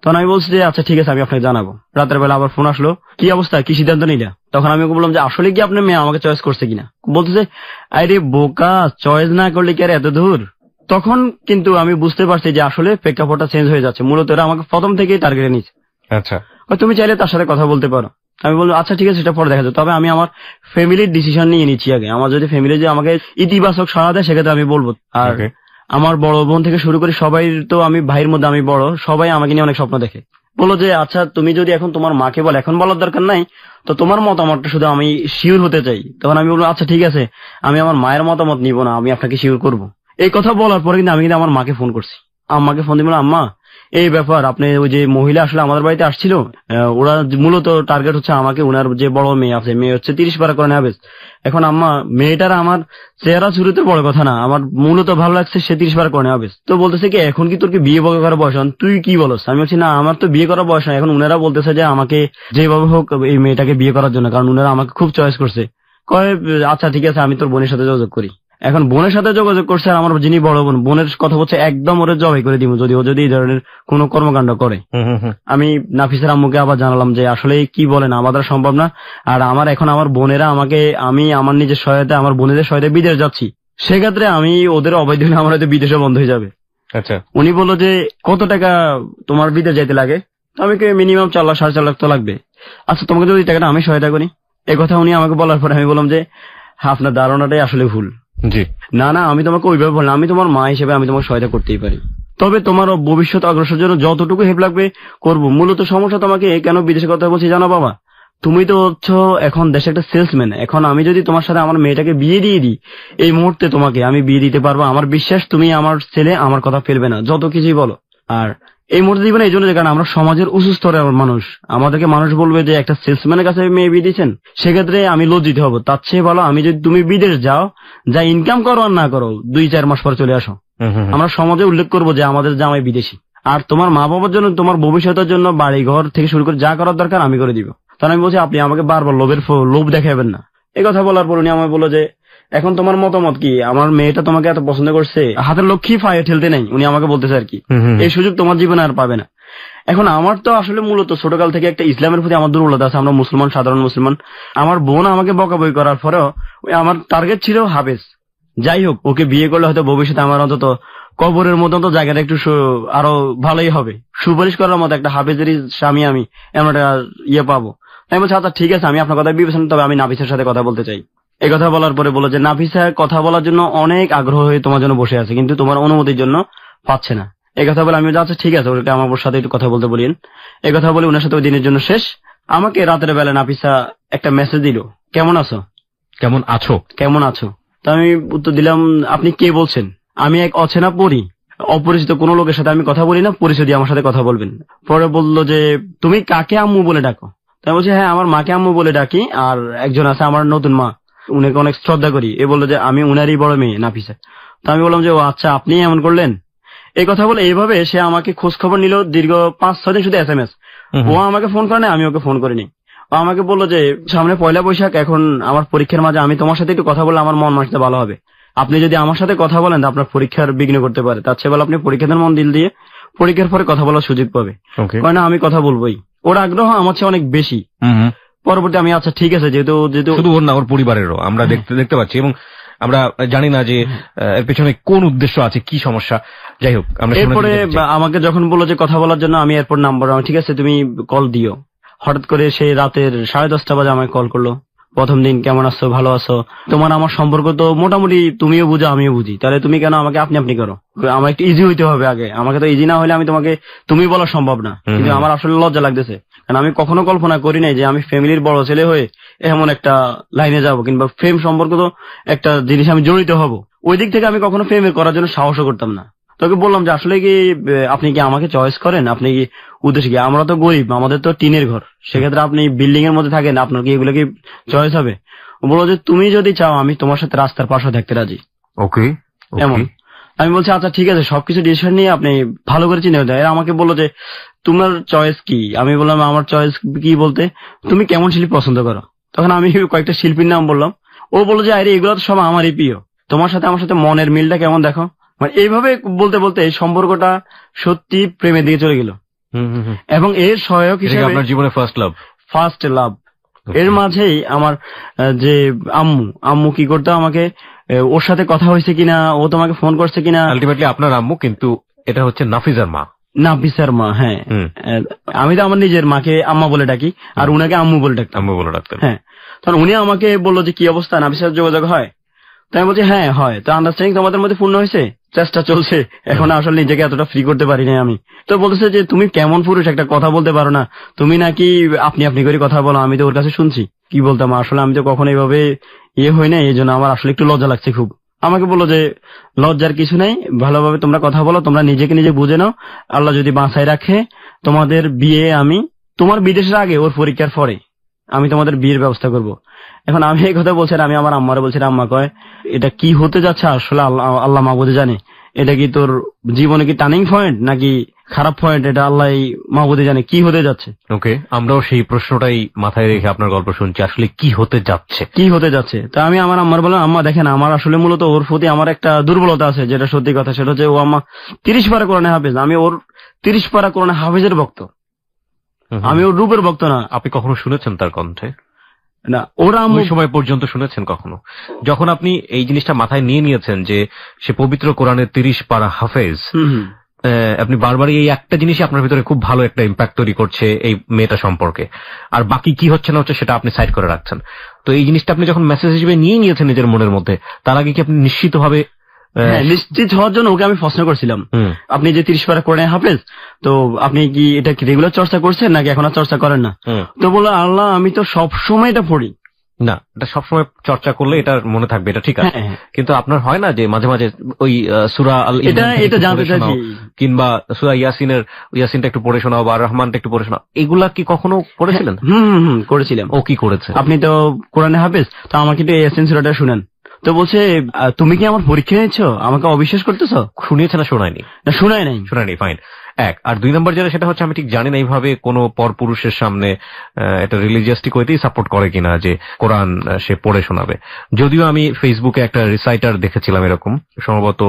তখন আমি বলছি যে আচ্ছা ঠিক আছে, আমি আপনাকে জানাবো। রাতের বেলা আবার ফোন আসলো, কি অবস্থা, কি সিদ্ধান্ত নিলা? তখন আমি বললাম যে আসলে কি আপনার মেয়ে আমাকে চয়েস করছে কিনা। বলতেছে আরে বোকা, চয়েস না করলে কি আর এত দূর। তখন কিন্তু আমি বুঝতে পারছি যে আসলে প্রেক্ষাপটটা চেঞ্জ হয়ে যাচ্ছে, মূলত এরা আমাকে প্রথম থেকেই টার্গেটে নিচ্ছে। আচ্ছা, তুমি চাইলে তার সাথে কথা বলতে পারো। আমি বললাম আচ্ছা ঠিক আছে, সেটা পরে দেখা যাবে, তবে আমি আমার ফ্যামিলির ডিসিশন নিয়ে নিচ্ছি আগে। আমার যদি ফ্যামিলি যে আমাকে ইতিবাচক সাড়া দেয় সেক্ষেত্রে আমি বলবো। আর আমার বড় বোন থেকে শুরু করে সবাই, তো আমি ভাইয়ের মধ্যে আমি বড়, সবাই আমাকে নিয়ে অনেক স্বপ্ন দেখে। বললো যে আচ্ছা তুমি যদি এখন তোমার মাকে বল, এখন বলার দরকার নাই, তো তোমার মতামতটা শুধু আমি শিওর হতে চাই। তখন আমি বলবো আচ্ছা ঠিক আছে, আমি আমার মায়ের মতামত নিব না, আমি আপনাকে শিওর করবো। এই কথা বলার পরে কিন্তু আমি কিন্তু আমার মাকে ফোন করছি। আম্মাকে ফোন দিয়ে বললাম আম্মা এই ব্যাপার, আপনি ওই যে মহিলা আসলে আমাদের বাড়িতে আসছিল, ওরা মূলত টার্গেট হচ্ছে আমাকে, ওনার যে বড় মেয়ে আছে, মেয়ে হচ্ছে 30 পারা করে নেবে। এখন আম্মা মেয়েটার আমার চেহারা শুরুতে বড় কথা না, আমার মূলত ভালো লাগছে সে 30 পারা করে নেবে। তো বলতেছে কি এখন কি তোর কি বিয়ে করার বয়স? তুই কি বলস? আমি বলছি না আমার তো বিয়ে করার বয়স না। এখন উনারা বলতেছে যে আমাকে যেভাবে হোক এই মেয়েটাকে বিয়ে করার জন্য, কারণ উনারা আমাকে খুব চয়েস করছে। কয় আচ্ছা ঠিক আছে, আমি তোর বোনের সাথে যোগাযোগ করি। এখন বোনের সাথে যোগাযোগ করছে, আর আমার যিনি বড় বোন, বোনের কথা বলছে একদম ওরে জবাই করে দিব যদি ও যদি এই ধরনের কোনো কর্মকাণ্ড করে। আমি নাফিসার আম্মুকে আবার জানালাম যে আসলে কি বলেন, আমাদের সম্ভব না। আর আমার এখন আমার বোনেরা আমাকে, আমি আমার নিজের সহায়তা, আমার বোনেদের সহায়তা বিদেশ যাচ্ছি, সেক্ষেত্রে আমি ওদের অবৈধ হলে আমার হয়তো বিদেশে বন্ধ হয়ে যাবে। আচ্ছা, উনি বললো যে কত টাকা তোমার বিদেশ যাইতে লাগে? আমাকে মিনিমাম 4 লাখ 4.5 লাখ তো লাগবে। আচ্ছা তোমাকে যদি টাকাটা আমি সহায়তা করি। এই কথা উনি আমাকে বলার পরে আমি বললাম যে আপনার ধারণাটাই আসলে ভুল। জি না না, আমি তোমাকে ওইভাবে বললাম, আমি তোমার মা হিসেবে আমি তোমার সহায়তা করতেই পারি, তবে তোমার ভবিষ্যৎ অগ্রসর জন্য যতটুকু হেল্প লাগবে করবো। মূলত সমস্যা তোমাকে কেন বিদেশে কথা বলছি জানো বাবা, তুমি তো হচ্ছে এখন দেশে একটা সেলসম্যান। এখন আমি যদি তোমার সাথে আমার মেয়েটাকে বিয়ে দিয়ে দিই, এই মুহূর্তে তোমাকে আমি বিয়ে দিতে পারবো, আমার বিশ্বাস তুমি আমার ছেলে আমার কথা ফেলবে না, যত কিছুই বলো। আর এই মুহূর্তে দিবে না এই জন্য, কারণ আমরা সমাজের উঁচু স্তরের মানুষ, আমাদেরকে মানুষ বলবে যে একটা সেলসম্যানের কাছে মেয়ে বিয়ে দিচ্ছেন, সেক্ষেত্রে আমি লজ্জিত হবো। তার চেয়ে ভালো আমি যদি তুমি বিদেশ যাও, যা ইনকাম করো আর না করো 2-4 মাস পর চলে আসো, আমরা সমাজে উল্লেখ করবো যে আমাদের জামাই বিদেশি। আর তোমার মা বাবার জন্য, তোমার ভবিষ্যতের জন্য বাড়ি ঘর থেকে শুরু করে যা করার দরকার আমি করে দিব। তখন আমি বলছি আপনি আমাকে বারবার লোভ দেখাবেন না। এই কথা বলার পর উনি আমাকে বললো যে এখন তোমার মতামত কি, আমার মেয়েটা তোমাকে এত পছন্দ করছে, হাতের লক্ষ্মী ফায়ে ঠেলতে নেই, উনি আমাকে বলতেছে আর কি, এই সুযোগ তোমার জীবনে আর পাবে না। এখন আমার তো আসলে মূলত ছোটকাল থেকে একটা ইসলামের প্রতি আমার দুর্বলতা আছে, আমরা মুসলমান, সাধারণ মুসলমান। আমার বোন আমাকে বকাবকি করার পরেও আমার টার্গেট ছিল হাফেজ। যাই হোক, ওকে বিয়ে করলে হয়তো ভবিষ্যতে আমার অন্তত কবরের মতো তো জায়গাটা একটু আরো ভালোই হবে, সুপারিশ করার মতো একটা হাফেজেরই স্বামী আমি এমন একটা ইয়ে পাবো। আমি বলছি আচ্ছা ঠিক আছে, আমি আপনার কথা বিবেচনা, তবে আমি নাফিসার সাথে কথা বলতে চাই। এই কথা বলার পরে বললো যে নাফিসা কথা বলার জন্য অনেক আগ্রহ হয়ে তোমার জন্য বসে আছে, কিন্তু তোমার অনুমতির জন্য পাচ্ছে না। এই কথা বলে আমি আচ্ছা ঠিক আছে, ওকে আমার সাথে একটু কথা বলতে বলিন। এই কথা বলে ওনার সাথে ওই দিনের জন্য শেষ। আমাকে রাতের বেলা নাফিসা একটা মেসেজ দিল, কেমন আছো? কেমন আছো? কেমন আছো? তো আমি উত্তর দিলাম আপনি কে বলছেন? আমি এক অচেনা পরি, অপরিচিত কোনো লোকের সাথে আমি কথা বলি না, পরিচয় দিয়ে আমার সাথে কথা বলবেন। পরে বললো যে তুমি কাকে আম্মু বলে ডাকো? তাই বলছি হ্যাঁ আমার মাকে আম্মু বলে ডাকি, আর একজন আছে আমার নতুন মা, উনাকে অনেক শ্রদ্ধা করি। এ বললো যে আমি উনারই বড় মেয়ে নাফিসা। তো আমি বললাম যে ও আচ্ছা আপনি এমন করলেন। এই কথা বলে এইভাবে সে আমাকে খোঁজ খবর নিল দীর্ঘ 5-6 দিন, শুধু SMS। ও আমাকে ফোন করে না, আমি ওকে ফোন করিনি। ও আমাকে বললো যে সামনে 1লা বৈশাখ, এখন আমার পরীক্ষার মাঝে আমি তোমার সাথে একটু কথা বললে আমার মন মানসিকতা ভালো হবে, আপনি যদি আমার সাথে কথা বলেন আপনার পরীক্ষার বিঘ্ন করতে পারে, তার চেয়ে ভালো আপনি পরীক্ষার মন দিল দিয়ে পরীক্ষার পরে কথা বলার সুযোগ পাবে। কয় না আমি কথা বলবোই, ওর আগ্রহ আমার চেয়ে অনেক বেশি। পরবর্তী আমি আচ্ছা ঠিক আছে, যেহেতু শুধু ওর না ওর পরিবারেরও আমরা দেখতে পাচ্ছি, এবং আমরা জানি না যে এর পেছনে কোন উদ্দেশ্য আছে, কি সমস্যা। যাই হোক, এরপরে আমাকে যখন বললো যে কথা বলার জন্য, আমি এরপর নাম্বার, ঠিক আছে তুমি কল দিও। হঠাৎ করে সে রাতের 10:30 বাজে আমাকে কল করলো, প্রথম দিন কেমন আছো, ভালো আছো, তোমার আমার সম্পর্ক তো মোটামুটি তুমিও বুঝো আমিও বুঝি, তাহলে তুমি কেন আমাকে আপনি আপনি করো? আমার একটু ইজি হইতে হবে আগে, আমাকে তো ইজি না হলে আমি তোমাকে তুমি বলা সম্ভব না। কিন্তু আমার আসলে লজ্জা লাগতেছে, কারণ আমি কখনো কল্পনা করি নাই যে আমি ফ্যামিলির বড় ছেলে হয়ে এমন একটা লাইনে যাব, কিংবা প্রেম সম্পর্ক তো একটা জিনিস আমি জড়িত হব, ওই দিক থেকে আমি কখনো প্রেমের করার জন্য সাহসও করতাম না। তোকে বললাম যে আসলে কি আপনি কি আমাকে চয়েস করেন, আপনি কি উদ্দেশ্যে কি? আমরা তো গরিব, আমাদের তো টিনের ঘর, সেক্ষেত্রে আপনি বিল্ডিং এর মধ্যে থাকেন, আপনার কি এগুলো কি চয়েস হবে? বলো যে তুমি যদি চাও আমি তোমার সাথে রাস্তার পাশে থাকতে রাজি। ওকে, এমন আমি বলছি আচ্ছা ঠিক আছে, সবকিছু ডিসিশন নিয়ে আপনি ভালো করে চিন্তা করতে। এরা আমাকে বললো যে তোমার চয়েস কি? আমি বললাম আমার চয়েস কি বলতে তুমি কেমন শিল্পী পছন্দ করো? তখন আমি কয়েকটা শিল্পীর নাম বললাম। ও বললো যে আরে এগুলো তো সব আমারই প্রিয়, তোমার সাথে আমার সাথে মনের মিলটা কেমন দেখো। মানে এইভাবে বলতে বলতে এই সম্পর্কটা সত্যি প্রেমের দিকে চলে গেল। এবং এর সহায়ক হিসেবে আপনার জীবনে ফার্স্ট লাভ। এর মাঝেই আমার যে আম্মু কি করতো, আমাকে ওর সাথে কথা হয়েছে কিনা, ও তোমাকে ফোন করছে কিনা। আলটিমেটলি আপনার আম্মু, কিন্তু এটা হচ্ছে নাফিজার মা। নাফিসার মা, হ্যাঁ। আমি তো আমার নিজের মাকে আম্মা বলে ডাকি, আর উনাকে আম্মু বলে ডাকতাম। হ্যাঁ, তখন উনি আমাকে বললো যে কি অবস্থা, নাফিসার যোগাযোগ হয়? তাই বলছি হ্যাঁ হয়। তো আন্ডারস্ট্যান্ডিং তোমাদের মধ্যে পূর্ণ হয়েছে? চেষ্টা চলছে, এখন আসলে নিজেকে এতটা ফ্রি করতে পারি না আমি। তো বলতেছে যে তুমি কেমন পুরুষ, একটা কথা বলতে পারো না, তুমি নাকি আপনি আপনি করে কথা বলো। আমি তো ওর কাছে শুনছি, কি বলতাম আসলে, আমি তো কখনো এইভাবে হই না, এই জন্য আমার আসলে একটু লজ্জা লাগছে খুব। আমাকে বললো যে লজ্জার কিছু নাই, ভালোভাবে তোমরা কথা বলো, তোমরা নিজেকে নিজে বুঝে নাও, আল্লাহ যদি বাঁচায় রাখে তোমাদের বিয়ে, আমি তোমার বিদেশের আগে ওর পরীক্ষার পরে আমি তোমাদের বিয়ের ব্যবস্থা করব। এখন আমি এই কথা বলছি, আমি আমার আম্মারে বলছি, আম্মা কয় এটা কি হতে যাচ্ছে আসলে আল্লাহ মাহবুদে জানে, এটা কি তোর জীবনে কি টার্নিং পয়েন্ট নাকি খারাপ পয়েন্ট, এটা আল্লাহ মাহবুদে জানে কি হতে যাচ্ছে। ওকে, আমরাও সেই প্রশ্নটাই মাথায় রেখে আপনার গল্প শুনছি, আসলে কি হতে যাচ্ছে। তা আমি আমার আম্মার বললাম, আম্মা দেখেন আমার আসলে মূলত ওর প্রতি আমার একটা দুর্বলতা আছে, যেটা সত্যি কথা, সেটা হচ্ছে ও আম্মা 30 পারা কোরআনে হাফেজ, আমি ওর 30 পারা কোরআনে হাফেজের ভক্ত, আমি ওর রূপের ভক্ত না। আপনি কখনো শুনেছেন তার কণ্ঠে? না, ওরা ওই সময় পর্যন্ত শুনেছেন কখনো? যখন আপনি এই জিনিসটা মাথায় নিয়ে নিয়েছেন যে সে পবিত্র কোরআনের 30 পারা হাফেজ, আপনি বারবারই এই একটা জিনিসই আপনার ভিতরে খুব ভালো একটা ইম্প্যাক্ট তৈরি করছে এই মেয়েটা সম্পর্কে, আর বাকি কি হচ্ছে না হচ্ছে সেটা আপনি সাইড করে রাখছেন। তো এই জিনিসটা আপনি যখন মেসেজ হিসেবে নিয়ে নিয়েছেন নিজের মনের মধ্যে, তার আগে কি আপনি নিশ্চিতভাবে নিশ্চিত হওয়ার জন্য ওকে আমি প্রশ্ন করছিলাম, আপনি যে 30 পারা কোরআনে হাফেজ, তো আপনি কি এটা কি রেগুলার চর্চা করছেন নাকি এখন আর চর্চা করেন না? তো বললো আল্লাহ আমি তো সবসময় এটা পড়ি। না, এটা সবসময় চর্চা করলে এটা মনে থাকবে, এটা ঠিক আছে, কিন্তু আপনার হয় না যে মাঝে মাঝে ওই সূরা আল এটা জানতে চাইছি, কিংবা সূরা ইয়াসিনটা একটু পড়ে শোনাও বা রহমানটা একটু পড়ে শোনাও, এগুলা কি কখনো করেছিলেন? করেছিলাম। ও কি করেছে? আপনি তো কোরআনে হাফেজ, তো আমাকে একটু ইয়াসিন সূরাটা শুনেন। তো বলছে তুমি কি আমার পরীক্ষা নিয়েছো, আমাকে অবিশ্বাস করতেছ? শুনিয়েছে না শোনায়নি? না, শোনায়নি। ফাইন। এক আর 2 নম্বর যেটা, সেটা হচ্ছে আমি ঠিক জানি না এইভাবে কোনো পরপুরুষের সামনে এটা রিলিজিয়াসটি কইতেই সাপোর্ট করে কিনা যে কোরআন সে পড়ে শোনাবে। যদিও আমি ফেসবুকে একটা রিসাইটার দেখেছিলাম এরকম, সম্ভবত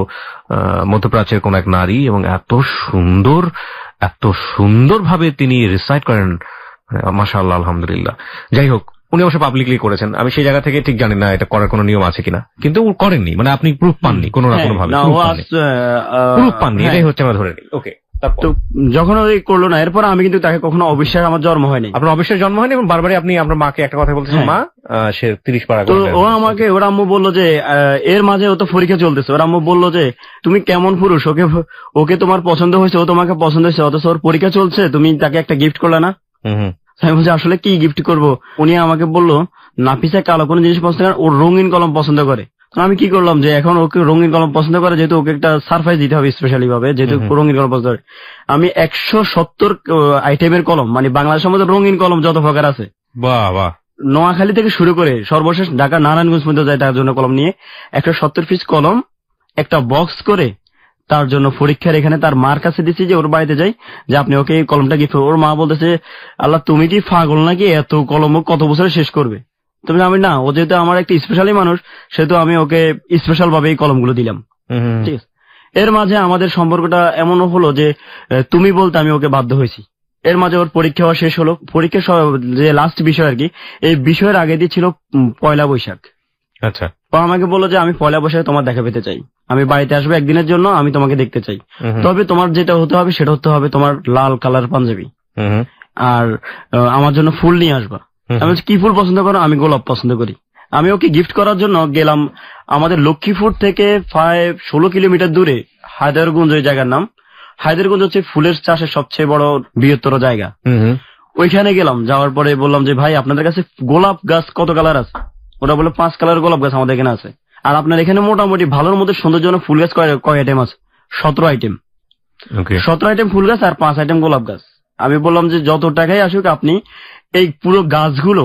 মধ্যপ্রাচ্যের কোন এক নারী, এবং এত সুন্দর ভাবে তিনি রিসাইট করেন, মাশাআল্লাহ, আলহামদুলিল্লাহ। যাই হোক, উনি অবশ্য পাবলিকলি করেছেন, আমি সেই জায়গা থেকে ঠিক জানি না এটা করার কোনো নিয়ম আছে কিনা, কিন্তু করেননি, মানে আপনি প্রুফ পাননি কোনো না কোনো ভাবে, প্রুফ পাননি, এটাই হচ্ছে আমরা ধরে নিই। ওকে, তো যখন ওই করলো না, এরপর আমি কিন্তু তাকে কখনো অবিশ্বাস আমার জন্ম হয়নি। আপনার অবিশ্বাস জন্ম হয়নি, এবং বারবারই আপনি আপনার মাকে একটা কথা বলতেছেন, মা সে 30 পারা। তো ও আমাকে, ওর আম্মু বললো যে এর মাঝে ও তো পরীক্ষা চলতেছে, ওর আম্মু বললো যে তুমি কেমন পুরুষ, ওকে তোমার পছন্দ হয়েছে, ও তোমাকে পছন্দ হয়েছে, অথচ ওর পরীক্ষা চলছে, তুমি তাকে একটা গিফট করলে না। আমি বলছি আসলে কি গিফট করব? উনি আমাকে বললো নাফিসা কালো কোনো জিনিস পছন্দ করে, ওর রঙিন কলম পছন্দ করে। আমি কি করলাম যে এখন ওকে রঙিন কলম পছন্দ করে, যেহেতু ওকে একটা সারপ্রাইজ দিতে হবে স্পেশালি ভাবে, যেহেতু রঙিন কলম পছন্দ করে, আমি 170 আইটেমের কলম, মানে বাংলাদেশের মধ্যে রঙিন কলম যত প্রকার আছে, নোয়াখালী থেকে শুরু করে সর্বশেষ ঢাকা নারায়ণগঞ্জ পর্যন্ত যায়, তার জন্য কলম নিয়ে 170 পিস কলম একটা বক্স করে তার জন্য পরীক্ষার এখানে তার মার কাছে দিচ্ছি, যে ওর বাড়িতে যাই, যে আপনি ওকে এই কলমটা গিফট। ওর মা বলতেছে আল্লাহ তুমি কি পাগল নাকি, এত কলম কত বছরে শেষ করবে? তবে আমি না, ও যেহেতু আমার একটা স্পেশালি মানুষ, সেহেতু আমি ওকে স্পেশাল ভাবে এই কলমগুলো দিলাম। ঠিক আছে, এর মাঝে আমাদের সম্পর্কটা এমনও হলো যে তুমি বলতে আমি ওকে বাধ্য হয়েছি। এর মাঝে ওর পরীক্ষা শেষ হলো, পরীক্ষা যে লাস্ট বিষয় আর কি, এই বিষয়ের আগে দিয়ে ছিল 1 বৈশাখ। আচ্ছা, ও আমাকে বললো যে আমি 1 বৈশাখে তোমার দেখা পেতে চাই, আমি বাড়িতে আসবো একদিনের জন্য, আমি তোমাকে দেখতে চাই, তবে তোমার যেটা হতে হবে সেটা হতে হবে তোমার লাল কালার পাঞ্জাবি, আর আমার জন্য ফুল নিয়ে আসবা। আমি বলছি কি ফুল পছন্দ করো? আমি গোলাপ পছন্দ করি। আমি ওকে গিফট করার জন্য গেলাম আমাদের লক্ষ্মীপুর থেকে প্রায় 16 কিলোমিটার দূরে হায়দারগঞ্জ, ওই জায়গার নাম। হায়দারগঞ্জ হচ্ছে ফুলের চাষের সবচেয়ে বড় বৃহত্তর জায়গা। ওইখানে গেলাম, যাওয়ার পরে বললাম যে ভাই আপনাদের কাছে গোলাপ গাছ কত কালার আছে? ওরা বলে 5 কালারের গোলাপ গাছ আমাদের এখানে আছে। আর আপনার এখানে মোটামুটি ভালোর মধ্যে সৌন্দর্যজনক ফুল গাছ কয় আইটেম আছে? 17 আইটেম। 17 আইটেম ফুল গাছ আর 5 আইটেম গোলাপ গাছ। আমি বললাম যে যত টাকাই আসুক আপনি এই পুরো গাছগুলো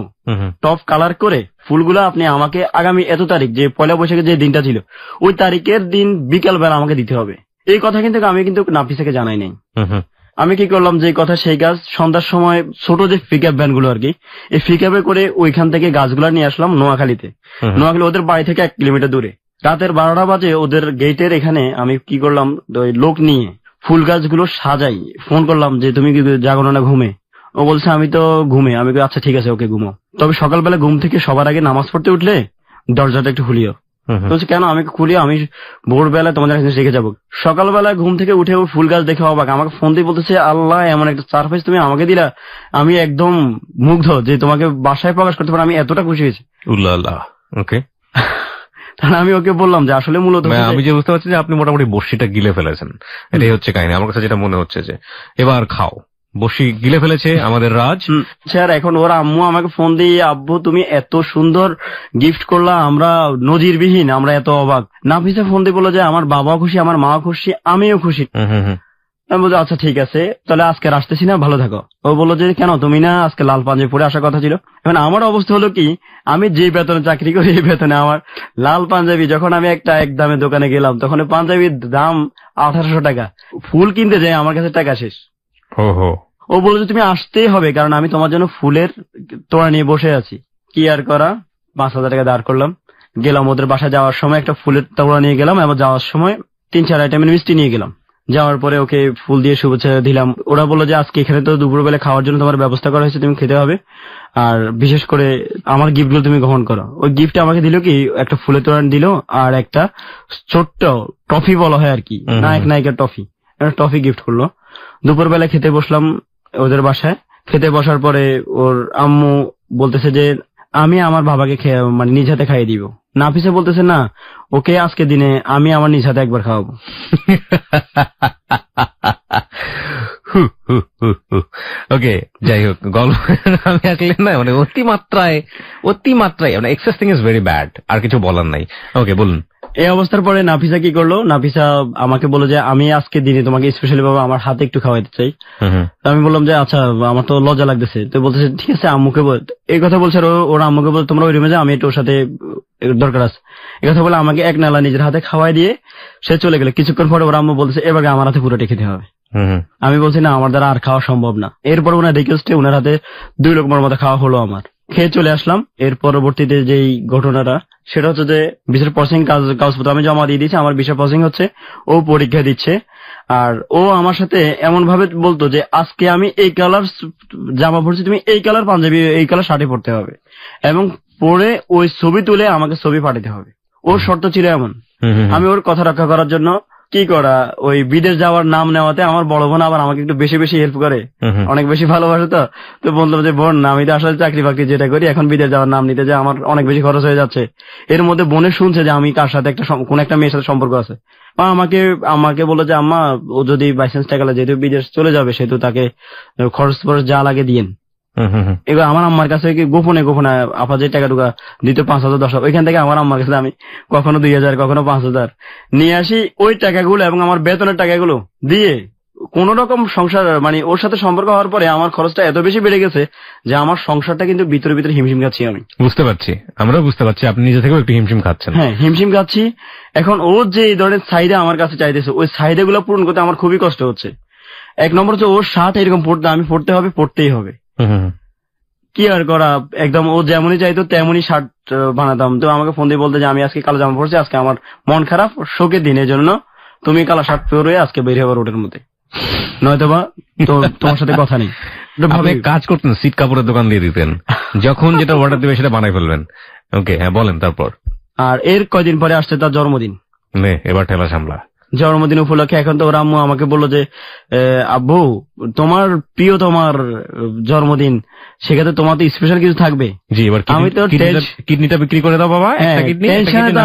টপ কালার করে ফুলগুলো আপনি আমাকে আগামী এত তারিখ, যে পয়লা বৈশাখের যে দিনটা ছিল ওই তারিখের দিন বিকাল বেলা আমাকে দিতে হবে। এই কথা আমি কিন্তু নাফিসাকে জানাই নাই। আমি কি করলাম, যে কথা সেই গাছ সন্ধ্যার সময় ছোট যে পিকআপ ভ্যান গুলো আর কি, এই পিকআপে করে ওইখান থেকে গাছগুলা নিয়ে আসলাম নোয়াখালীতে। নোয়াখালী ওদের বাড়ি থেকে 1 কিলোমিটার দূরে। রাতের 12টা বাজে ওদের গেটের এখানে আমি কি করলাম, ওই লোক নিয়ে ফুল গাছগুলো সাজাই। ফোন করলাম যে তুমি কি জাগো না ঘুমে? ও বলছে আমি তো ঘুমে। আমি আচ্ছা ঠিক আছে, ওকে ঘুমো। তবে সকালবেলা ঘুম থেকে সবার আগে নামাজ পড়তে উঠলে দরজাটা একটু খুলিও। বলছে কেন? আমি খুলিও, আমি ভোরবেলা তোমাদের কাছে রেখে যাবো। সকালবেলা ঘুম থেকে উঠে ও ফুল গাছ দেখে অবাক, আমাকে ফোন দিয়ে বলতেছে আল্লাহ এমন একটা সারপ্রাইজ তুমি আমাকে দিলা, আমি একদম মুগ্ধ যে তোমাকে বাসায় প্রকাশ করতে পারো, আমি এতটা খুশি হয়েছি। ওকে। তাহলে আমি ওকে বললাম যে আসলে মূলত আমি যে বুঝতে পারছি যে আপনি মোটামুটি বড়শিটা গিলে ফেলেছেন, এটাই হচ্ছে কাহিনী। আমার কাছে যেটা মনে হচ্ছে যে এবার খাও, বসি গিলে ফেলেছে আমাদের রাজ। স্যার এখন ওর আম্মু আমাকে ফোন দিয়ে আব্বু তুমি এত সুন্দর গিফট করলা, আমরা নজিরবিহীন, আমরা এত অবাক। নাফিসা ফোন দিয়ে বললো যে আমার বাবাও খুশি, আমার মাও খুশি, আমিও খুশি। আমি বলছি আচ্ছা ঠিক আছে, তাহলে আজকে আসতেছি না, ভালো থাকো। ও বললো যে কেন, তুমি না আজকে লাল পাঞ্জাবি পরে আসার কথা ছিল? এখন আমার অবস্থা হলো কি, আমি যে বেতনে চাকরি করি এই বেতনে আমার লাল পাঞ্জাবি, যখন আমি এক দামে দোকানে গেলাম তখন পাঞ্জাবির দাম 1800 টাকা। ফুল কিনতে যাই আমার কাছে টাকা শেষ। ও বললো যে তুমি আসতেই হবে, কারণ আমি তোমার জন্য ফুলের তোড়া নিয়ে বসে আছি। কি আর করা, 5000 টাকা দাঁড় করলাম, গেলাম ওদের বাসায়। যাওয়ার সময় একটা ফুলের তোড়া নিয়ে গেলাম, এবং যাওয়ার সময় 3-4 আইটেমের মিষ্টি নিয়ে গেলাম। যাওয়ার পরে ওকে ফুল দিয়ে শুভেচ্ছা দিলাম। ওরা বললো যে আজকে এখানে তো দুপুরবেলা খাওয়ার জন্য তোমার ব্যবস্থা করা হয়েছে, তুমি খেতে হবে, আর বিশেষ করে আমার গিফটগুলো তুমি গ্রহণ করো। ওই গিফট আমাকে দিল কি, একটা ফুলের তোড়া দিল আর একটা ছোট্ট টফি বলা হয় আর কি, নায়ক নায়িকার টফি, একটা টফি গিফট করলো। দুপুরবেলা খেতে বসলাম ওদের বাসায়। খেতে বসার পরে ওর আম্মু বলতেছে যে আমি আমার বাবাকে মানে নিজ হাতে খাইয়ে দিব। নাফিসা বলতেছে না, ওকে আজকে দিনে আমি আমার নিজ হাতে একবার খাওয়াবো। ওকে, যাই হোক, গল্প আমি আসলে না মানে অতিমাত্রায় মানে এক্সেসিং ইজ ভেরি ব্যাড, আর কিছু বলার নাই। ওকে বলুন। এই অবস্থার পরে নাফিসা কি করলো, নাফিসা আমাকে বললো যে আমি আজকে দিনে তোমাকে স্পেশালি ভাবে আমার হাতে একটু খাওয়াইতে চাই। আমি বললাম যে আচ্ছা, আমার তো লজ্জা লাগতেছে। তো বলতেছে ঠিক আছে আম্মুকে বল। এই কথা বলছে, ওর আম্মুকে বল তোমরা ওই রুমে যাও, আমি একটু ওর সাথে দরকার আছে। এই কথা বলে আমাকে এক নালা নিজের হাতে খাওয়াই দিয়ে সে চলে গেল। কিছুক্ষণ পরে ওর আম্মু বলতেছে এবার আমার হাতে পুরোটা খেতে হবে। আমি বলছি না, আমার দ্বারা আর খাওয়া সম্ভব না। এরপর ওনার রিকোয়েস্টে ওনার হাতে 2 লোকমার মতো খাওয়া হলো আমার। খেয়ে চলে আসলাম। এর পরবর্তীতে যেই ঘটনাটা সেটা হচ্ছে যে ভিসার প্রসেসিং কাগজপত্র আমি জমা দিয়ে দিয়েছি, আমার ভিসা প্রসেসিং হচ্ছে, ও পরীক্ষা দিচ্ছে। আর ও আমার সাথে এমন ভাবে বলতো যে আজকে আমি এই কালার জামা পড়ছি, তুমি এই কালার পাঞ্জাবি এই কালার শাড়ি পরতে হবে, এবং পরে ওই ছবি তুলে আমাকে ছবি পাঠাতে হবে। ওর শর্ত ছিল এমন। আমি ওর কথা রক্ষা করার জন্য কি করা, ওই বিদেশ যাওয়ার নাম নেওয়াতে আমার বড় বোন আবার আমাকে একটু বেশি বেশি হেল্প করে, অনেক বেশি ভালোবাসে। তো বললাম যে বোন, আমি তো আসলে চাকরি বাকরি যেটা করি, এখন বিদেশ যাওয়ার নাম নিতে যে আমার অনেক বেশি খরচ হয়ে যাচ্ছে। এর মধ্যে বোনে শুনছে যে আমি কার সাথে কোন একটা মেয়ের সাথে সম্পর্ক আছে। আমাকে বললো যে আম্মা, ও যদি বাইচান্স টাকা যেহেতু বিদেশ চলে যাবে, সেহেতু তাকে খরচ যা লাগে দিয়েন। এবার আমার আম্মার কাছে গোপনে আপা যে টাকা টুকা দিত 5,000 10,000, ওইখান থেকে আমার আম্মার কাছে আমি কখনো 2,000 কখনো 5,000 নিয়ে আসি। ওই টাকাগুলো এবং আমার বেতনের টাকাগুলো দিয়ে কোন রকম সংসার, মানে ওর সাথে সম্পর্ক হওয়ার পরে আমার খরচটা এত বেশি বেড়ে গেছে যে আমার সংসারটা কিন্তু ভিতরে হিমশিম খাচ্ছি। আমি বুঝতে পারছি, আমরাও বুঝতে পারছি, আপনি নিজে থেকেও একটু হিমশিম খাচ্ছেন। হ্যাঁ, হিমশিম খাচ্ছি। এখন ও যে এই ধরনের চাহিদা আমার কাছে চাইতেছে, ওই চাহিদাগুলো পূরণ করতে আমার খুবই কষ্ট হচ্ছে। 1 নম্বর হচ্ছে ওর শার্ট এরকম আমি পড়তেই হবে। কি আর করা, একদম ও যেমনই চাইতো তেমনই শার্ট বানাতাম। তো আমাকে ফোন দিয়ে বলতে যে আমি আজকে কালো জামা পড়ছি, আজকে আমার মন খারাপ, শোকের দিনের জন্য তুমি কালো শার্ট পরে আজকে বের হবার রোডের মধ্যে, নয়তোবা তো তোমার সাথে কথা নেই। কাজ করতেন, সিট কাপড়ের দোকান দিয়ে দিতেন, যখন যেটা অর্ডার দেবে সেটা বানাই ফেলবেন। ওকে, হ্যাঁ বলেন তারপর। আর এর কয়দিন পরে আসছে তার জন্মদিন। এবার ঠেলা সামলা। জন্মদিন উপলক্ষে এখন তো ওর আম্মু আমাকে বললো যে আব্বু তোমার প্রিয় তোমার জন্মদিন, সেক্ষেত্রে তোমার তো স্পেশাল কিছু থাকবে। জি, এবার আমি তো কিডনিটা বিক্রি করে দাও বাবা, একটা কিডনি,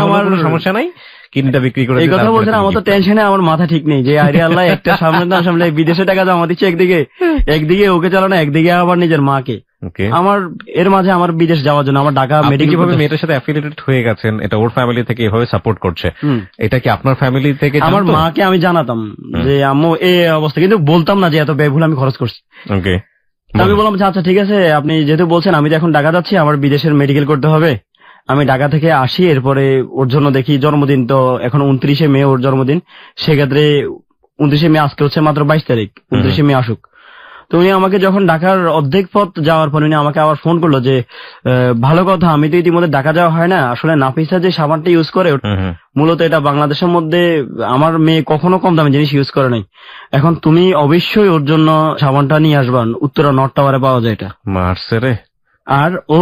আমার কোনো সমস্যা নাই, কিডনিটা বিক্রি করে। এই কথা বলছেন, আমার তো টেনশনে আমার মাথা ঠিক নেই যে আরে আল্লাহ একটা সামনে বিদেশে টাকা জমা দিচ্ছে, একদিকে ওকে চালানো, একদিকে আবার নিজের মাকে। আমার এর মাঝে আমার বিদেশ যাওয়ার জন্য আমার ঢাকা মেডিকেল। কিভাবে মেয়েটার সাথে অ্যাফিলিয়েটেড হয়ে গেছেন, এটা ওর ফ্যামিলি থেকে এভাবে সাপোর্ট করছে, এটা কি আপনার ফ্যামিলি থেকে? আমার মাকে আমি জানাতাম যে আম্মু এই অবস্থা, কিন্তু বলতাম না যে এত ব্যয়বহুল আমি খরচ করছি। ওকে, আমি বললাম যে আচ্ছা ঠিক আছে, আপনি যেহেতু বলছেন, আমি তো এখন ঢাকা যাচ্ছি, আমার বিদেশের মেডিকেল করতে হবে, আমি ঢাকা থেকে আসি, এরপরে ওর জন্য দেখি। জন্মদিন তো এখন 29শে মে ওর জন্মদিন, সেক্ষেত্রে 29শে মে, আজকে হচ্ছে মাত্র 22 তারিখ, 29শে মে আসুক। তো উনি আমাকে যখন ঢাকার অর্ধেক পথ যাওয়ার পর উনি আমাকে আবার ফোন করলো যে ভালো কথা, আমি তো ইতিমধ্যে ঢাকা যাওয়া হয় না, আসলে নাফিসা যে সাবানটা ইউজ করে মূলত এটা বাংলাদেশের মধ্যে আমার মেয়ে কখনো কম দামি জিনিস ইউজ করে নাই, এখন তুমি অবশ্যই ওর জন্য সাবানটা নিয়ে আসবা, উত্তরা নর্থ টাওয়ারে পাওয়া যায় এটা। মারছে রে। আর ও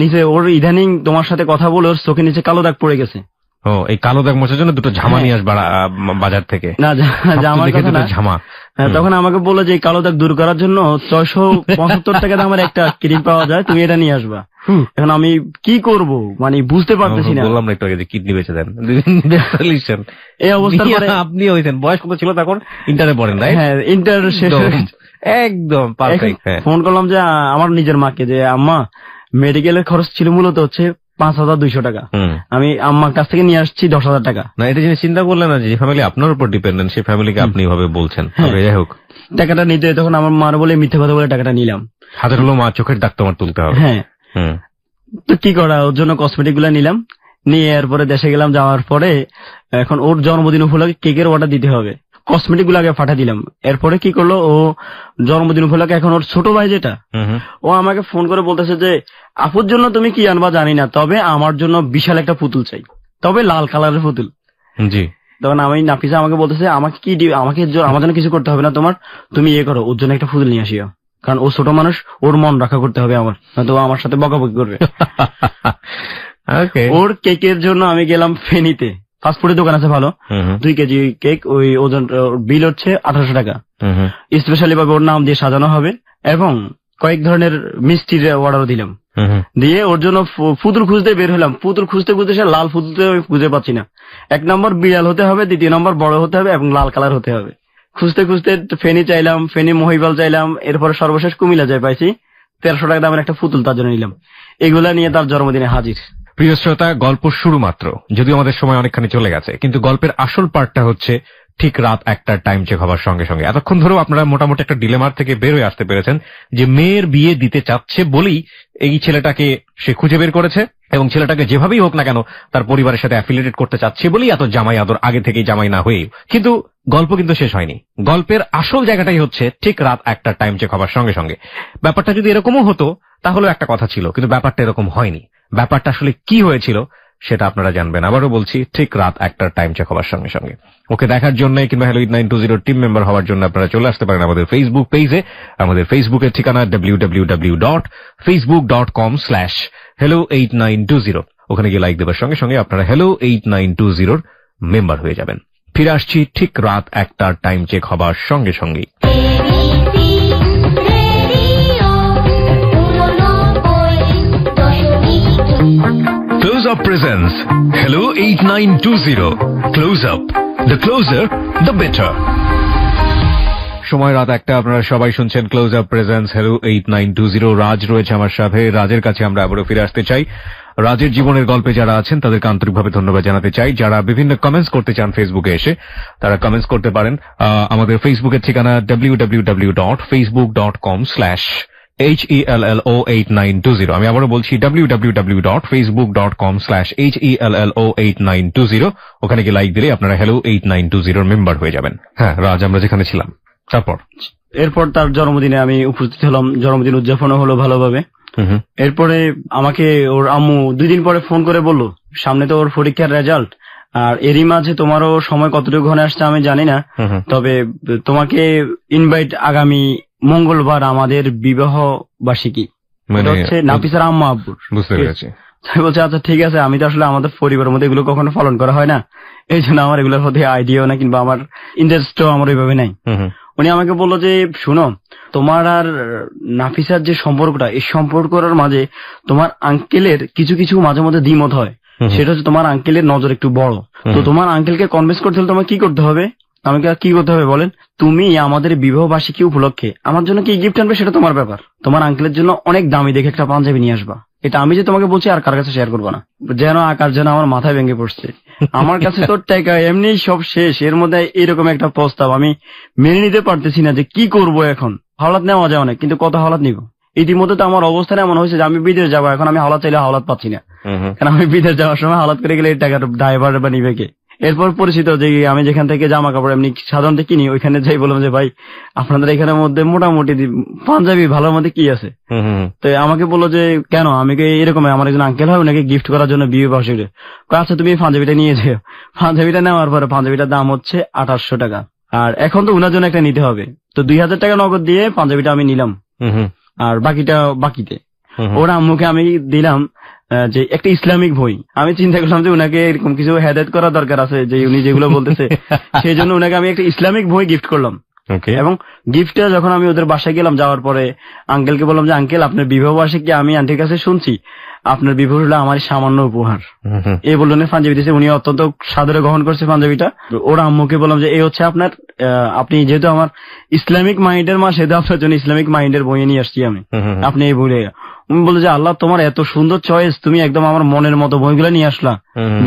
নিচে ওর ইদানিং তোমার সাথে কথা বলে ওর চোখে নিচে কালো দাগ পড়ে গেছে। ও, এই কালো দাগ মোছার জন্য দুটো ঝামা নিয়ে আসবা বাজার থেকে? না, ঝামা। তখন আমাকে বললো যে কালো দাগ দূর করার জন্য 675 টাকা দামের একটা ক্রিম পাওয়া যায়, তুমি এটা নিয়ে আসবা। এখন আমি কি করব, মানে বুঝতে পারতেছি না। বললাম না একটু আগে যে কিডনি বেঁচে দেন, সলিউশন। এই অবস্থায় আপনি হয়েছেন, বয়স কত ছিল তখন? ইন্টারে পড়েন, রাইট? হ্যাঁ, ইন্টার শেষ, একদম পারফেক্ট। ফোন করলাম যে আমার নিজের মাকে যে আম্মা, মেডিকেলের খরচ ছিল মূলত হচ্ছে 5200 টাকা, আমি আম্মার কাছ থেকে নিয়ে আসছি 10,000 টাকা। না, এটা জিনিস চিন্তা করলেন না যে ফ্যামিলি আপনার উপর ডিপেন্ডেন্ট, সেই ফ্যামিলিকে আপনি এভাবে বলছেন। যাই হোক, টাকাটা নিতে তখন আমার মার বলে মিথ্যে কথা বলে টাকাটা নিলাম। হাতের হলো মা, চোখের দাগ তোমার তুলতে হবে। হ্যাঁ, তো কি করা, ওর জন্য কসমেটিক গুলা নিলাম, নিয়ে এরপরে দেশে গেলাম। যাওয়ার পরে এখন ওর জন্মদিন উপলক্ষে কেকের অর্ডার দিতে হবে, কসমেটিক গুলো আগে পাঠা দিলাম। এরপরে কি করলো, ও জন্মদিন উপলক্ষে এখন ওর ছোট ভাই যেটা, ও আমাকে ফোন করে বলতেছে যে আপুর জন্য তুমি কি আনবা জানি না, তবে আমার জন্য বিশাল একটা পুতুল চাই, তবে লাল কালারের পুতুল। জি। তখন আমি নাফিসা আমাকে বলতেছে আমাকে কি আমাকে আমার জন্য কিছু করতে হবে না তোমার, তুমি ইয়ে করো, ওর জন্য একটা পুতুল নিয়ে আসিও, কারণ ও ছোট মানুষ, ওর মন রক্ষা করতে হবে আমার, তো আমার সাথে বকাবকি করবে। ওর কেকের জন্য আমি গেলাম ফেনীতে, ফাস্টফুডের দোকান আছে ভালো, 2 কেজি কেক, ওই ওজন বিল হচ্ছে 1800 টাকা। স্পেশালি ভাবে ওর নাম দিয়ে সাজানো হবে এবং কয়েক ধরনের মিষ্টির অর্ডারও দিলাম। দিয়ে ওর জন্য পুতুল খুঁজতে বের হলাম, পুতুল খুঁজতে খুঁজতে সে লাল পুতুল খুঁজে পাচ্ছি না। 1 নম্বর বিড়াল হতে হবে, 2 নম্বর বড় হতে হবে এবং লাল কালার হতে হবে। খুঁজতে খুঁজতে ফেনী চাইলাম, ফেনী মহিবাল চাইলাম, এরপরে সর্বশেষ কুমিল্লা যাই পাইছি, 1300 টাকা দামের একটা পুতুল তার জন্য নিলাম। এগুলা নিয়ে তার জন্মদিনে হাজির। প্রিয় শ্রোতা, গল্প শুরু মাত্র, যদিও আমাদের সময় অনেকখানি চলে গেছে, কিন্তু গল্পের আসল পার্টটা হচ্ছে ঠিক রাত 1টার টাইম চেক হবার সঙ্গে সঙ্গে। এতক্ষণ ধরেও আপনারা মোটামুটি একটা ডিলেমার থেকে বের হয়ে আসতে পেরেছেন যে মেয়ের বিয়ে দিতে চাচ্ছে বলেই এই ছেলেটাকে সে খুঁজে বের করেছে, এবং ছেলেটাকে যেভাবেই হোক না কেন তার পরিবারের সাথে অ্যাফিলিয়েটেড করতে চাচ্ছে বলেই এত জামাই আদর, আগে থেকেই জামাই না হয়ে। কিন্তু গল্প কিন্তু শেষ হয়নি, গল্পের আসল জায়গাটাই হচ্ছে ঠিক রাত 1টার টাইম চেক হবার সঙ্গে সঙ্গে। ব্যাপারটা যদি এরকমও হতো তাহলেও একটা কথা ছিল, কিন্তু ব্যাপারটা এরকম হয়নি। ব্যাপারটা আসলে কি হয়েছিল সেটা আপনারা জানবেন, আবারও বলছি, ঠিক রাত 1টার টাইম চেক হবার সঙ্গে সঙ্গে। ওকে দেখার জন্য কিংবা হ্যালো 8920 টিম মেম্বার হওয়ার জন্য আপনারা চলে আসতে পারেন আমাদের ফেসবুক পেজে। আমাদের ফেসবুকের ঠিকানা www.facebook.com/hello8920। ওখানে গিয়ে লাইক দেওয়ার সঙ্গে সঙ্গে আপনারা হ্যালো 8920 মেম্বার হয়ে যাবেন। ফিরে আসছি ঠিক রাত 1টার টাইম চেক হবার সঙ্গে সঙ্গে। Close Up presents Hello 8920 Close Up, the closer the better। সময় রাত 1টা, আপনারা সবাই শুনছেন ক্লোজ আপ প্রেজেন্টস Hello 8920। রাজ রয়েছে আমার সাথে, রাজের কাছে আমরা আবারও ফিরে আসতে চাই। রাজের জীবনের গল্পে যারা আছেন তাদেরকে আন্তরিকভাবে ধন্যবাদ জানাতে চাই। যারা বিভিন্ন কমেন্টস করতে চান ফেসবুকে এসে, তারা কমেন্টস করতে পারেন। আমাদের ফেসবুকের ঠিকানা www.facebook.com/HELLO8920। আমি আবারও বলছি www.facebook.com/HELLO8920। ওখানে গিয়ে লাইক দিলে আপনারা হ্যালো 8920 মেম্বার হয়ে যাবেন। হ্যাঁ রাজ, আমরা যেখানে ছিলাম এরপর তার জন্মদিনে আমি উপস্থিত হলাম, জন্মদিন উদযাপনও হলো ভালোভাবে। এরপরে আমাকে ওর আম্মু 2 দিন পরে ফোন করে বলল সামনে তো ওর পরীক্ষার রেজাল্ট, আর এরই মাঝে তোমারও সময় কতটুকু ঘনে আসছে আমি জানি না, তবে তোমাকে ইনভাইট আগামী মঙ্গলবার আমাদের বিবাহ বার্ষিকী, হচ্ছে নাফিসার আম্মা আব্বুর। বুঝতে পেরেছি। তাই বলছে আচ্ছা ঠিক আছে, আমি তো আসলে আমাদের পরিবারের মধ্যে এগুলো কখনো পালন করা হয় না, এই জন্য আমার এগুলোর প্রতি আইডিয়াও না কিংবা আমার ইন্টারেস্টও আমার ওইভাবে নাই। উনি আমাকে বললো যে শুনো, তোমার আর নাফিসার যে সম্পর্কটা, এই সম্পর্কটার মাঝে তোমার আঙ্কেলের কিছু কিছু মাঝে মধ্যে দ্বিমত হয়। সেটা হচ্ছে তোমার আঙ্কেলের নজর একটু বড়, তো তোমার আঙ্কেলকে কনভিন্স করতে হলে তোমার কি করতে হবে? আমাকে কি করতে হবে বলেন? তুমি আমাদের বিবাহ বার্ষিকী উপলক্ষে আমার জন্য কি গিফট আনবে সেটা তোমার ব্যাপার। তোমার আঙ্কেলের জন্য অনেক দামি দেখে একটা পাঞ্জাবি নিয়ে আসবা। এটা আমি যে তোমাকে বলছি আর কার কাছে শেয়ার করবো না। যেন আকার যেন আমার মাথায় ভেঙে পড়ছে। আমার কাছে তো টাকা এমনি সব শেষ, এর মধ্যে এরকম একটা প্রস্তাব আমি মেনে নিতে পারতেছি না যে কি করব এখন। হাওলাত নেওয়া যায় অনেক, কিন্তু কত হাওলাত নিব? ইতিমধ্যে তো আমার অবস্থানে এমন হয়েছে যে আমি বিদেশ যাবো, এখন আমি হাওলাত চাইলে হাওলাত পাচ্ছি না, কারণ আমি বিদেশ যাওয়ার সময় হাওলাত করে গেলে এই টাকার ড্রাইভার বা নিবে কে? এরপর পরিচিত যে আমি যেখান থেকে জামা কাপড় এমনি সাধারণত কিনি, ওইখানে যাই বললাম যে ভাই আপনাদের এখানের মধ্যে মোটামুটি পাঞ্জাবি ভালোর মধ্যে কি আছে? তো আমাকে বললো যে কেন, আমি এরকম আমার একজন আঙ্কেল হয়, ওনাকে গিফট করার জন্য বিয়ে বার্ষিকী। আচ্ছা তুমি পাঞ্জাবিটা নিয়ে যাও। পাঞ্জাবিটা নেওয়ার পরে পাঞ্জাবিটার দাম হচ্ছে 2800 টাকা, আর এখন তো উনার জন্য একটা নিতে হবে, তো 2000 টাকা নগদ দিয়ে পাঞ্জাবিটা আমি নিলাম, আর বাকিটা বাকিতে। ওর আম্মুকে আমি দিলাম যে একটা ইসলামিক বই। আমি চিন্তা করলাম যে উনাকে এরকম কিছু হেদায়েত করা দরকার আছে, যে উনি যেগুলো বলতেছে সেই জন্য উনাকে আমি একটা ইসলামিক বই গিফট করলাম। এবং গিফটটা যখন আমি ওদের বাসায় গেলাম, যাওয়ার পরে আঙ্কেলকে বললাম যে আঙ্কেল আপনার বিবাহ বার্ষিকী আমি আন্টির কাছে শুনছি, আপনার বিবাহ হলো আমার সামান্য উপহার। এই বললেন পাঞ্জাবি দিয়েছে, উনি অত্যন্ত সাদরে গ্রহণ করছে পাঞ্জাবিটা। ওর আম্মুকে বললাম যে এই হচ্ছে আপনার, আপনি যেহেতু আমার ইসলামিক মাইন্ডের মা, সেহেতু আপনার জন্য ইসলামিক মাইন্ডের বই নিয়ে আসছি আমি, আপনি এই বই। উনি বলে যে আল্লাহ তোমার এত সুন্দর চয়েস, তুমি একদম আমার মনের মতো বইগুলো নিয়ে আসলা,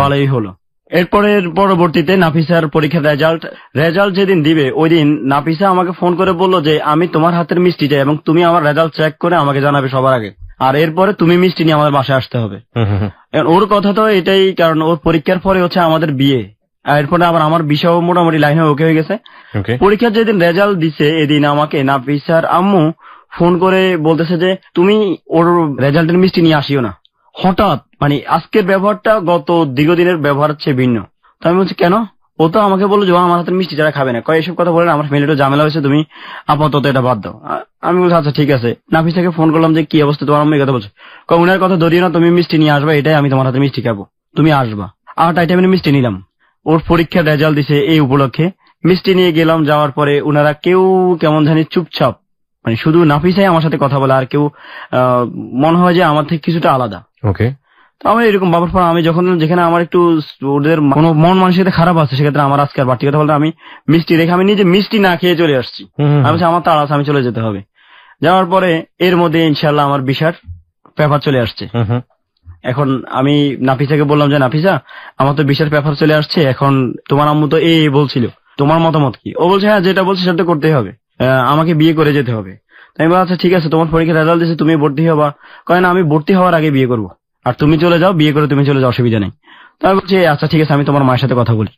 ভালোই হলো। এরপরে পরবর্তীতে নাফিসার পরীক্ষার রেজাল্ট যেদিন দিবে ওই দিন নাফিসা আমাকে ফোন করে বললো যে আমি তোমার হাতের মিষ্টি চাই এবং তুমি আমার রেজাল্ট চেক করে আমাকে জানাবে সবার আগে, আর এরপরে তুমি মিষ্টি নিয়ে আমাদের বাসায় আসতে হবে। ওর কথা তো এটাই, কারণ ওর পরীক্ষার পরে হচ্ছে আমাদের বিয়ে, এরপরে আবার আমার বিষয় মোটামুটি লাইনে ওকে হয়ে গেছে। পরীক্ষার যেদিন রেজাল্ট দিছে এদিন আমাকে নাফিসার আম্মু ফোন করে বলতেছে যে তুমি ওর রেজাল্টের মিষ্টি নিয়ে আসিও না। হঠাৎ মানে আজকের ব্যবহারটা গত দীর্ঘদিনের ব্যবহার চেয়ে ভিন্ন। তো আমি বলছি কেন? ও তো আমাকে বললো যে আমার হাতের মিষ্টি যারা খাবে না, কয় এসব কথা বলেন, আমার ফ্যামিলিটা ঝামেলা হয়েছে, তুমি আপাতত এটা বাদ দাও। আমি বলছি আচ্ছা ঠিক আছে। নাফিসাকে ফোন করলাম যে কি অবস্থা, তোমার আম্মু কথা বলছে, উনার কথা ধরিও না, তুমি মিষ্টি নিয়ে আসবা, এটাই আমি তোমার হাতে মিষ্টি খাবো, তুমি আসবা। 8 আইটেমের মিষ্টি নিলাম। ওর পরীক্ষার রেজাল্ট দিছে এই উপলক্ষে, মিষ্টি নিয়ে গেলাম। যাওয়ার পরে উনারা কেউ কেমন জানি চুপচাপ, মানে শুধু নাফিসাই আমার সাথে কথা বলে, আর কেউ মনে হয় যে আমার থেকে কিছুটা আলাদা। ওকে, তো আমার এরকম বাবার পর আমি যখন যেখানে আমার একটু ওদের কোনো মন মানসিকতা খারাপ আছে, সেক্ষেত্রে আমার আজকে আর বাড়তি কথা বলতে আমি মিষ্টি রেখে আমি নিজে মিষ্টি না খেয়ে চলে আসছি। আমি আমার তাড়া আছে, আমি চলে যেতে হবে। যাওয়ার পরে এর মধ্যে ইনশাল্লাহ আমার ভিসার পেপার চলে আসছে। এখন আমি নাফিসাকে বললাম যে নাফিসা আমার তো ভিসার পেপার চলে আসছে, এখন তোমার আম্মু তো এই বলছিল, তোমার মতামত কি? ও বলছে হ্যাঁ যেটা বলছে সেটা করতেই হবে, আমাকে বিয়ে করে যেতে হবে। তাই বলছি আচ্ছা ঠিক আছে, তোমার পরীক্ষার রেজাল্ট দিয়েছে, তুমি ভর্তি হবা। কয় না আমি ভর্তি হওয়ার আগে বিয়ে করবো, আর তুমি চলে যাও, বিয়ে করে তুমি চলে যাও, অসুবিধা নেই। তাই বলছি আচ্ছা ঠিক আছে, আমি তোমার মায়ের সাথে কথা বলি।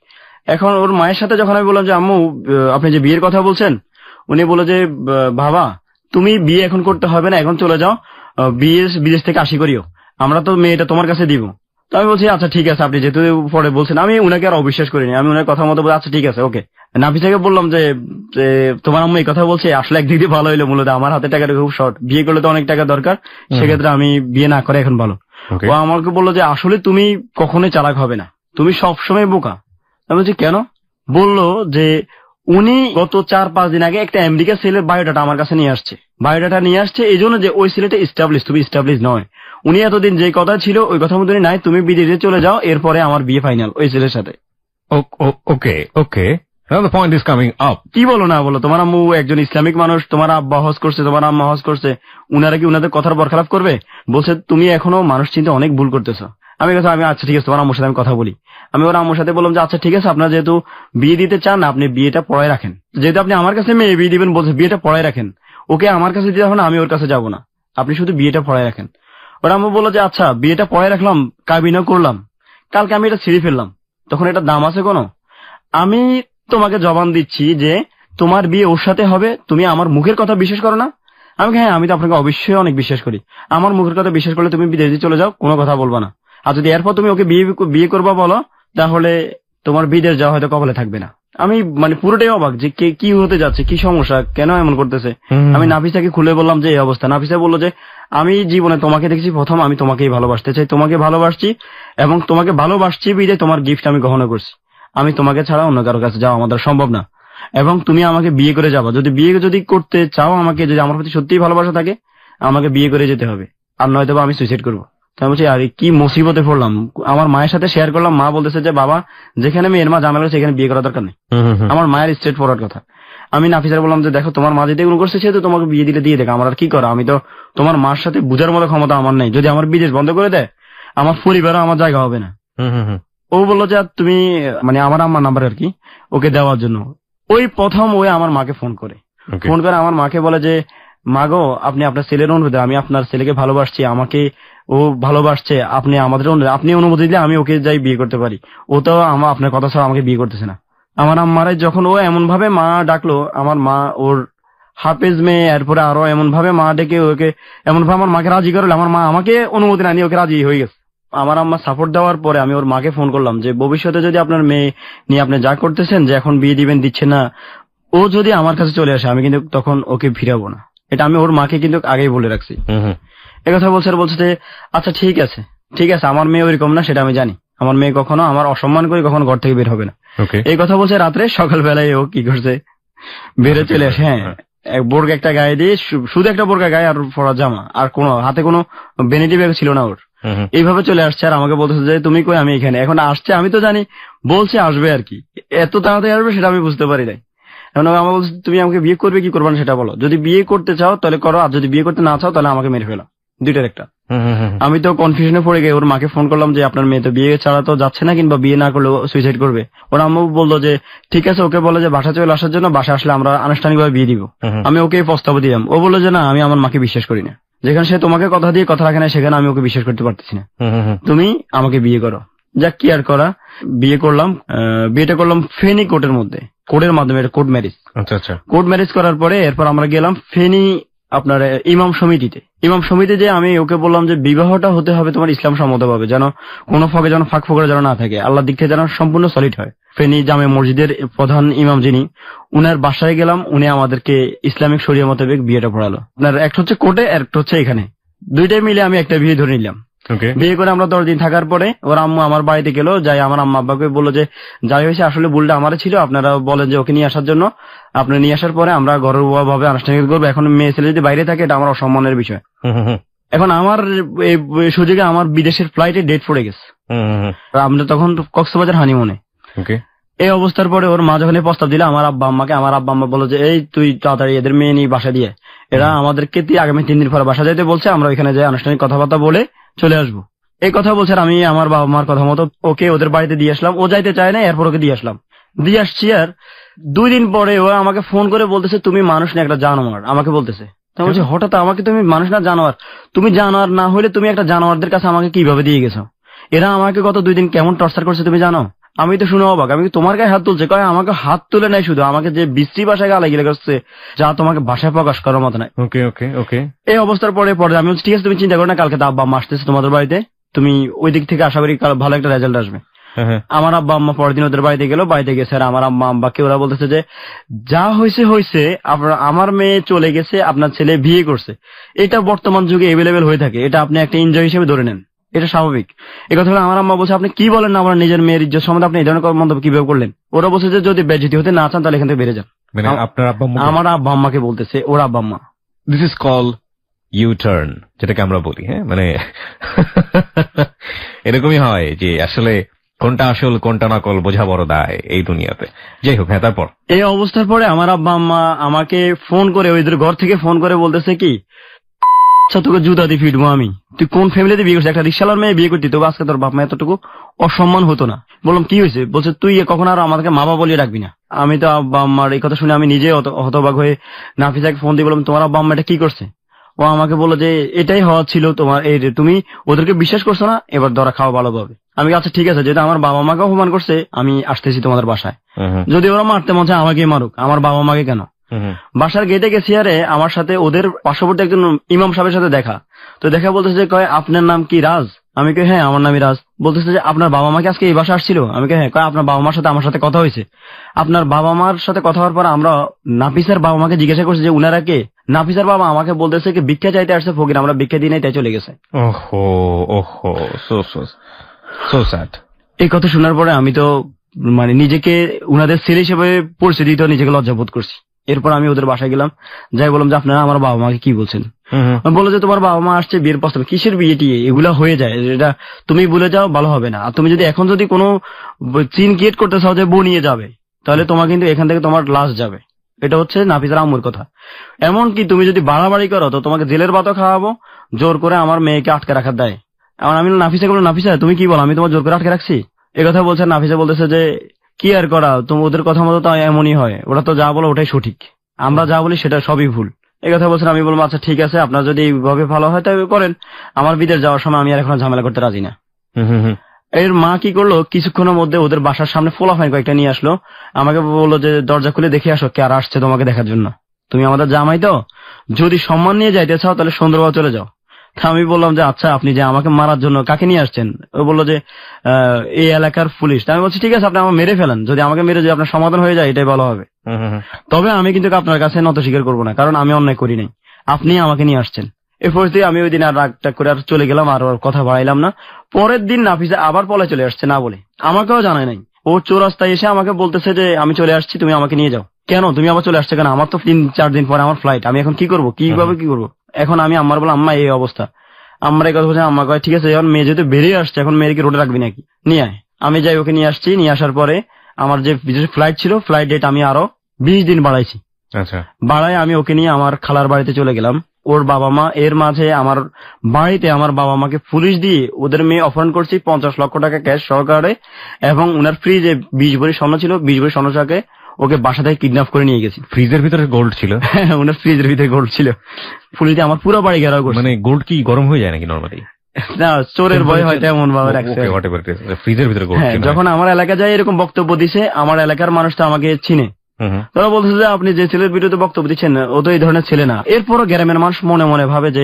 এখন ওর মায়ের সাথে যখন আমি বললাম যে আম্মু আপনি যে বিয়ের কথা বলছেন, উনি বলে যে বাবা তুমি বিয়ে এখন করতে হবে না, এখন চলে যাও, বিদেশ থেকে আসি করিও, আমরা তো মেয়েটা তোমার কাছে দিব। তো আমি বলছি আচ্ছা ঠিক আছে, আপনি যেহেতু পরে বলছেন, আমি উনাকে আর অবিশ্বাস করিনি, আমি উনার কথা মতো বলি আচ্ছা ঠিক আছে ওকে। নাফিসাকে বললাম যে তোমার আম্মু এই কথা বলছে, আসলে একদিক দিয়ে ভালো হইলো, মূলত আমার হাতে টাকাটা খুব শর্ট, বিয়ে করলে তো অনেক টাকা দরকার, সেক্ষেত্রে আমি বিয়ে না করে এখন ভালো। ও আমাকে বললো যে আসলে তুমি কখনোই চালাক হবে না, তুমি সবসময় বোকা। আমি বলছি কেন? বললো যে উনি গত 4-5 দিন আগে একটা আমেরিকা ছেলের বায়োডাটা আমার কাছে নিয়ে আসছে, বায়োডাটা নিয়ে আসছে এই জন্য যে ওই ছেলেটা এস্টাবলিশ, তুমি এস্টাবলিশ নয়। উনি এতদিন যে কথা ছিল ওই কথা মতো নাই, তুমি বিদেশে চলে যাও, এরপরে আমার বিয়ে ফাইনাল ওই ছেলের সাথে। ওকে ওকে, the point is coming up. কি বলো না বলো, তোমার আম্মু একজন ইসলামিক মানুষ, তোমার আব্বা হজ করছে, তোমার আম্মা হজ করছে, উনারা কি উনাদের কথার বরখেলাপ করবে? বলছে তুমি এখনো মানুষ চিন্তা অনেক ভুল করতেছো। আমি আচ্ছা ঠিক আছে, তোমার আম্মুর সাথে আমি কথা বলি। আমি ওর আম্মুর সাথে বললাম যে আচ্ছা ঠিক আছে, আপনার যেহেতু বিয়ে দিতে চান না, আপনি বিয়েটা পড়ায় রাখেন, যেহেতু আপনি আমার কাছে মেয়ে বিয়ে দিবেন বলছে, বিয়েটা পড়ায় রাখেন, ওকে আমার কাছে দিতে হবে না, আমি ওর কাছে যাবো না, আপনি শুধু বিয়েটা পড়ায় রাখেন। ওর আম্মু বললো যে আচ্ছা বিয়েটা পড়ায় রাখলাম, কাবিনও করলাম, কালকে আমি এটা ছিঁড়ে ফেললাম, তখন এটা দাম আছে কোনো? আমি তোমাকে জবান দিচ্ছি যে তোমার বিয়ে ওর সাথে হবে, তুমি আমার মুখের কথা বিশ্বাস করো না? আমি হ্যাঁ, আমি তো আপনাকে অবশ্যই অনেক বিশ্বাস করি, আমার মুখের কথা বিশ্বাস করলে তুমি বিদেশে চলে যাও, কোনো কথা বলবা না, আর যদি এরপর তুমি ওকে বিয়ে করবা বলো, তাহলে তোমার বিদেশ যাওয়া হয়তো কপালে থাকবে না। আমি মানে পুরোটাই অবাক যে কি হতে যাচ্ছে, কি সমস্যা, কেন এমন করতেছে। আমি নাফিসাকে খুলে বললাম যে এই অবস্থা। নাফিসা বললো যে আমি জীবনে তোমাকে দেখছি প্রথম, আমি তোমাকেই ভালোবাসতে চাই, তোমাকে ভালোবাসছি এবং তোমাকে ভালোবাসছি বিদে তোমার গিফট আমি গ্রহণ করছি। আমি তোমাকে ছাড়া অন্য কারোর কাছে যাওয়া আমাদের সম্ভব না এবং তুমি আমাকে বিয়ে করে যাবা। বিয়ে যদি করতে চাও, আমাকে যদি আমার প্রতি সত্যিই ভালোবাসা থাকে, আমাকে বিয়ে করে যেতে হবে, আর নয়তো আমি সুইসাইড করবো। তাই বলছি আরে কি মুসিবতে পড়লাম। আমার মায়ের সাথে শেয়ার করলাম, মা বলতেছে যে বাবা যেখানে মেয়ের মা ঝামেলা হচ্ছে সেখানে বিয়ে করা দরকার নেই। আমার মায়ের স্ট্রেট ফরওয়ার্ড কথা। আমি নাফিসার বললাম যে দেখো তোমার মা যেতে এগুলো করছে সে তো তোমাকে বিয়ে দিলে দিয়ে দেখ, আমার আর কি করা, আমি তো তোমার মার সাথে বুঝার মতো ক্ষমতা আমার নেই। যদি আমার বিদেশ বন্ধ করে দেয় আমার পরিবারও আমার জায়গা হবে না। ও বললো যে তুমি মানে আমার আম্মার নাম্বার আর কি ওকে দেওয়ার জন্য। ওই প্রথম ওই আমার মাকে ফোন করে আমার মাকে বলে যে মা গো, আপনি আপনার ছেলের অনুরোধে, আমি আপনার ছেলেকে ভালোবাসছি, আমাকে ও ভালোবাসছে, আপনি আমাদের আপনি অনুমতি দিলে আমি ওকে যাই বিয়ে করতে পারি। ও তো আপনার কথা ছাড়া আমাকে বিয়ে করতেছে না। আমার আম্মারাই যখন ও এমন ভাবে মা ডাকলো, আমার মা ওর হাফেজ মেয়ে, এরপরে আরো এমন ভাবে মা ডেকে ওকে এমন ভাবে আমার মাকে রাজি করলো, আমার মা আমাকে অনুমতি না নিয়ে ওকে রাজি হয়ে গেছে। আমার আম্মা সাপোর্ট দেওয়ার পরে আমি ওর মাকে ফোন করলাম যে ভবিষ্যতে যদি আপনার মেয়ে নিয়ে আপনি যা করতেছেন যে এখন বিয়ে দিবেন দিচ্ছে না, ও যদি আমার কাছে চলে আসে আমি কিন্তু তখন ওকে ফিরাবো না। এটা আমি ওর মাকে কিন্তু আগেই বলে রাখছি। একথা বলছে যে আচ্ছা ঠিক আছে আমার মেয়ে ওইরকম না, সেটা আমি জানি। আমার মেয়ে কখনো আমার অসম্মান করে কখনো ঘর থেকে বের হবে না। এই কথা বলছে রাত্রে। সকালবেলায় ও কি করছে, বেড়ে চলে আসে। হ্যাঁ, বোরকা একটা গায়ে দিয়ে, শুধু একটা বোরকা গায়ে আর পরা জামা, আর কোনো হাতে কোনো বেনিটি ব্যাগ ছিল না ওর। এইভাবে চলে আসছে আর আমাকে বলতেছে যে তুমি কই, আমি এখানে। এখন আসছে আমি তো জানি, বলছে আসবে আর কি, এত তাড়াতাড়ি আসবে সেটা আমি বুঝতে পারি নাই। এখন আমার বলছে তুমি আমাকে বিয়ে করবে কি করবে না সেটা বলো, যদি বিয়ে করতে চাও তাহলে করো, আর যদি বিয়ে করতে না চাও তাহলে আমাকে মেরে ফেলো, দুইটার একটা। আমি তো কনফিউশনে পড়ে গিয়ে ওর মাকে ফোন করলাম যে আপনার মেয়ে তো বিয়ে ছাড়া তো যাচ্ছে না, কিংবা বিয়ে না করলেও সুইসাইড করবে। ওর আম্মু বললো যে ঠিক আছে, ওকে বলে যে বাসা চলে আসার জন্য, বাসা আসলে আমরা আনুষ্ঠানিকভাবে বিয়ে দিব। আমি ওকে প্রস্তাব দিলাম। ও বললো যে না, আমি আমার মাকে বিশ্বাস করি না, যেখানে সে তোমাকে কথা দিয়ে কথা রাখে না সেখানে আমি ওকে বিশ্বাস করতে পারতেছি না, তুমি আমাকে বিয়ে করো। যাক কি আর করা, বিয়ে করলাম। বিয়েটা করলাম ফেনী কোর্টের মধ্যে, কোর্টের মাধ্যমে, কোর্ট ম্যারেজ। আচ্ছা, কোর্ট ম্যারেজ করার পরে এরপর আমরা গেলাম ফেনী আপনার ইমাম সমিতিতে যে আমি ওকে বললাম যে বিবাহটা হতে হবে তোমার ইসলাম সম্মতভাবে, যেন কোনো ফাঁক ফোকরে যেন না থাকে, আল্লাহর দিক থেকে যেন সম্পূর্ণ সলিড হয়। ফেনী জামে মসজিদের প্রধান ইমাম যিনি, উনার বাসায় গেলাম, উনি আমাদেরকে ইসলামিক শরিয়া মোতাবেক বিয়েটা পড়ালো। আপনার একটা হচ্ছে কোর্টে, একটা হচ্ছে এখানে, দুইটাই মিলে আমি একটা বিয়ে ধরে নিলাম। বিয়ে করে আমরা 10 দিন থাকার পরে ওর আম্মু আমার বাড়িতে গেল, যাই আমার আম্মা আব্বাকে বললো যে যাই হয়েছে আসলে ভুলটা আমার ছিল, আপনারা বলেন যে ওকে নিয়ে আসার জন্য, আপনি নিয়ে আসার পরে আমরা ঘরোয়া ভাবে আনুষ্ঠানিক করবো। এখন মেয়ে ছেলে যদি বাইরে থাকে এটা আমার অসম্মানের বিষয়। এখন আমার এই সুযোগে আমার বিদেশের ফ্লাইটে ডেট পড়ে গেছে, আমরা তখন কক্সবাজার হানিমুনে। এই অবস্থার পরে ওর মা যখন প্রস্তাব দিল আমার আব্বা আম্মা বললো যে এই তুই তাড়াতাড়ি এদের মেয়ে নিয়ে বাসা দিয়ে, এরা আমাদেরকে আগামী 3 দিন পরে বাসা যেতে বলছে, আমরা ওইখানে যাই আনুষ্ঠানিক কথাবার্তা বলে চলে আসবো। এই কথা বলছে। আমি আমার বাবা মার কথা মতো ওকে ওদের বাড়িতে দিয়ে আসলাম। ও যাইতে চায় না, এরপর ওকে দিয়ে আসছি। আর 2 দিন পরে ও আমাকে ফোন করে বলতেছে তুমি মানুষ না একটা জানোয়ার, আমাকে বলতেছে। তা বলছে হঠাৎ আমাকে তুমি মানুষ না জানোয়ার, তুমি জানোয়ার না হলে তুমি একটা জানোয়ারদের কাছে আমাকে কিভাবে দিয়ে গেছো? এরা আমাকে গত 2 দিন কেমন টর্চার করছে তুমি জানো? আমি তো শুনে অবাক। আমি তোমার গায়ে হাত তুলছে, কয় আমাকে হাত তুলে নাই, শুধু আমাকে যে বিশ্রী ভাষায় গালা গিলে করছে যা তোমাকে ভাষায় প্রকাশ করার মতো নাই। ওকে। এই অবস্থার পরে আমি বলছি ঠিক আছে তুমি চিন্তা করো না, কালকে তো আব্বা আম্মা আসতেছে তোমাদের বাড়িতে, তুমি ওই দিক থেকে আশা করি ভালো একটা রেজাল্ট আসবে। আমার আব্বা আম্মা পরের দিন ওদের বাড়িতে গেল, বাড়িতে গেছে আর আমার আম্মা আব্বাকে ওরা বলতেছে যে যা হয়েছে আমার মেয়ে চলে গেছে, আপনার ছেলে বিয়ে করছে, এটা বর্তমান যুগে এভেলেবেল হয়ে থাকে, এটা আপনি একটা এনজয় হিসেবে ধরে নেন, এটা স্বাভাবিক। এই কথা আমার আম্মা বলছে আপনি কি বলেন না, আমার নিজের মেয়ের ইজ্জত সম্বন্ধে আপনি এই ধরনের মন্তব্য কিভাবে করলেন? ওরা বলছে যে যদি বেজ্জতি হতে না চান তাহলে এখান থেকে বেড়ে যান। আমার আব্বা আম্মাকে বলতেছে, ওর আব্বা আম্মা। This is call U turn, যেটাকে আমরা বলি। হ্যাঁ, মানে এরকমই হয় যে আসলে কোনটা আসল কোনটা নকল বোঝা বড় দায় এই দুনিয়াতে। যাই হোক, হ্যাঁ তারপর এই অবস্থার পরে আমার আব্বা আম্মা আমাকে ফোন করে, ওইদের ঘর থেকে ফোন করে বলতেছে কি তোকে জুতা দিয়ে ফিটবো আমি, তুই কোন ফ্যামিলিতে বিয়ে করছিস? একটা রিক্সাওয়ালার মেয়ে বিয়ে করতি, তবু আজকে তোর বাপ মা এতটুকু অসম্মান হতো না। বললাম কি হয়েছে? বলছে তুই কখন আর আমাদেরকে মা বাবা বলিয়ে রাখবি না। আমি তো আব্বা আম্মার এই কথা শুনে আমি নিজে হতবাক হয়ে নাফিসাকে ফোন দিয়ে বললাম তোমার আব্বা আম্মা এটা কি করছে? ও আমাকে বললো যে এটাই হওয়া ছিল তোমার, এই তুমি ওদেরকে বিশ্বাস করছো না, এবার ধরা খাওয়া ভালোভাবে। আমি আচ্ছা ঠিক আছে, যেহেতু আমার বাবা মাকে অপমান করছে আমি আসতেছি তোমাদের বাসায়, যদি ওরা মারতে মন চায় আমাকে মারুক, আমার বাবা মাকে কেন? বাসার গেটে গেছি, আরে আমার সাথে ওদের পার্শ্ববর্তী একজন ইমাম সাহেবের সাথে দেখা। তো দেখা বলতেছে যে কয় আপনার নাম কি রাজ? আমি কই হ্যাঁ আমার নামই রাজ। বলতেছে যে আপনার বাবা মাকে আজকে এই বাসা আসছিল। আমি হ্যাঁ। আপনার বাবা মার সাথে আমার সাথে কথা হয়েছে। আপনার বাবা মার সাথে কথা হওয়ার পর আমরা নাফিসার বাবা মাকে জিজ্ঞাসা করছি যে উনারা কে। নাফিসার বাবা আমাকে বলতেছে কি ভিক্ষা চাইতে আসছে ফকির, আমরা ভিক্ষা দিই নাই, তাই চলে গেছে। ওহো ওহো, সো স্যাড। এই কথা শোনার পরে আমি তো মানে নিজেকে উনাদের ছেলে হিসেবে পরিচয় দিতে নিজেকে লজ্জাবোধ করছি। এরপর আমি ওদের বাসায় গেলাম, যাই বললাম যে আপনারা আমার বাবা মাকে কি বলছেন। বললো যে তোমার বাবা মা আসছে বিয়ের প্রস্তাব। কিসের বিয়ে টিয়ে এগুলা হয়ে যায়, এটা তুমি ভুলে যাও, ভালো হবে না। আর তুমি যদি এখন যদি কোনো চিন ক্রিয়েট করতে চাও যে বউ নিয়ে যাবে, তাহলে তোমার কিন্তু এখান থেকে তোমার লাশ যাবে। এটা হচ্ছে নাফিসার আম্মুর কথা। এমনকি তুমি যদি বাড়াবাড়ি করো তো তোমাকে জেলের ভাতও খাওয়াবো, জোর করে আমার মেয়েকে আটকে রাখার দায়। এখন আমি নাফিসাকে বললাম, নাফিসা তুমি কি বলো, আমি তোমার জোর করে আটকে রাখছি? এই কথা বলছে। নাফিসা বলতেছে যে কি আর করা, তুমি ওদের কথা মতো তো এমনই হয়, ওরা তো যা বলো ওটাই সঠিক, আমরা যা বলি সেটা সবই ভুল। এই কথা বলছেন। আমি বলবো আচ্ছা ঠিক আছে, আপনার যদি এইভাবে ভালো হয় তাই করেন, আমার বিদেশ যাওয়ার সময় আমি আর এখন ঝামেলা করতে রাজি না। এর মা কি করলো, কিছুক্ষণের মধ্যে ওদের বাসার সামনে ফোলাফাইন কয়েকটা নিয়ে আসলো, আমাকে বললো যে দরজা খুলে দেখে আসো কে আর আসছে তোমাকে দেখার জন্য, তুমি আমাদের জামাই তো, যদি সম্মান নিয়ে যাইতে চাও তাহলে সুন্দরভাবে চলে যাও। আমি বললাম যে আচ্ছা আপনি যে আমাকে মারার জন্য কাকে নিয়ে আসছেন? ও বললো যে এই এলাকার পুলিশ। আমি বলছি ঠিক আছে, আপনি আমাকে মেরে ফেলেন, যদি আমাকে মেরে যদি আপনার সমাধান হয়ে যায় এটাই ভালো হবে। তবে আমি কিন্তু আপনার কাছে নত স্বীকার করবো না, কারণ আমি অন্যায় করি নাই, আপনি আমাকে নিয়ে আসছেন। এই পরিস্থিতি আমি ওই দিন আর রাগটা করে আর চলে গেলাম, আর কথা বাড়াইলাম না। পরের দিন নাফিসা আবার পলায় চলে আসছে না বলে, আমাকেও জানায় নাই। ও চৌরাস্তায় এসে আমাকে বলতেছে যে আমি চলে আসছি, তুমি আমাকে নিয়ে যাও। কেন তুমি আবার চলে আসছে কেন? আমার তো 3-4 দিন পরে আমার ফ্লাইট, আমি এখন কি করবো, কিভাবে কি করবো? এখন আমি আম্মার বললাম আম্মা এই অবস্থা। আমরা এই কথা বলছি, আম্মা কয় ঠিক আছে, এখন মেয়ে যেহেতু বেরিয়ে আসছে এখন মেয়েকে রোডে রাখবি নাকি, নিয়ে আয়। আমি যাই ওকে নিয়ে আসছি। নিয়ে আসার পরে আমার যে ফ্লাইট ছিল, ফ্লাইট ডেট আমি আরো 20 দিন বাড়াইছি। আচ্ছা, বাড়াই আমি ওকে নিয়ে আমার খালার বাড়িতে চলে গেলাম। ওর বাবা মা, এর মাঝে আমার বাড়িতে আমার বাবা মাকে পুলিশ দিয়ে ওদের মেয়ে অপহরণ করছি, 50 লক্ষ টাকা ক্যাশ সহকারে, এবং উনার ফ্রিজে 20 ভরি স্বর্ণ ছিল, 20 ভরি স্বর্ণটাকে ওকে বাসা থেকে কিডন্যাপ করে নিয়ে গেছি। ফ্রিজের ভিতরে গোল্ড ছিল? ওনার ফ্রিজের ভিতরে গোল্ড ছিল। পুলিশ আমার পুরো বাড়ি ঘেরাও করছে। মানে গোল্ড কি গরম হয়ে যায় নাকি নরমালি? না, চোরের ভয় হয়তো এমন ভাবে রাখছে। ফ্রিজের ভিতরে গোল্ড। যখন আমার এলাকা যায় এরকম বক্তব্য দিছে, আমার এলাকার মানুষ তো আমাকে চিনে, তারা বলতেছে যে আপনি যে ছেলের বিরুদ্ধে বক্তব্য দিচ্ছেন ও তো এই ধরনের ছেলে না। এরপরও গ্রামের মানুষ মনে মনে ভাবে যে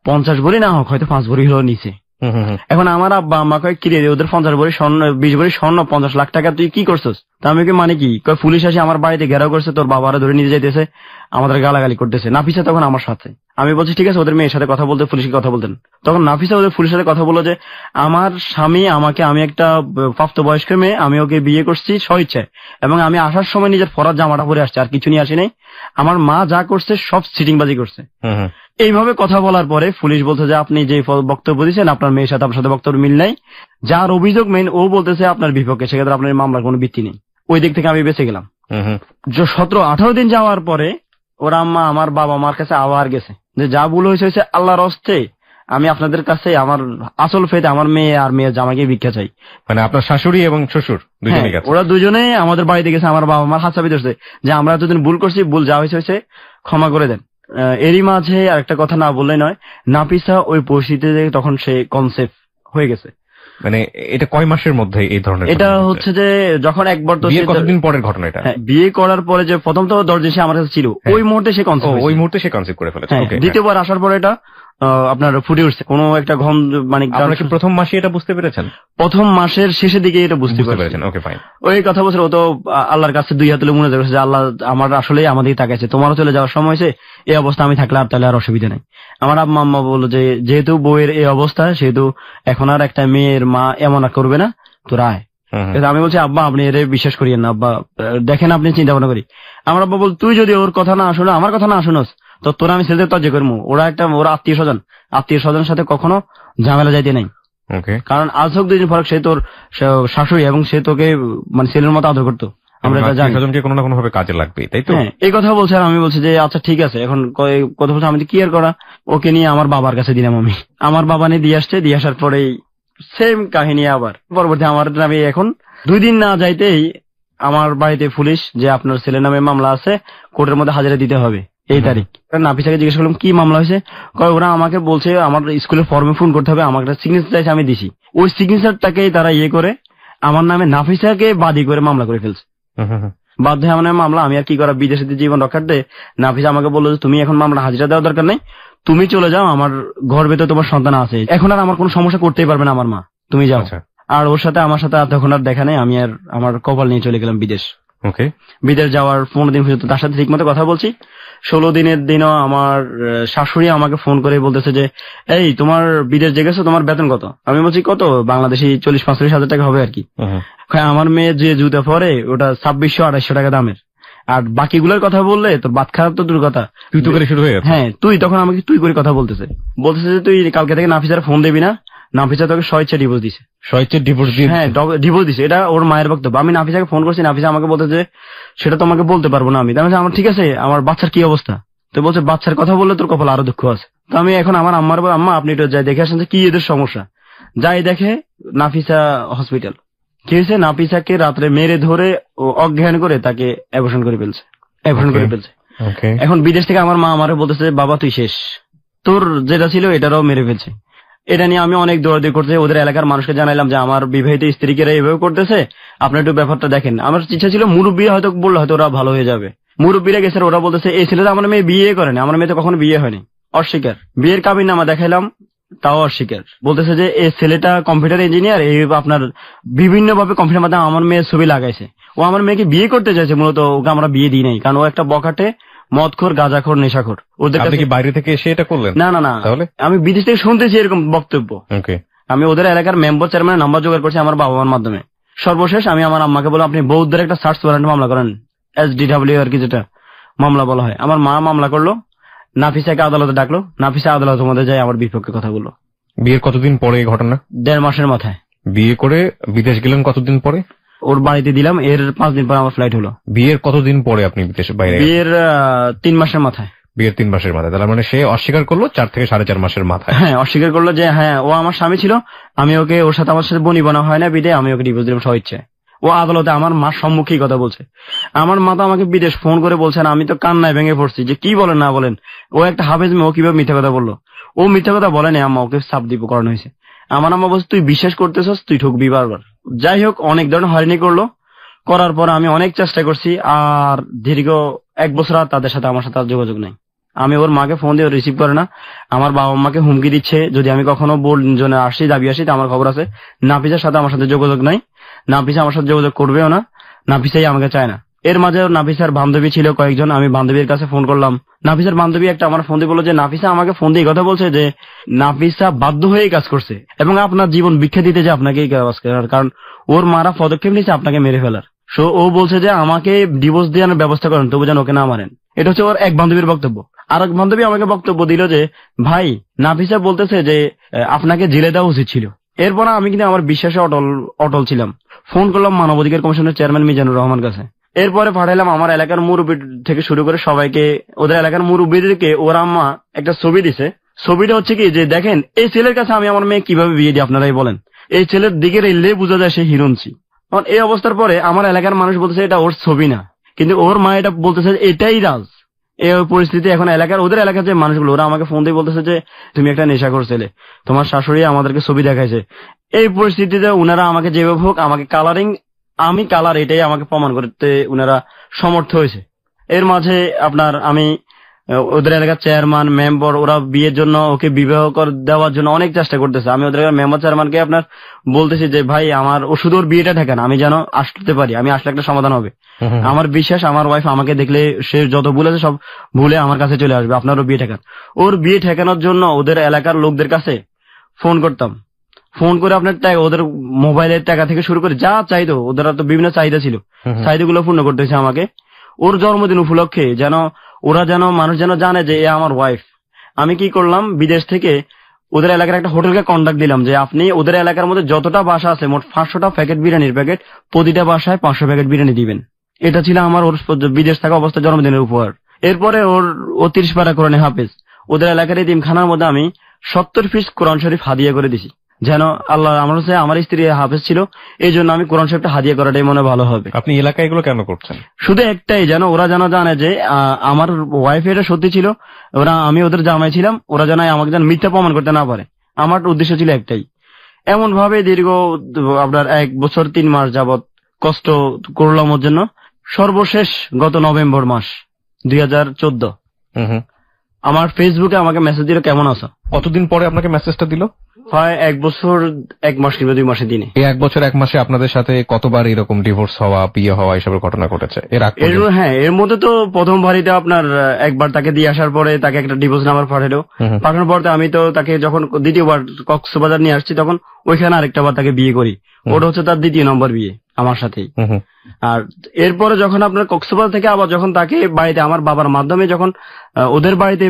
50 ভরি না হোক, হয়তো 5 ভরি হলো নিচে। এখন আমার আব্বা আম্মা কয় কিরে ওদের 50 ভরি স্বর্ণ, 20 ভরি স্বর্ণ, 50 লাখ টাকা তুই কি করছিস? তা আমি কি মানে কি কয়, পুলিশ আসে আমার বাড়িতে ঘেরাও করছে, তোর বাবারা ধরে নিয়ে যাইতেছে, আমাদের গালাগালি করতেছে। নাফিসা তখন আমার সাথে। আমি বলছি ঠিক আছে, ওদের মেয়ের সাথে কথা বলতে, পুলিশকে কথা বলতেন। তখন নাফিসা ওদের পুলিশের সাথে কথা বললো যে আমার স্বামী আমাকে, আমি একটা প্রাপ্তবয়স্ক মেয়ে, আমি ওকে বিয়ে করছি স্বইচ্ছায়, এবং আমি আসার সময় নিজের ফরাজ জামাটা পরে আসছি, আর কিছু নিয়ে আসি নাই। আমার মা যা করছে সব সিটিংবাজি করছে। এইভাবে কথা বলার পরে পুলিশ বলছে যে আপনি যে বক্তব্য দিচ্ছেন আপনার মেয়ের সাথে আপনার সাথে বক্তব্য মিল নাই, যার অভিযোগ মেইন ও বলতেছে আপনার বিপক্ষে, সেক্ষেত্রে আপনার মামলার কোনো ভিত্তি নেই। ওই দিক থেকে আমি বেঁচে গেলাম। 17-18 দিন যাওয়ার পরে ওর আম্মা আমার বাবা মার কাছে আবার গেছে যে যা ভুল হয়েছে আল্লাহর হস্তে, আমি আপনাদের কাছে আমার আসল ফেতে আমার মেয়ে আর মেয়ের জামাকে ভিক্ষা চাই। মানে আপনার শাশুড়ি এবং শ্বশুর দুজনে গেছে? ওরা দুজনে আমাদের বাড়িতে গেছে। আমার বাবা মার হাত চাপি ধরছে যে আমরা এতদিন ভুল করছি, ভুল যা হয়েছে ক্ষমা করে দেন। এরই মাঝে আরেকটা কথা না বললেই নয়, নাফিসা ওই পরিস্থিতিতে তখন সে কনসেপ্ট হয়ে গেছে। মানে এটা কয় মাসের মধ্যে এই ধরনের? এটা হচ্ছে যে যখন একবার তো কতদিন পরের ঘটনা এটা? বিয়ে করার পরে যে প্রথম তো দরজা সে আমার কাছে ছিল, ওই মুহূর্তে সে কনসেপ্ট করে ফেলেছে। দ্বিতীয়বার আসার পরে এটা আপনার ফুটে উঠছে কোনো একটা ঘন, মানে প্রথম মাসে এটা বুঝতে পেরেছেন? প্রথম মাসের শেষের দিকে এটা বুঝতে পেরেছেন। Okay fine. ওই কথা বলছে, ও তো আল্লাহর কাছে 2 হাত তুলে মনে করেছে যে আল্লাহ আমার আসলে আমাদের তাকাইছে, তোমারও চলে যাওয়ার সময় হয়েছে, এই অবস্থা আমি থাকলে আর তাহলে আর অসুবিধা নেই। আমার আব্বা আম্মা বললো যে যেহেতু বউয়ের এই অবস্থা, সেহেতু এখন আর একটা মেয়ের মা এমন আর করবে না, তো রায়। আমি বলছি আব্বা আপনি এর বিশ্বাস করিয়েন না, আব্বা দেখেন আপনি চিন্তা ভাবনা করি। আমার আব্বা বল তুই যদি ওর কথা না শুনো, আমার কথা না শুনোস, তো তোরা আমি ছেলেদের তর্জ করবো। ওরা আত্মীয় স্বজনের সাথে কখনো ঝামেলা যাইতে নাই, কারণ আজ হোক 2 দিন পর সে তোর শাশুড়ি, এবং সে তোকে মানে ছেলের মতো আদর করতো। আমরা কোনো না কোনো ভাবে কাজে লাগবে, তাই তো? এই কথা বলছে। আর আমি বলছি যে আচ্ছা ঠিক আছে, এখন কথা বলছে আমি কি আর করা, ওকে নিয়ে আমার বাবার কাছে দিলাম। আমি আমার বাবা নিয়ে দিয়ে আসছে, দিয়ে আসার পরেই সেম কাহিনী আবার পরবর্তী আমার নামে। এখন 2 দিন না যাইতেই আমার বাড়িতে পুলিশ যে আপনার ছেলের নামে মামলা আছে, কোর্টের মধ্যে হাজিরা দিতে হবে এই তারিখ। নাফিসাকে জিজ্ঞেস করলাম কি মামলা হয়েছে, ওরা আমাকে বলছে আমার স্কুলের ফর্মে ফোন করতে হবে, আমার সিগনেচার চাইছে, আমি দিছি। ওই সিগনেচারটাকেই তারা করে আমার নামে নাফিসাকে বাদী করে মামলা করে ফেলছে। বাধ্য হয়ে আমার মামলা, আমি আর কি করা, বিদেশে জীবন রক্ষার্থে নাফিসা আমাকে বললো যে তুমি এখন মামলা হাজিরা দেওয়ার দরকার নেই, তুমি চলে যাও, আমার ঘর ভেতরে তোমার সন্তান আছে, এখন আর আমার কোনো সমস্যা করতেই পারবে না আমার মা, তুমি যাও। আর ওর সাথে আমার সাথে তখন আর দেখা নেই, আমি আর আমার কপাল নিয়ে চলে গেলাম বিদেশ। ওকে। বিদেশ যাওয়ার 15 দিন পর্যন্ত তার সাথে ঠিক মতো কথা বলছি। 16 দিনের দিনও আমার শাশুড়ি আমাকে ফোন করে বলতেছে যে এই তোমার বিদেশ যে গেছো তোমার বেতন কত? আমি বলছি কত, বাংলাদেশি 40-45 হাজার টাকা হবে আর কি। আমার মেয়ে যে জুতা পরে ওটা 2600-2800 টাকা দামের, আর বাকিগুলোর কথা বললে তোর বাত খারাপ তো দূর কথা, তুই তো করে শুরু হয়ে গেছে। হ্যাঁ তুই, তখন আমাকে তুই করে কথা বলতেছে যে তুই কালকে থেকে নাফিসার ফোন দিবি না, নাফিসা তোকে স্বেচ্ছা ডিভোর্স দিছে। স্বেচ্ছা ডিভোর্স দিছে? হ্যাঁ ডিভোর্স দিছে, এটা ওর মায়ের বক্তব্য। আমি নাফিসাকে ফোন করছি, নাফিসা আমাকে বলতেছে সেটা তোমাকে বলতে পারবো না। আমি আমার ঠিক আছে, আমার বাচ্চার কি অবস্থা? তো বলছে বাচ্চার কথা বললে তোর কপাল আরো দুঃখ আছে। তো আমি এখন আমার আম্মার বল, আম্মা আপনি একটু যাই দেখে আসেন যে কি এদের সমস্যা। যাই দেখে নাফিসা হসপিটাল। কি হয়েছে, নাফিসাকে রাত্রে মেরে ধরে অজ্ঞান করে তাকে অ্যাবর্শন করে ফেলছে। এখন বিদেশ থেকে আমার মা আমারে বলতেছে বাবা তুই শেষ, তোর যেটা ছিল এটারও মেরে ফেলছে। এটা নিয়ে আমি অনেক দৌড়াদৌড়ি করতে ওদের এলাকার মানুষকে জানাইলাম যে আমার বিবাহিত স্ত্রীকে এইভাবে করতেছে, আপনার একটু ব্যাপারটা দেখেন। আমার ইচ্ছা ছিল মুরব্বী হয়তো বললে হয়তো ওরা ভালো হয়ে যাবে। মুরব্বীরা গেছে, ওরা বলতেছে এই ছেলেটা আমার মেয়ে বিয়ে করেনি, আমার মেয়ে তো কখনো বিয়ে হয়নি। অস্বীকার। বিয়ের কাবিননামা দেখাইলাম, তাও অস্বীকার। বলতেছে যে এই ছেলেটা কম্পিউটার ইঞ্জিনিয়ার, এই আপনার বিভিন্ন ভাবে কম্পিউটার মাধ্যমে আমার মেয়ের ছবি লাগাইছে। ও আমার মেয়েকে বিয়ে করতে চাইছে, মূলত ওকে আমরা বিয়ে দিই নাই, কারণ ও একটা বখাটে মদখোর, গাঁজাখোর, নেশাখোর। ওদের কাছে কি বাইরে থেকে এসে এটা করলেন? না না না, আমি বিদেশ থেকে শুনতেছি এরকম বক্তব্য। আমি ওদের এলাকার মেম্বার চেয়ারম্যানের নাম্বার জোগাড় করছি আমার বাবা মার মাধ্যমে। সর্বশেষ আমি আমার আম্মাকে বললাম আপনি বৌদ্ধের একটা সার্চ ওয়ারেন্ট মামলা করেন, SDW আর কি যেটা মামলা বলা হয়। আমার মা মামলা করলো, নাফিসাকে আদালতে ডাকলো, নাফিসা আদালতের মধ্যে যাই আমার বিপক্ষে কথা বললো। বিয়ের কতদিন পরে এই ঘটনা? 1.5 মাসের মাথায়। বিয়ে করে বিদেশ গেলেন কতদিন পরে? ওর বাড়িতে দিলাম, এর 5 দিন পর আমার ফ্লাইট হলো। বিয়ের কতদিন পরে আপনি বিদেশে বাইরে? বিয়ের 3 মাসের মাথায়। বিয়ের 3 মাসের মাথায়, তার মানে সে অস্বীকার করলো 4 থেকে 4.5 মাসের মাথায়। হ্যাঁ অস্বীকার করলো যে হ্যাঁ ও আমার স্বামী ছিল, আমি ওকে, ওর সাথে আমার সাথে বনি বানা হয় না বিদে আমি ওকে ডিভোর্স দিলাম স্বইচ্ছায়। ও আদালতে আমার মার সম্মুখেই কথা বলছে। আমার মা তো আমাকে বিদেশ ফোন করে বলছেন, আমি তো কান্নায় ভেঙে পড়ছি যে কি বলেন না বলেন, ও একটা হাফেজ মেয়ে, ও কিভাবে মিথ্যা কথা বললো। ও মিথ্যা কথা বলেনি আম্মা, ওকে সাপ দিব করানো হয়েছে। আমার আম্মা বলছে তুই বিশ্বাস করতেছস, তুই ঠকবি বারবার। যাই হোক অনেক ধরনের হয়রানি করলো, করার পর আমি অনেক চেষ্টা করছি, আর দীর্ঘ 1 বছর আর তাদের সাথে আমার সাথে আর যোগাযোগ নাই। আমি ওর মাকে ফোন দিয়ে রিসিভ করে না, আমার বাবা মাকে হুমকি দিচ্ছে যদি আমি কখনো বোর্ডজনে আসি দাবি আসি তো আমার খবর আছে। নাফিসার সাথে আমার সাথে যোগাযোগ নাই, নাফিসা আমার সাথে যোগাযোগ করবেও না, নাফিসাই আমাকে চায় না। এর মাঝে নাফিসার বান্ধবী ছিল কয়েকজন, আমি বান্ধবীর কাছে ফোন করলাম। নাফিসার বান্ধবী একটা আমার ফোন দিয়ে বললো যে নাফিসা আমাকে ফোন দিয়ে কথা বলছে যে নাফিসা বাধ্য হয়ে কাজ করছে এবং আপনার জীবন ভিক্ষা দিতে যে আপনাকে কাজ করার, কারণ ওর মারা পদক্ষেপ নিয়েছে আপনাকে মেরে ফেলার। সো ও বলছে যে আমাকে ডিভোর্স দেওয়ার ব্যবস্থা করেন, তবু যেন ওকে না মারেন। এটা হচ্ছে ওর এক বান্ধবীর বক্তব্য। আর এক বান্ধবী আমাকে বক্তব্য দিল যে ভাই নাফিসা বলতেছে যে আপনাকে জেলে দেওয়া উচিত ছিল। এরপর আমি কিন্তু আমার বিশ্বাসে অটল ছিলাম। ফোন করলাম মানবাধিকার কমিশনের চেয়ারম্যান মিজানুর রহমান কাছে। এরপরে পাঠাইলাম আমার এলাকার মুরব্বী থেকে শুরু করে সবাইকে, ওদের এলাকার মুরব্বীদেরকে। ওর আম্মা একটা ছবি দিছে, ছবিটা হচ্ছে কি যে দেখেন এই ছেলের কাছে আমি আমার মেয়ে কিভাবে বিয়ে দিই, আপনারাই বলেন। এই ছেলের দিকে রেললে বোঝা যায় সে হিরোইনছি। এই অবস্থার পরে আমার এলাকার মানুষ বলতেছে এটা ওর ছবি না, কিন্তু ওর মা এটা বলতেছে এটাই রাজ। এই পরিস্থিতি এখন ওদের এলাকার যে মানুষগুলো ওরা আমাকে ফোন দিয়ে বলতেছে যে তুমি একটা নেশাখোর ছেলে, তোমার শাশুড়ি আমাদেরকে ছবি দেখাইছে। এই পরিস্থিতিতে উনারা আমাকে যেভাবে হোক আমাকে আমি কালার এটাই আমাকে প্রমাণ করতে উনারা সমর্থ হয়েছে। এর মাঝে আপনার আমি ওদের এলাকার চেয়ারম্যান মেম্বার ওরা বিয়ের জন্য ওকে বিবাহ দেওয়ার জন্য অনেক চেষ্টা করতেছে। আমি ওদের এলাকার মেম্বার চেয়ারম্যানকে আপনার বলতেছি যে ভাই আমার ওষুধ ওর বিয়েটা ঠেকান, আমি যেন আসতে পারি, আমি আসলে একটা সমাধান হবে। আমার বিশ্বাস আমার ওয়াইফ আমাকে দেখলে সে যত ভুল আছে সব ভুলে আমার কাছে চলে আসবে, আপনারও বিয়ে ঠেকান। ওর বিয়ে ঠেকানোর জন্য ওদের এলাকার লোকদের কাছে ফোন করতাম, ফোন করে আপনার ওদের মোবাইলের টাকা থেকে শুরু করে যা চাইতো, ওদের তো বিভিন্ন চাহিদা ছিল, চাহিদাগুলো পূর্ণ করতে হয়েছে আমাকে। ওর জন্মদিন উপলক্ষে যেন মানুষ যেন জানে যে এ আমার ওয়াইফ। আমি কি করলাম, বিদেশ থেকে ওদের এলাকার একটা হোটেলকে কন্ট্যাক্ট দিলাম যে আপনি ওদের এলাকার মধ্যে যতটা বাসা আছে মোট 500টা প্যাকেট বিরিয়ানির প্যাকেট, প্রতিটা বাসায় 500 প্যাকেট বিরিয়ানি দিবেন। এটা ছিল আমার ওর বিদেশ থাকা অবস্থায় জন্মদিনের উপহার। এরপরে ও 30 পারা কোরআনে হাফেজ। ওদের এলাকার এই তিমখানার মধ্যে আমি 70 পিস কোরআন শরীফ হাদিয়া করে দিছি, যেন আল্লাহ আমার স্ত্রী হাফেজ ছিল, এই জন্য আমি কোরআন শরীফটা হাদিয়া করাটাই মনে ভালো হবে। আপনি এলাকায় এগুলো কেন করছেন? শুধু একটাই, যেন ওরা যেন জানে যে আমার ওয়াইফ এটা সত্যি ছিল, আমি ওদের জামাই ছিলাম, ওরা যেন আমাকে যেন মিথ্যা প্রমাণ করতে না পারে। আমার উদ্দেশ্য ছিল একটাই। এমন ভাবে দীর্ঘ আপনার 1 বছর 3 মাস যাবত কষ্ট করলাম ওর জন্য। সর্বশেষ গত নভেম্বর মাস 2014 আমার ফেসবুকে আমাকে মেসেজ দিল কেমন আছো। কতদিন পরে আপনাকে মেসেজটা দিল? হয় 1 বছর 1 মাস কিংবা 2 মাসের দিনে। এই 1 বছর 1 মাসে আপনাদের সাথে কতবার এরকম ডিভোর্স হওয়া, বিয়ে হওয়া এসবের ঘটনা ঘটেছে? হ্যাঁ, এর মধ্যে তো প্রথম বাড়িতে আপনার একবার তাকে দিয়ে আসার পরে তাকে একটা ডিভোর্স নাম্বার পাঠালো। পাঠানোর পর আমি তো তাকে যখন দ্বিতীয়বার কক্সবাজার নিয়ে আসছি তখন ওইখানে আরেকটা বার তাকে বিয়ে করি। ওটা হচ্ছে তার 2য় নম্বর বিয়ে আমার সাথেই। আর এরপরে যখন আপনার কক্সবাজার থেকে আবার যখন তাকে বাড়িতে আমার বাবার মাধ্যমে যখন ওদের বাড়িতে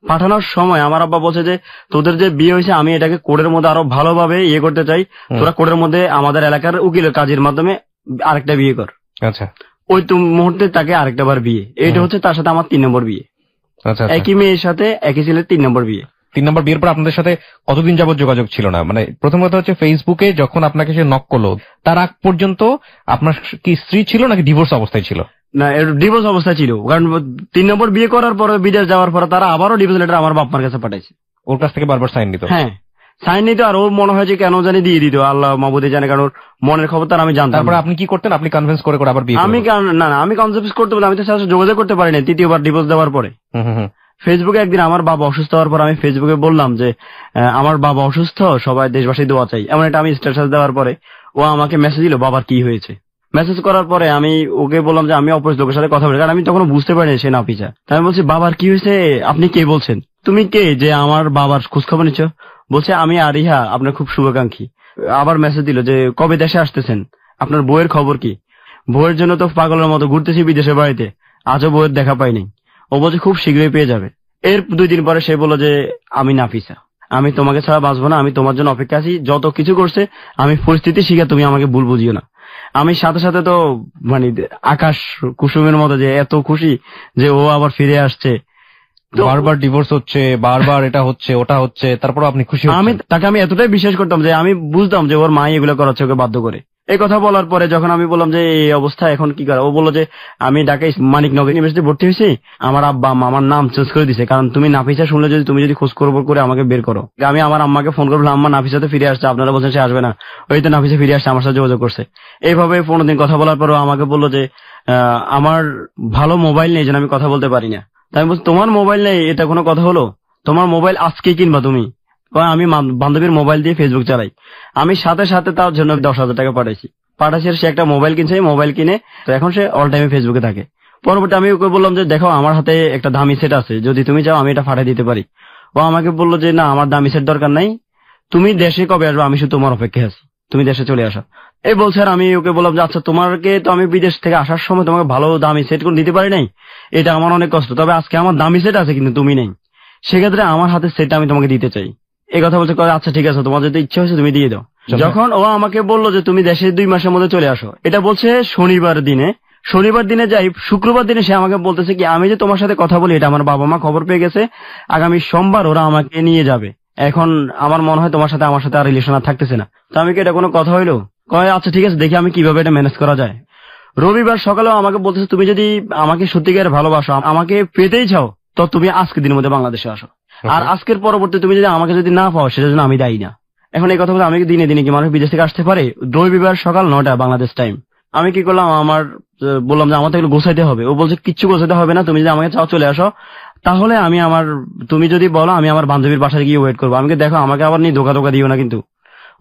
পাঠানোর সময় আমার আব্বা বলছে যে তোদের যে বিয়ে হয়েছে আমি এটাকে কোর্টের মধ্যে আরো ভালোভাবে ইয়ে করতে চাই, তোরা কোর্টের মধ্যে আমাদের এলাকার উকিলের কাজের মাধ্যমে আরেকটা বিয়ে কর। আচ্ছা, ওই মুহূর্তে তাকে আরেকটা বার বিয়ে। এইটা হচ্ছে তার সাথে আমার 3 নম্বর বিয়ে। আচ্ছা, একই মেয়ের সাথে একই ছেলের 3 নম্বর বিয়ে। 3 নম্বর বিয়ের পর আপনাদের সাথে কতদিন যাবত যোগাযোগ ছিল না? মানে প্রথম কথা হচ্ছে ফেসবুকে যখন আপনাকে সে নক করলো তার আগ পর্যন্ত আপনার কি স্ত্রী ছিল নাকি ডিভোর্স অবস্থায় ছিল? না, ডিভোর্স অবস্থায় ছিল। কারণ 3 নম্বর বিয়ে করার পরে বিদেশ যাওয়ার পরে তারা আবারও ডিভোর্স লেটার আমার বাপ মার কাছে পাঠাইছে। ওর কাছ থেকে বারবার সাইন নিত? হ্যাঁ, সাইন নিত। আর ওর মনে হয় যে কেন জানি দিয়ে দিত, আল্লাহ মাহবুদে জানে, কারণ ওর মনের খবর তার আমি জানতাম। তারপরে আপনি কি করতেন? আপনি কনভিন্স করে আবার বিয়ে? আমি কনভিন্স করতে বলে আমি তো সাথে যোগাযোগ করতে পারি না 3য় ডিভোর্স দেওয়ার পরে। ফেসবুকে একদিন আমার বাবা অসুস্থ হওয়ার পর আমি ফেসবুকে বললাম যে আমার বাবা অসুস্থ, সবাই দেশবাসী দোয়া চাই, এমন একটা আমি স্ট্যাটাস দেওয়ার পরে ও আমাকে মেসেজ দিল বাবার কি হয়েছে। মেসেজ করার পরে আমি ওকে বললাম যে আমি অপরিচিত লোকের সাথে কথা বলি, কারণ আমি তখন বুঝতে পারিনি সে নাফিসা। তাই আমি বলছি বাবার কি হয়েছে, আপনি কে বলছেন, তুমি কে যে আমার বাবার খোঁজখবর নিচ্ছ? বলছে আমি আরিহা, আপনার খুব শুভাকাঙ্ক্ষী। আবার মেসেজ দিল যে কবে দেশে আসতেছেন, আপনার বউয়ের খবর কি? বউয়ের জন্য তো পাগলের মতো ঘুরতেছি বিদেশে বাড়িতে, আজও বউয়ের দেখা পাইনি। ও বলছে খুব শীঘ্রই পেয়ে যাবে। এর 2 দিন পরে সে বলল যে আমি নাফিসা, আমি তোমাকে ছাড়া বাঁচবো না, আমি তোমার জন্য অপেক্ষা আছি, যত কিছু করছে আমি পরিস্থিতি শিখে, তুমি আমাকে ভুল বুঝিও না। আমি সাথে সাথে তো মানে আকাশ কুসুমের মতো যে এত খুশি যে ও আবার ফিরে আসছে। বারবার ডিভোর্স হচ্ছে, বারবার এটা হচ্ছে ওটা হচ্ছে, তারপর আপনি খুশি? আমি এতটাই বিশ্বাস করতাম যে আমি বুঝতাম যে ওর মা এগুলো করাচ্ছে ওকে বাধ্য করে। এই কথা বলার পরে যখন আমি বললাম যে এই অবস্থা এখন কি করে, ও বললো যে আমি ঢাকায় মানিকনগর ইউনিভার্সিটি ভর্তি হয়েছি, আমার আব্বা আম্মা আমার নাম চেঞ্জ করে দিছে, কারণ তুমি নাফিসা শুনলে যদি তুমি যদি খোঁজ খবর করে আমাকে বের করো। আমি আমার আম্মাকে ফোন করলাম, আম্মা নাফিসা তো ফিরে আসছে, আপনারা বলছেন সে আসবে না, ওই তো নাফিসা ফিরে আসছে, আমার সাথে যোগাযোগ করছে। এইভাবে 15 দিন কথা বলার পরও আমাকে বললো যে আমার ভালো মোবাইল নেই যেন আমি কথা বলতে পারি না। তাই আমি বলছি তোমার মোবাইল নেই এটা কোনো কথা হলো? তোমার মোবাইল আজকে কিনবা তুমি? আমি বান্ধবীর মোবাইল দিয়ে ফেসবুক চালাই। আমি সাথে সাথে তার জন্য 10,000 টাকা পাঠাইছি। সে একটা মোবাইল কিনছে, মোবাইল কিনে তো এখন সে অল টাইমে ফেসবুকে থাকে। পরবর্তী আমি ওকে বললাম যে দেখো আমার হাতে একটা দামি সেট আছে, যদি তুমি চাও আমি এটা পাঠিয়ে দিতে পারি। ও আমাকে বললো যে না, আমার দামি সেট দরকার নাই, তুমি দেশে কবে আসবে, আমি শুধু তোমার অপেক্ষায় আছি, তুমি দেশে চলে আসো। এই বলছে। আর আমি ওকে বললাম যে আচ্ছা তোমাকে তো আমি বিদেশ থেকে আসার সময় তোমাকে ভালো দামি সেট করে দিতে পারি নাই, এটা আমার অনেক কষ্ট, তবে আজকে আমার দামি সেট আছে কিন্তু তুমি নেই, সেক্ষেত্রে আমার হাতে সেটটা আমি তোমাকে দিতে চাই। এই কথা বলছে। আচ্ছা ঠিক আছে, তোমার যদি ইচ্ছা হয়েছে তুমি দিয়ে দাও। যখন ও আমাকে বললো যে তুমি দেশে 2 মাসের মধ্যে চলে আসো, এটা বলছে শনিবার দিনে যাই, শুক্রবার দিনে সে আমাকে বলতেছে কি আমি যে তোমার সাথে কথা বলি এটা আমার বাবা মা খবর পেয়ে গেছে, আগামী সোমবার ওরা আমাকে নিয়ে যাবে, এখন আমার মনে হয় তোমার সাথে আমার সাথে আর রিলেশন আর থাকতেছে না। তো আমি কি এটা কোনো কথা হইলো? কয় আচ্ছা ঠিক আছে, দেখি আমি কিভাবে এটা ম্যানেজ করা যায়। রবিবার সকালেও আমাকে বলতেছে তুমি যদি আমাকে সত্যিকার ভালোবাসো, আমাকে পেতেই চাও, তো তুমি আজকের দিনের মধ্যে বাংলাদেশে আসো, আর আজকের পরবর্তী তুমি যদি আমাকে যদি না পাও সেটার জন্য আমি দায়ী না। এখন এই কথা বলে আমি দিনে দিনে কি মানুষ বিদেশ থেকে আসতে পারে? রবিবার সকাল 9টা বাংলাদেশ টাইম। আমি কি করলাম, বললাম যে আমার তো এগুলো গোছাইতে হবে। ও বলছে কিচ্ছু গোছাইতে হবে না, তুমি যদি আমাকে চাও চলে আসো, তাহলে আমি তুমি যদি বলো আমি আমার বান্ধবীর বাসায় গিয়ে ওয়েট করবো। আমি দেখো আমাকে আবার নিয়ে ধোকা দিও না কিন্তু।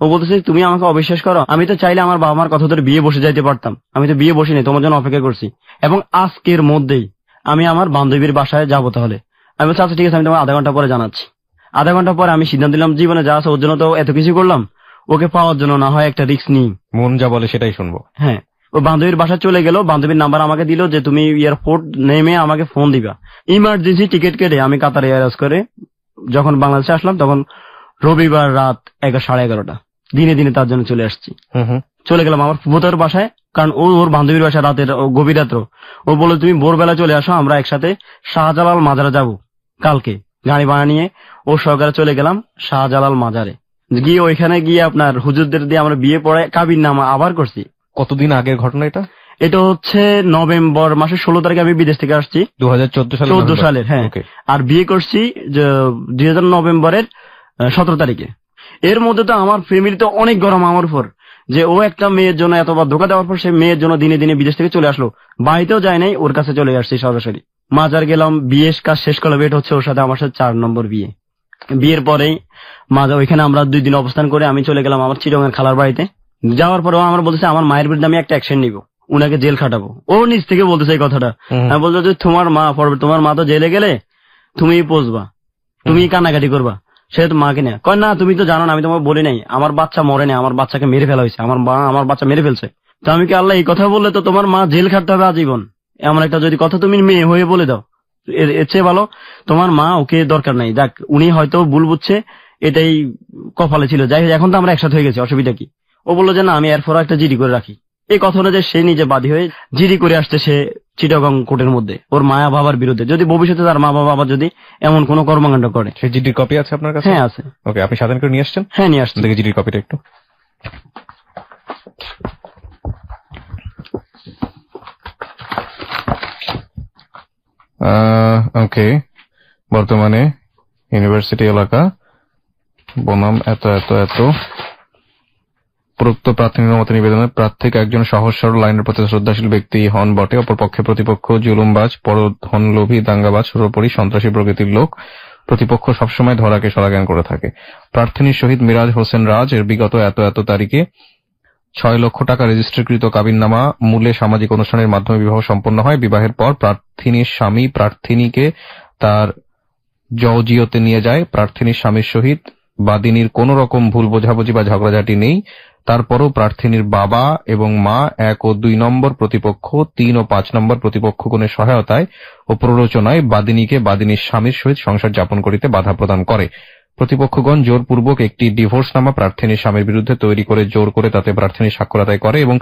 ও বলতেছে তুমি আমাকে অবিশ্বাস করো, আমি তো চাইলে আমার বাবা মার কথা ধরে বিয়ে বসে যাইতে পারতাম, আমি তো বিয়ে বসিনি, তোমার জন্য অপেক্ষা করছি, এবং আজকের মধ্যেই আমি আমার বান্ধবীর বাসায় যাবো। তাহলে আমি বলছি আচ্ছা ঠিক আছে, আমি তোমার আধা ঘন্টা পরে জানাচ্ছি। আধা ঘন্টা পরে আমি সিদ্ধান্ত নিলাম জীবনে যা আছে ওর জন্য তো এত কিছু করলাম, ওকে পাওয়ার জন্য না হয় একটা রিস্ক নিই, মন যা বলে সেটাই শুনবো। হ্যাঁ, ও বান্ধবীর বাসায় চলে গেল, বান্ধবীর নাম্বার আমাকে দিল যে তুমি এয়ারপোর্ট নেমে আমাকে ফোন দিবা। ইমার্জেন্সি টিকিট কেটে আমি কাতার এয়ারওয়েজ করে যখন বাংলাদেশে আসলাম, তখন রবিবার রাত 11:30 দিনে দিনে তার জন্য চলে আসছি। চলে গেলাম আমার ফুফুতার বাসায়, কারণ ওর বান্ধবীর বাসায় রাতের গভীর রাত্র। ও বললো তুমি ভোরবেলা চলে আসো, আমরা একসাথে শাহজালাল মাজারে যাবো কালকে। গাড়ি ভাড়া নিয়ে ও সহকারে চলে গেলাম শাহজালাল মাজারে। গিয়ে ওইখানে গিয়ে আপনার হুজুরদের দিয়ে আমরা বিয়ে পড়ে কাবির নামা আবার করছি। কতদিন আগের ঘটনা এটা? এটা হচ্ছে নভেম্বর মাসের 16 তারিখে আমি বিদেশ থেকে আসছি, 2014 সালের। হ্যাঁ, আর বিয়ে করছি 2000 নভেম্বরের 17 তারিখে। এর মধ্যে তো আমার ফ্যামিলিতে অনেক গরম আমার উপর, যে ও একটা মেয়ের জন্য এতবার ধোকা দেওয়ার পর সে মেয়ের জন্য দিনে দিনে বিদেশ থেকে চলে আসলো, বাড়িতেও যায় নাই, ওর কাছে চলে আসছি সরাসরি। মাজার গেলাম, বিয়ের কাজ শেষ করলাম, এটা হচ্ছে ওর সাথে আমার সাথে 4 নম্বর বিয়ে। বিয়ের পরেই মা ওইখানে আমরা 2 দিন অবস্থান করে আমি চলে গেলাম আমার চিটগাং খালার বাড়িতে। যাওয়ার পরেও আমার বলতেছে আমার মায়ের বিরুদ্ধে আমি একটা অ্যাকশন নিব, উনাকে জেল খাটাবো। ও নিজ থেকে বলতেছে এই কথাটা। আমি বলতে যে তোমার মা তো জেলে গেলে তুমি পচবা, তুমি কান্নাকাটি করবা, সে তো মাকে নেয়। কয় না তুমি তো জানো না, আমি তোমাকে বলি নাই আমার বাচ্চা মরে নাই, আমার বাচ্চাকে মেরে ফেলা হয়েছে, আমার বাচ্চা মেরে ফেলছে। তো আমি কি আল্লাহ এই কথা বললে তো তোমার মা জেল খাটতে হবে আজীবন, এমন একটা যদি কথা তুমি মেয়ে হয়ে বলে দাও, এর চেয়ে ভালো তোমার মা ওকে দরকার নাই। যাক উনি হয়তো ভুল বুঝছে, এটাই কপালে ছিল, যাই হোক এখন তো আমরা একসাথে হয়ে গেছি, অসুবিধা কি। ও বললো যে না আমি এরপর একটা জিডি করে রাখি। এই কথা অনুযায়ী সে নিজে বাদী হয়ে জিডি করে আসছে সে চিটাগং কোর্টের মধ্যে ওর মায়া বাবার বিরুদ্ধে, যদি ভবিষ্যতে তার মা বাবা যদি এমন কোন কর্মকাণ্ড করে। সেই জিডির কপি আছে আপনার কাছে? হ্যাঁ আছে। ওকে, আপনি সাধারণ করে নিয়ে আসছেন? হ্যাঁ নিয়ে আসছেন। দেখি জিডির কপিটা একটু। ওকে, বর্তমানে ইউনিভার্সিটি এলাকা বনাম এত এত এত প্রুক্ত প্রার্থীর মত নিবেদনে প্রার্থীকে একজন সহজ সরল আইনের প্রতি শ্রদ্ধাশীল ব্যক্তি হন বটে, অপরপক্ষে প্রতিপক্ষ জুলুমবাজ, পরধনলোভী, দাঙ্গাবাজ, সর্বোপরি সন্ত্রাসী প্রকৃতির লোক। প্রতিপক্ষ সবসময় ধরাকে সরাজ্ঞান করে থাকে। প্রার্থীর শহীদ মিরাজ হোসেন রাজ এর বিগত এত এত তারিখে 6 লক্ষ টাকা রেজিস্ট্রিকৃত কাবিননামা মূলে সামাজিক অনুষ্ঠানের মাধ্যমে বিবাহ সম্পন্ন হয়। বিবাহের পর প্রার্থীর স্বামী প্রার্থিনীকে তার জওজিয়তে নিয়ে যায়। প্রার্থীর স্বামীর সহিত বাদিনীর কোন রকম ভুল বোঝাবুঝি বা ঝগড়াঝাটি নেই। তারপরও প্রার্থীর বাবা এবং মা 1 ও 2 নম্বর প্রতিপক্ষ, 3 ও 5 নম্বর প্রতিপক্ষগণের সহায়তায় ও প্ররোচনায় বাদিনীকে বাদিনীর স্বামীর সহিত সংসার যাপন করিতে বাধা প্রদান করে। প্রতিপক্ষগণ জোরপূর্বক একটি ডিভোর্সনামা প্রার্থীর স্বামীর বিরুদ্ধে তৈরি করে জোর করে তাতে প্রার্থীর স্বাক্ষর আদায় করে এবং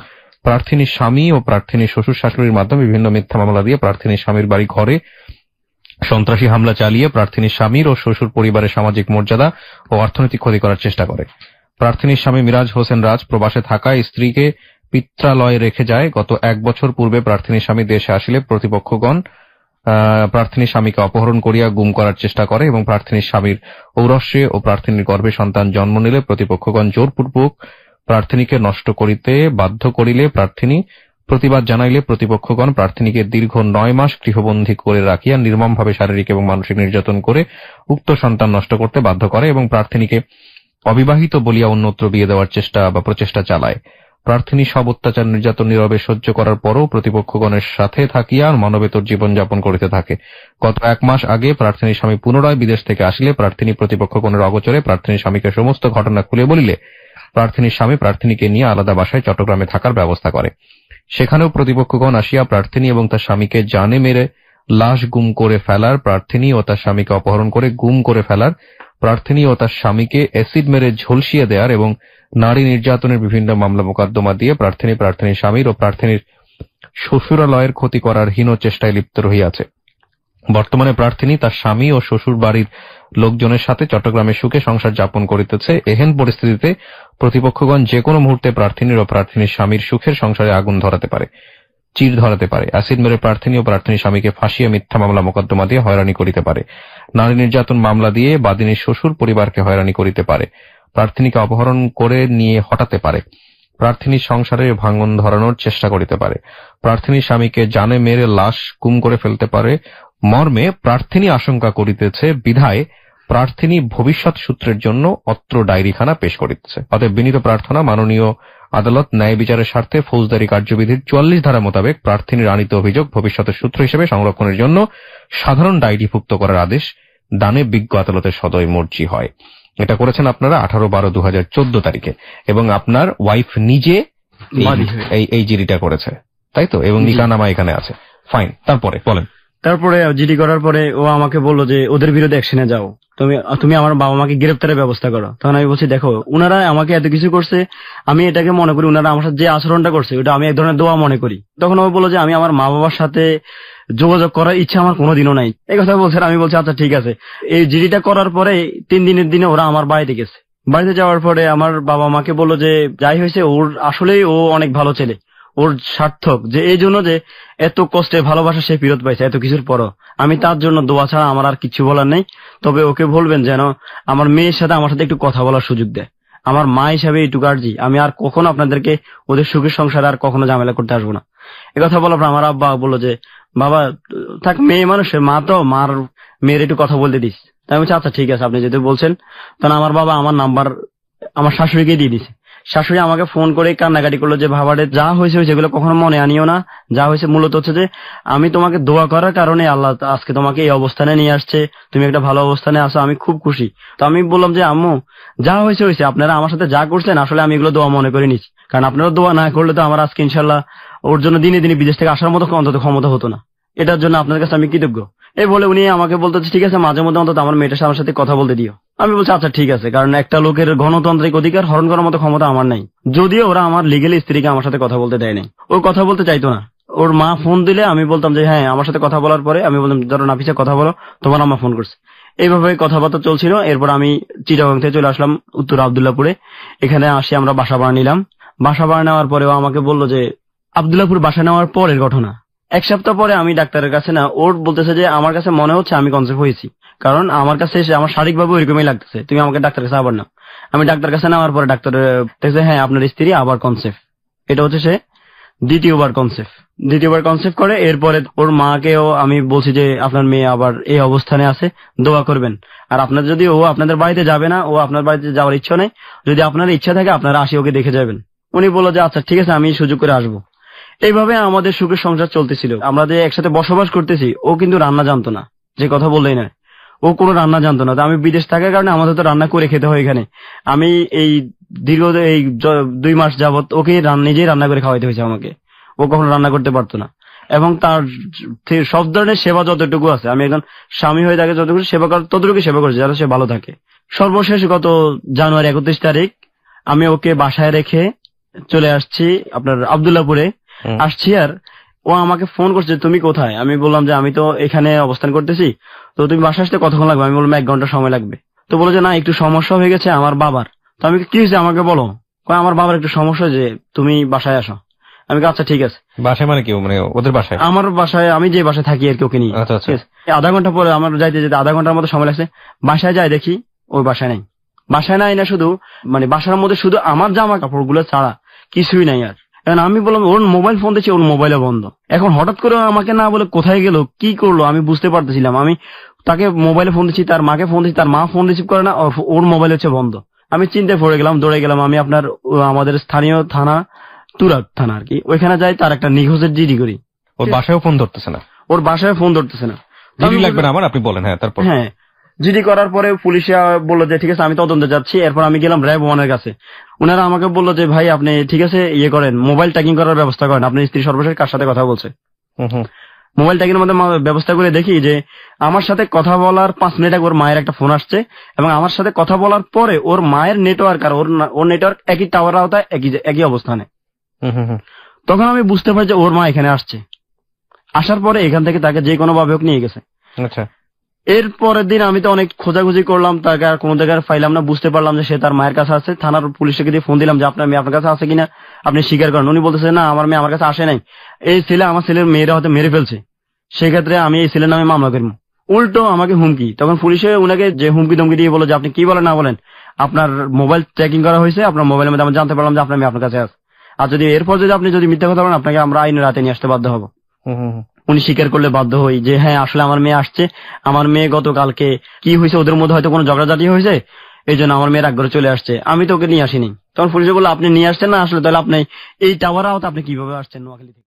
প্রার্থীর স্বামী ও প্রার্থীর শ্বশুর শাশুড়ির মাধ্যমে বিভিন্ন মিথ্যা মামলা দিয়ে প্রার্থীর স্বামীর বাড়ি ঘরে সন্ত্রাসী হামলা চালিয়ে প্রার্থীর স্বামীর ও শ্বশুর পরিবারের সামাজিক মর্যাদা ও অর্থনৈতিক ক্ষতি করার চেষ্টা করে। প্রার্থীর স্বামী মিরাজ হোসেন রাজ প্রবাসে থাকা স্ত্রীকে পিত্রালয়ে রেখে যায়। গত 1 বছর পূর্বে প্রার্থীর স্বামী দেশে আসিলে প্রতিপক্ষগণ প্রার্থীর স্বামীকে অপহরণ করিয়া গুম করার চেষ্টা করে এবং প্রার্থীর স্বামীর ঔরস্যে ও প্রার্থীর গর্ভে সন্তান জন্ম নিলে প্রতিপক্ষগণ জোরপূর্বক প্রার্থীকে নষ্ট করিতে বাধ্য করিলে প্রার্থী প্রতিবাদ জানাইলে প্রতিপক্ষগণ প্রার্থীকে দীর্ঘ 9 মাস গৃহবন্দী করে রাখিয়া নির্মমভাবে শারীরিক এবং মানসিক নির্যাতন করে উক্ত সন্তান নষ্ট করতে বাধ্য করে এবং প্রার্থীকে অবিবাহিত বলিয়া অন্যত্র বিয়ে দেওয়ার চেষ্টা বা প্রচেষ্টা চালায়। প্রার্থী সব অত্যাচার নির্যাতন নীরবে সহ্য করার পরও প্রতিপক্ষগণের সাথে থাকিয়া মানবেতর জীবনযাপন করিতে থাকে। গত 1 মাস আগে প্রার্থীর স্বামী পুনরায় বিদেশ থেকে আসিলে প্রার্থী প্রতিপক্ষগণের অগোচরে প্রার্থীর স্বামীকে সমস্ত ঘটনা খুলে বলিলে প্রার্থীর স্বামী প্রার্থীকে নিয়ে আলাদা বাসায় চট্টগ্রামে থাকার ব্যবস্থা করে। সেখানেও প্রতিপক্ষগণ আসিয়া প্রার্থী এবং তার স্বামীকে জানে মেরে লাশ গুম করে ফেলার, প্রার্থী ও তার স্বামীকে অপহরণ করে গুম করে ফেলার, প্রার্থী ও তার স্বামীকে অ্যাসিড মেরে ঝলসিয়ে দেওয়ার এবং নারী নির্যাতনের বিভিন্ন মামলা মোকদ্দমা দিয়ে প্রার্থীর স্বামীর ও প্রার্থীর শ্বশুরালয়ের ক্ষতি করার হীন চেষ্টায় লিপ্ত রহিয়াছে। বর্তমানে প্রার্থী তার স্বামী ও শ্বশুর বাড়ির লোকজনের সাথে চট্টগ্রামে সুখে সংসার যাপন করিতেছে। এহেন পরিস্থিতিতে প্রতিপক্ষগণ যে কোনো মুহূর্তে প্রার্থীর ও প্রার্থীর স্বামীর সুখের সংসারে আগুন ধরাতে পারে, চির ধরাতে পারে। অ্যাসিড মেরে প্রার্থী ও প্রার্থীর স্বামীকে ফাঁসিয়ে মিথ্যা মামলা মোকদ্দমা দিয়ে হয়রানি করিতে পারে। নারী নির্যাতন মামলা দিয়ে বাদিনীর শ্বশুর পরিবারকে হয়রানি করিতে পারে। প্রার্থীকে অপহরণ করে নিয়ে হটাতে পারে। প্রার্থীর সংসারে ভাঙন ধরানোর চেষ্টা করিতে পারে। প্রার্থীর স্বামীকে জানে মেরে লাশ গুম করে ফেলতে পারে মর্মে প্রার্থী আশঙ্কা করিতেছে বিধায় প্রার্থী ভবিষ্যৎ সূত্রের জন্য অত্র ডায়েরিখানা পেশ করিতেছে। অতএব বিনীত প্রার্থনা মাননীয় আদালত ন্যায় বিচারের স্বার্থে ফৌজদারি কার্যবিধির 44 ধারা মোতাবেক প্রার্থীর আনিত অভিযোগ ভবিষ্যতের সূত্র হিসেবে সংরক্ষণের জন্য সাধারণ ডায়েরিভুক্ত করার আদেশ দানে বিজ্ঞ আদালতের সদয় মর্জি হয়। এটা করেছেন আপনারা 18/12/2014 তারিখে এবং আপনার ওয়াইফ নিজে এই জিডিটা করেছে, তাই তো? এবং নিকানামা এখানে আছে। ফাইন, তারপরে বলেন। তারপরে জিডি করার পরে ও আমাকে বললো যে ওদের বিরুদ্ধে অ্যাকশনে যাও, তুমি আমার বাবা মাকে গ্রেপ্তারের ব্যবস্থা করো। তখন আমি বলছি দেখো উনারা আমাকে এত কিছু করছে, আমি এটাকে মনে করি উনারা আমার সাথে যে আচরণটা করছে ওটা আমি এক ধরনের দোয়া মনে করি। তখন ও বললো যে আমি আমার মা বাবার সাথে যোগাযোগ করার ইচ্ছা আমার কোনোদিনও নাই, এই কথা বলছে। আমি বলছি আচ্ছা ঠিক আছে। এই জিডিটা করার পরে 3 দিনের দিনে ওরা আমার বাড়িতে গেছে। বাড়িতে যাওয়ার পরে আমার বাবা মাকে বললো যে যাই হয়েছে ওর আসলেই ও অনেক ভালো ছেলে, ওর সার্থক যে এই জন্য যে এত কষ্টে ভালোবাসা সে ফেরত পাইছে এত কিছুর পরও। আমি তার জন্য দোয়া ছাড়া আমার আর কিছু বলার নেই। তবে ওকে বলবেন যেন আমার মেয়ের সাথে আমার সাথে একটু কথা বলার সুযোগ দেয়। আমার মা হিসাবে এইটুকু আর্জি, আমি আর কখনো আপনাদেরকে ওদের সুখের সংসারে আর কখনো ঝামেলা করতে আসবো না। একথা বলার পর আমার আব্বা বললো যে বাবা থাক, মেয়ে মানুষের মা তো, মার মেয়ের একটু কথা বলতে দিস। তাই আমি বলছি আচ্ছা ঠিক আছে আপনি যেহেতু বলছেন। তখন আমার বাবা আমার নাম্বার আমার শাশুড়িকে দিয়ে দিছে। শাশুড়ি আমাকে ফোন করে কান্নাকাটি করলো যে ভাবারে যা হয়েছে যেগুলো কখনো মনে আনিও না, যা হয়েছে মূলত হচ্ছে যে আমি তোমাকে দোয়া করার কারণে আল্লাহ আজকে তোমাকে এই অবস্থানে নিয়ে আসছে, তুমি একটা ভালো অবস্থানে আছো, আমি খুব খুশি। তো আমি বললাম যে আম্মু যা হয়েছে হয়েছে, আপনারা আমার সাথে যা করছেন আসলে আমি এগুলো দোয়া মনে করে নিচ্ছি, কারণ আপনারা দোয়া না করলে তো আমার আজকে ইনশাল্লাহ ওর জন্য দিনে দিনে বিদেশ থেকে আসার মতো অন্তত ক্ষমতা হতো না। এটার জন্য আপনার কাছে আমি কৃতজ্ঞ। এই বলে উনি আমাকে বলতেছে ঠিক আছে মাঝে মধ্যে অন্তত আমার মেয়েটার আমার সাথে কথা বলতে দিও। আমি বলছি আচ্ছা ঠিক আছে, কারণ একটা লোকের গণতান্ত্রিক অধিকার হরণ করার মতো ক্ষমতা আমার নাই। যদিও ওরা আমার লিগেল স্ত্রীকে আমার সাথে কথা বলতে দেয় নাই, ও কথা বলতে চাইতো না। ওর মা ফোন দিলে আমি বলতাম যে হ্যাঁ আমার সাথে কথা বলার পরে আমি বলতাম ধরো নাফিসা কথা বলো, তোমার আম্মা ফোন করছে। এইভাবে কথাবার্তা চলছিল। এরপর আমি চিটাগাং থেকে চলে আসলাম উত্তর আব্দুল্লাহপুরে। এখানে আসি আমরা বাসা ভাড়া নিলাম। বাসা ভাড়া নেওয়ার পরে ও আমাকে বললো যে আব্দুল্লাহপুর বাসা নেওয়ার পরের ঘটনা, 1 সপ্তাহ পরে আমি ডাক্তারের কাছে না, ওর বলতেছে যে আমার কাছে মনে হচ্ছে আমি কনসেপ্ট হয়েছি, কারণ আমার কাছে এসে আমার শারীরিকভাবে ওইরকমই লাগতেছে, তুমি আমাকে ডাক্তার কাছে আবার না। আমি ডাক্তার কাছে নেওয়ার পরে ডাক্তার দেখছে হ্যাঁ আপনার স্ত্রী আবার কনসেপ্ট। এটা হচ্ছে সে দ্বিতীয়বার কনসেপ্ট করে। এরপরে ওর মাকেও আমি বলছি যে আপনার মেয়ে আবার এই অবস্থানে আছে, দোয়া করবেন। আর আপনার যদি ও আপনাদের বাড়িতে যাবে না, ও আপনার বাড়িতে যাওয়ার ইচ্ছা নেই, যদি আপনার ইচ্ছা থাকে আপনারা আসি ওকে দেখে যাবেন। উনি বললো যে আচ্ছা ঠিক আছে আমি সুযোগ করে আসবো। এইভাবে আমাদের সুখের সংসার চলতেছিল। আমরা যে একসাথে বসবাস করতেছি, ও কিন্তু রান্না জানতো না, যে কথা বললেই না, ও কোনো রান্না জানতো না। তো আমি বিদেশ থাকার কারণে আমাদের তো রান্না করে খেতে হয় এখানে। আমি এই দীর্ঘ 2 মাস যাবত ওকে নিজেই রান্না করে খাওয়াইতে হয়েছে আমাকে। ও কখনো রান্না করতে পারতো না। এবং তার সব ধরনের সেবা যতটুকু আছে, আমি একজন স্বামী হয়ে তাকে যতটুকু সেবা করার ততটুকু সেবা করেছি যাতে সে ভালো থাকে। সর্বশেষ গত জানুয়ারি 31 তারিখ আমি ওকে বাসায় রেখে চলে আসছি আপনার আব্দুল্লাহপুরে আসছি। আর ও আমাকে ফোন করছে তুমি কোথায়। আমি বললাম যে আমি তো এখানে অবস্থান করতেছি, তো তুমি বাসায় আসতে কতক্ষণ লাগবে। আমি বললাম 1 ঘন্টা সময় লাগবে। তো বলো যে না একটু সমস্যা হয়ে গেছে আমার বাবার। তো আমি কি হয়েছে আমাকে বলো। আমার বাবার একটু সমস্যা, যে তুমি বাসায় আসো। আমি আচ্ছা ঠিক আছে। বাসায় মানে কি, মানে ওদের বাসায়? আমার বাসায়, আমি যে বাসায় থাকি আর কি, ওকে নিয়ে। আধা ঘন্টা পরে আমার যাইতে যেতে আধা ঘন্টার মতো সময় লাগছে। বাসায় যাই দেখি ওই বাসায় নাই। বাসায় নাই না শুধু মানে বাসার মধ্যে শুধু আমার জামা কাপড় গুলো ছাড়া কিছুই নাই। আর এখন আমি বললাম ওর মোবাইল ফোন দিচ্ছি, ওর মোবাইলে বন্ধ। এখন হঠাৎ করে আমাকে না বলে কোথায় গেল কি করলো আমি বুঝতে পারতেছিলাম। আমি তাকে মোবাইলে ফোন দিচ্ছি, তার মাকে ফোন দিচ্ছি, তার মা ফোন রিসিভ করে না, ওর মোবাইল হচ্ছে বন্ধ। আমি চিন্তায় পড়ে গেলাম, দৌড়ে গেলাম। আমি আপনার আমাদের স্থানীয় থানা তুরাগ থানা আর কি, ওইখানে যাই, তার একটা নিখোঁজের জিডি করি। ওর বাসায় ফোন ধরতেছে না? ওর বাসায় ফোন ধরতেছে না। জিডি লাগবে না আমার, আপনি বলেন। হ্যাঁ তারপর? হ্যাঁ জিডি করার পরে পুলিশে বললো যে ঠিক আছে আমি তদন্তে যাচ্ছি। এরপর আমি গেলাম RAB 1 এর কাছে। ওনারা আমাকে বললো যে ভাই আপনি ঠিক আছে ইয়ে করেন, মোবাইল ট্র্যাকিং করার ব্যবস্থা করেন। আপনার স্ত্রী সর্বশেষ কার সাথে কথা বলছে মোবাইল ট্র্যাকিং এর মধ্যে ব্যবস্থা করে দেখি যে আমার সাথে কথা বলার 5 মিনিট আগে ওর মায়ের একটা ফোন আসছে, এবং আমার সাথে কথা বলার পরে ওর মায়ের নেটওয়ার্ক আর ওর নেটওয়ার্ক একই টাওয়ার আওতায় একই অবস্থানে। তখন আমি বুঝতে পারি যে ওর মা এখানে আসছে। আসার পরে এখান থেকে তাকে যে কোনো ভাবে হোক নিয়ে গেছে। আচ্ছা। এর পরের দিন আমি তো অনেক খোঁজাখুঁজি করলাম, তাকে আর কোনো জায়গায় পাইলাম না। বুঝতে পারলাম যে সে তার মায়ের কাছে আছে। থানার পুলিশকে দিয়ে ফোন দিলাম যে আপনার মেয়ে আপনার কাছে আছে কিনা, আপনি স্বীকার করেন। উনি বলতেছে না আমার মেয়ে আমার কাছে আসে নাই, এই ছেলে আমার ছেলের মেয়েরা হয়তো মেরে ফেলছে, সেক্ষেত্রে আমি এই ছেলের নামে মামলা করবো। উল্টো আমাকে হুমকি। তখন পুলিশে উনাকে যে হুমকি ধমকি দিয়ে বলো যে আপনি কি বলেন না বলেন, আপনার মোবাইল ট্র্যাকিং করা হয়েছে, আপনার মোবাইলের মধ্যে আমি জানতে পারলাম যে আপনার মেয়ে আপনার কাছে আছে। আর যদি এরপর আপনি যদি মিথ্যা কথা বলেন আপনাকে আমরা আইনের রাতে নিয়ে আসতে বাধ্য হবো। উনি স্বীকার করলে বাধ্য হই যে হ্যাঁ আসলে আমার মেয়ে আসছে। আমার মেয়ে গতকালকে কি হয়েছে, ওদের মধ্যে হয়তো কোনো ঝগড়াঝাটি হয়েছে, এই জন্য আমার মেয়ে রাগ করে চলে আসছে, আমি তো ওকে নিয়ে আসিনি। তখন পুলিশে বললো আপনি নিয়ে আসছেন না, আসলে তাহলে আপনি এই টাওয়ার আওতা আপনি কিভাবে আসছেন নোয়াখালী থেকে।